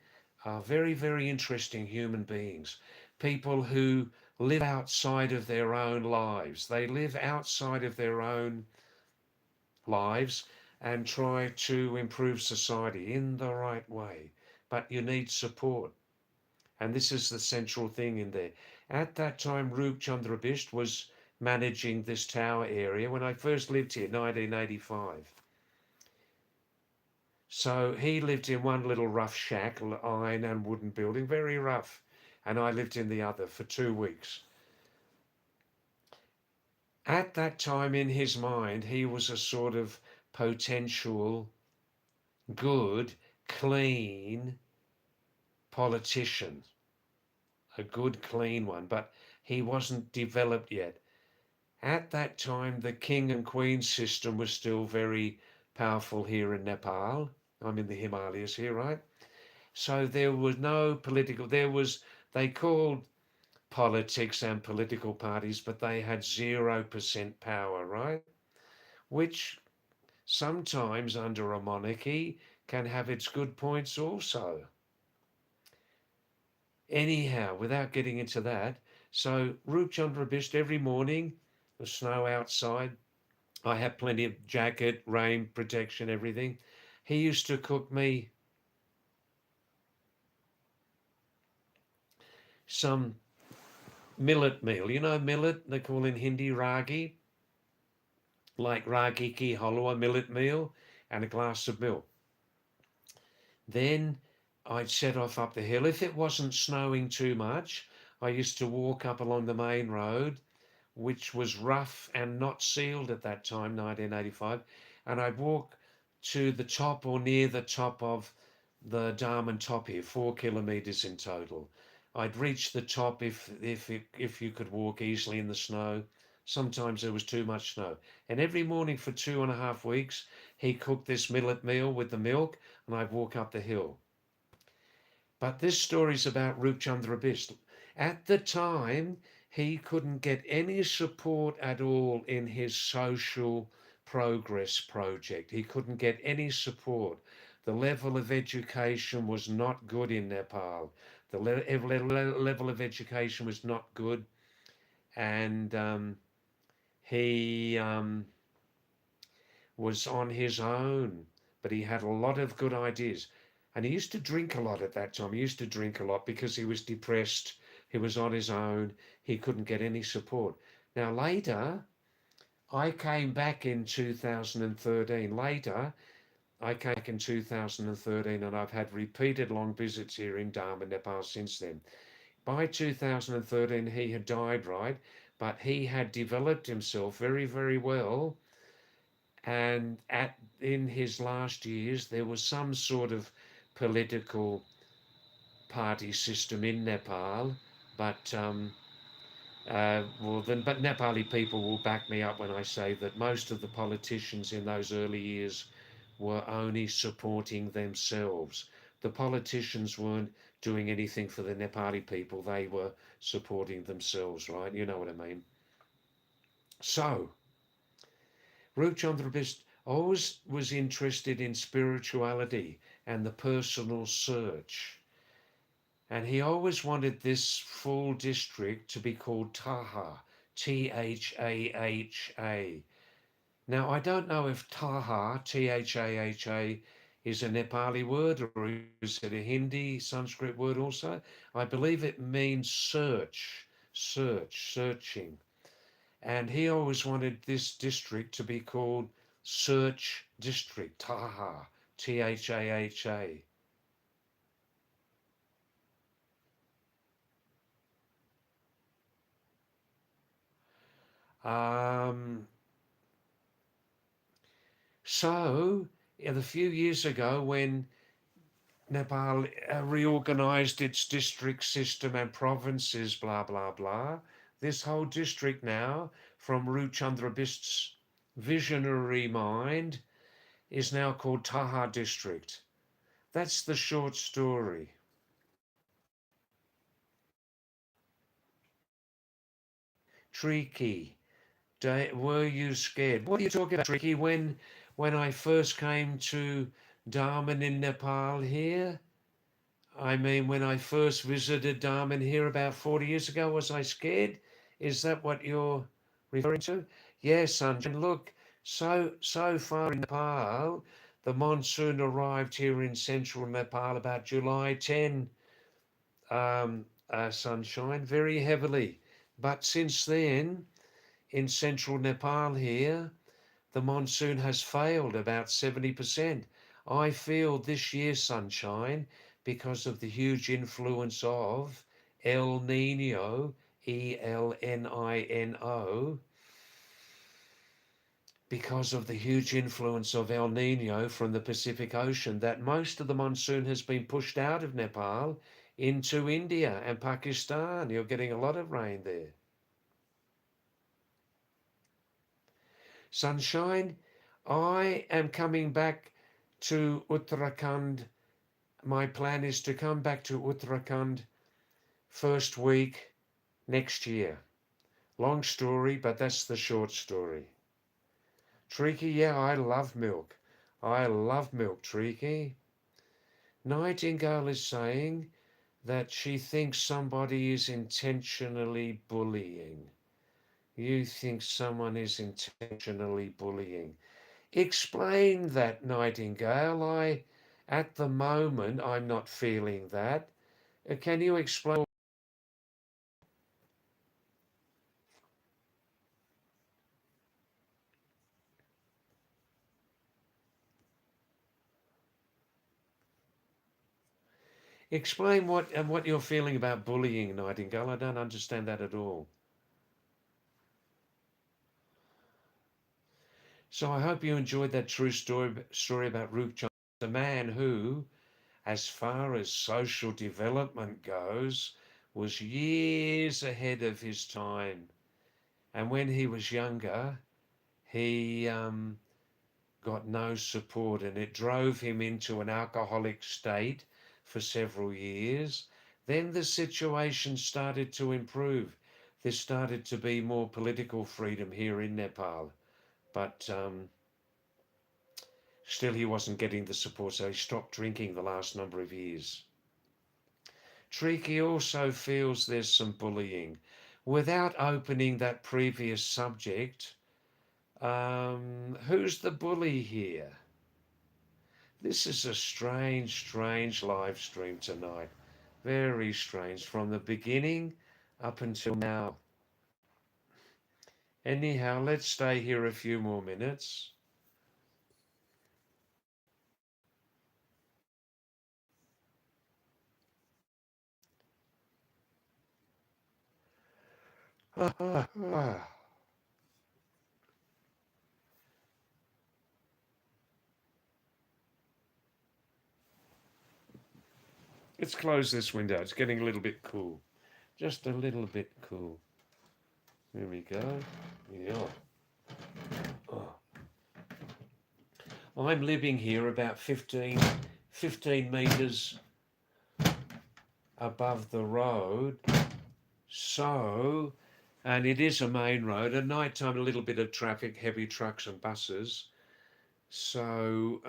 are very, very interesting human beings. People who live outside of their own lives. They live outside of their own lives and try to improve society in the right way. But you need support. And this is the central thing in there. At that time, Roop Chandra Bisht was managing this tower area when I first lived here, 1985. So he lived in one little rough shack, iron and wooden building, very rough. And I lived in the other for 2 weeks. At that time, in his mind, he was a sort of potential, good, clean politician. A good, clean one, but he wasn't developed yet. At that time, the king and queen system was still very powerful here in Nepal. I'm in the Himalayas here, right? So there was no political, they called politics and political parties, but they had 0% power, right? Which sometimes under a monarchy can have its good points also. Anyhow, without getting into that, so Roop Chandra Bisht every morning, the snow outside, I had plenty of jacket, rain protection, everything. He used to cook me some millet meal. You know millet, they call in Hindi ragi, like ragi ki halwa millet meal, and a glass of milk. Then I'd set off up the hill. If it wasn't snowing too much, I used to walk up along the main road which was rough and not sealed at that time, 1985, and I'd walk to the top or near the top of the Darman top here, 4 kilometers in total. I'd reach the top if you could walk easily in the snow. Sometimes there was too much snow. And every morning for 2.5 weeks, he cooked this millet meal with the milk, and I'd walk up the hill. But this story's about Rup Chandra Bisht. At the time, he couldn't get any support at all in his social progress project. He couldn't get any support. The level of education was not good in Nepal. The level of education was not good, and he was on his own, but he had a lot of good ideas. And he used to drink a lot at that time. He used to drink a lot because he was depressed. He was on his own. He couldn't get any support. Now, later, I came back in 2013. Later, I came back in 2013, and I've had repeated long visits here in Dharma, Nepal since then. By 2013, he had died, right? But he had developed himself very, very well, and in his last years there was some sort of political party system in Nepal, but but Nepali people will back me up when I say that most of the politicians in those early years were only supporting themselves. The politicians weren't doing anything for the Nepali people, they were supporting themselves, right? You know what I mean? So Rup Chandra Bisht always was interested in spirituality and the personal search. And he always wanted this full district to be called Taha, Thaha. Now, I don't know if Taha, Thaha, is a Nepali word or is it a Hindi, Sanskrit word also? I believe it means searching. And he always wanted this district to be called Search District, Taha, Thaha. Um, so, a few years ago, when Nepal reorganized its district system and provinces, blah, blah, blah, this whole district now, from Rup Chandra Bisht's visionary mind, is now called Taha District. That's the short story. Tricky. Were you scared? What are you talking about, Tricky? When I first came to Darman in Nepal here, I mean, when I first visited Darman here about 40 years ago, was I scared? Is that what you're referring to? Yes, Sanjay. Look, so far in Nepal, the monsoon arrived here in central Nepal about July 10, sunshine, very heavily. But since then, in central Nepal here, the monsoon has failed about 70%. I feel this year's sunshine because of the huge influence of El Nino, ELNINO, because of the huge influence of El Nino from the Pacific Ocean, that most of the monsoon has been pushed out of Nepal into India and Pakistan. You're getting a lot of rain there. Sunshine, I am coming back to Uttarakhand. My plan is to come back to Uttarakhand first week next year. Long story, but that's the short story. Tricky, yeah, I love milk. I love milk, Tricky. Nightingale is saying that she thinks somebody is intentionally bullying. You think someone is intentionally bullying. Explain that, Nightingale. At the moment, I'm not feeling that. Can you explain? Explain what you're feeling about bullying, Nightingale. I don't understand that at all. So I hope you enjoyed that true story about Rup, the man who, as far as social development goes, was years ahead of his time. And when he was younger, he got no support, and it drove him into an alcoholic state for several years. Then the situation started to improve. There started to be more political freedom here in Nepal, but still he wasn't getting the support, so he stopped drinking the last number of years. Triki also feels there's some bullying. Without opening that previous subject, who's the bully here? This is a strange live stream tonight. Very strange from the beginning up until now. Anyhow, let's stay here a few more minutes. Let's close this window. It's getting a little bit cool. Just a little bit cool. There we go. Yeah. Oh. I'm living here about 15 metres above the road. So, and it is a main road. At night time, a little bit of traffic, heavy trucks and buses. So,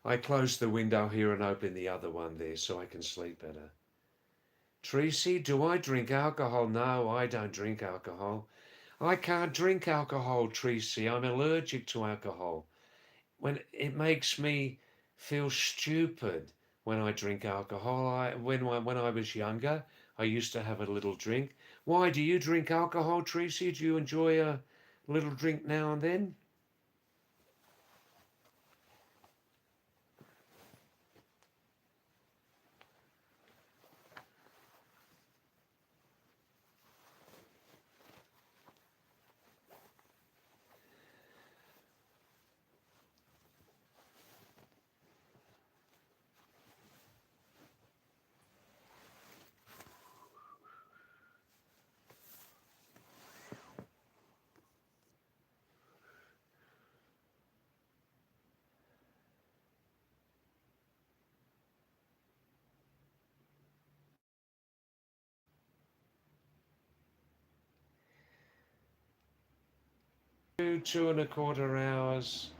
I close the window here and open the other one there so I can sleep better. Tracy, do I drink alcohol? No, I don't drink alcohol. I can't drink alcohol, Tracy. I'm allergic to alcohol. When it makes me feel stupid when I drink alcohol. When I was younger, I used to have a little drink. Why do you drink alcohol, Tracy? Do you enjoy a little drink now and then? Two and a quarter hours.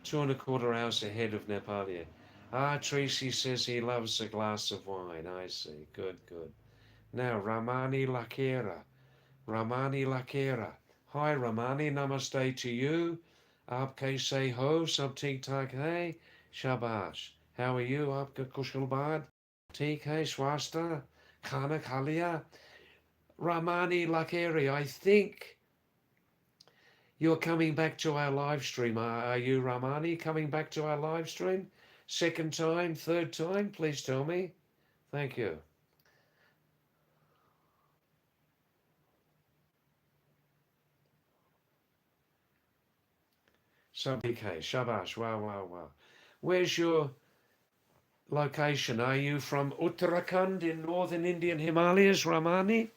2.25 hours ahead of Nepalia. Ah, Tracy says he loves a glass of wine. I see. Good, good. Now, Ramani Lakera. Ramani Lakera. Hi, Ramani. Namaste to you. Aapke se ho? Sab theek thak hai? Shabash. How are you? Aapka kushal baad? Theek hai? Swasta? Khana kha liya? Ramani Lakeri, I think you're coming back to our live stream. Are you, Ramani, coming back to our live stream? Second time, third time? Please tell me. Thank you. Sabike, Shabash, wow, wow, wow. Where's your location? Are you from Uttarakhand in northern Indian Himalayas, Ramani?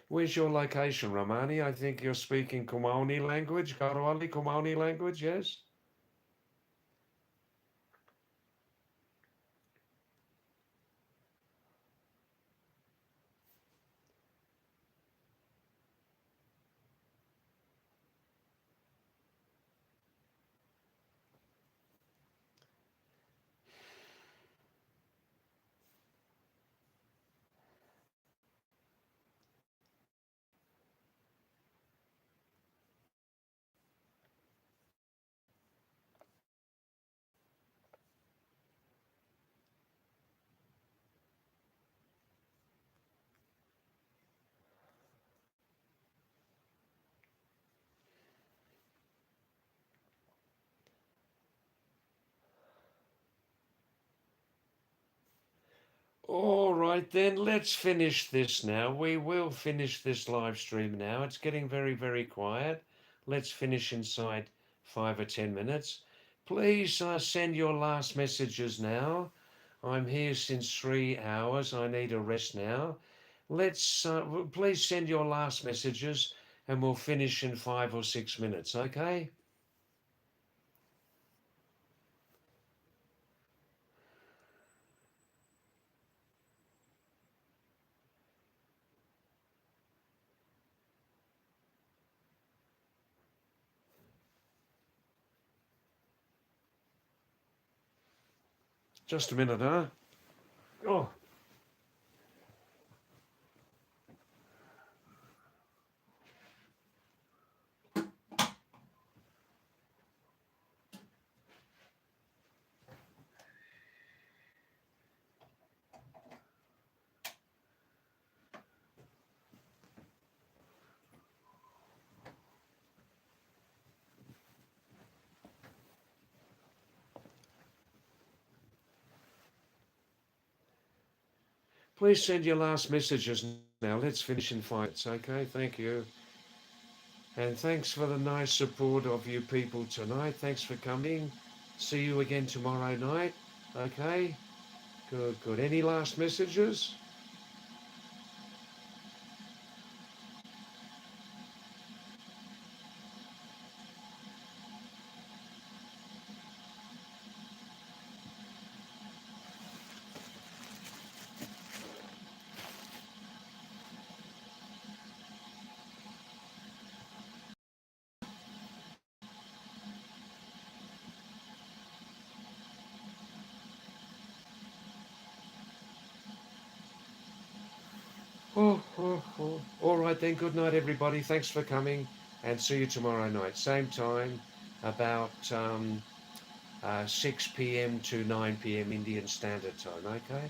Where's your location, Ramani? I think you're speaking Kumaoni language, Garhwali Kumaoni language, yes? All right, then let's finish this now. We will finish this live stream now. It's getting very, very quiet. Let's finish inside 5 or 10 minutes. Please send your last messages now. I'm here since 3 hours. I need a rest now. Let's please send your last messages and we'll finish in 5 or 6 minutes, okay? Just a minute, huh? Oh, please send your last messages now. Let's finish in 5 minutes, okay? Thank you. And thanks for the nice support of you people tonight. Thanks for coming. See you again tomorrow night. Okay? Good, good. Any last messages? Oh. All right then. Good night, everybody. Thanks for coming and see you tomorrow night. Same time, about 6 p.m. to 9 p.m. Indian Standard Time. Okay?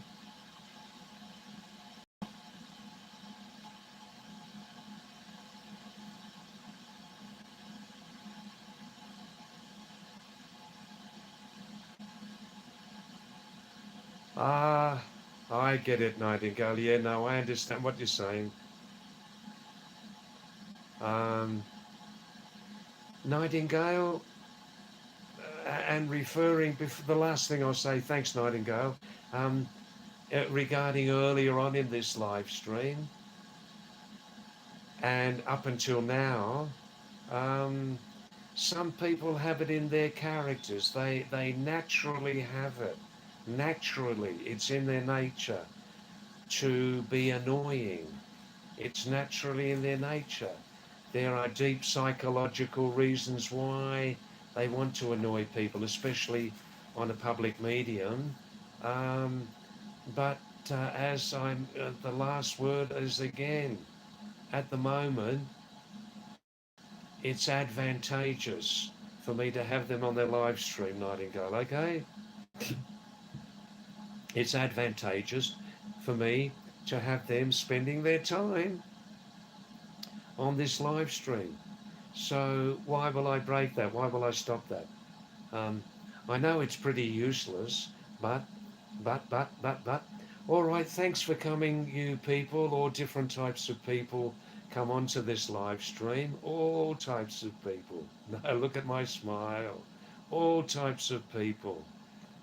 Ah, I get it, Nightingale. Yeah, no, I understand what you're saying. Um, Nightingale, and referring, the last thing I'll say, thanks, Nightingale, um, regarding earlier on in this live stream and up until now, um, some people have it in their characters. They naturally have it. Naturally, it's in their nature to be annoying. It's naturally in their nature. There are deep psychological reasons why they want to annoy people, especially on a public medium. Um, but as I'm, the last word is again, at the moment, it's advantageous for me to have them on their live stream, Nightingale, okay? It's advantageous for me to have them spending their time on this live stream. So why will I break that? Why will I stop that? Um, I know it's pretty useless, but, but. All right, thanks for coming, you people, all different types of people come onto this live stream. All types of people. No, look at my smile. All types of people.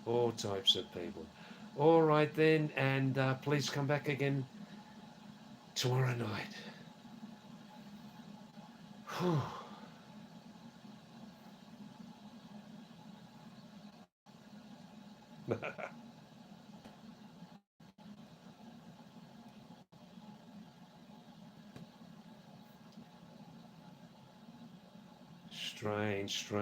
All types of people. All right then, and please come back again tomorrow night. Strange, strange.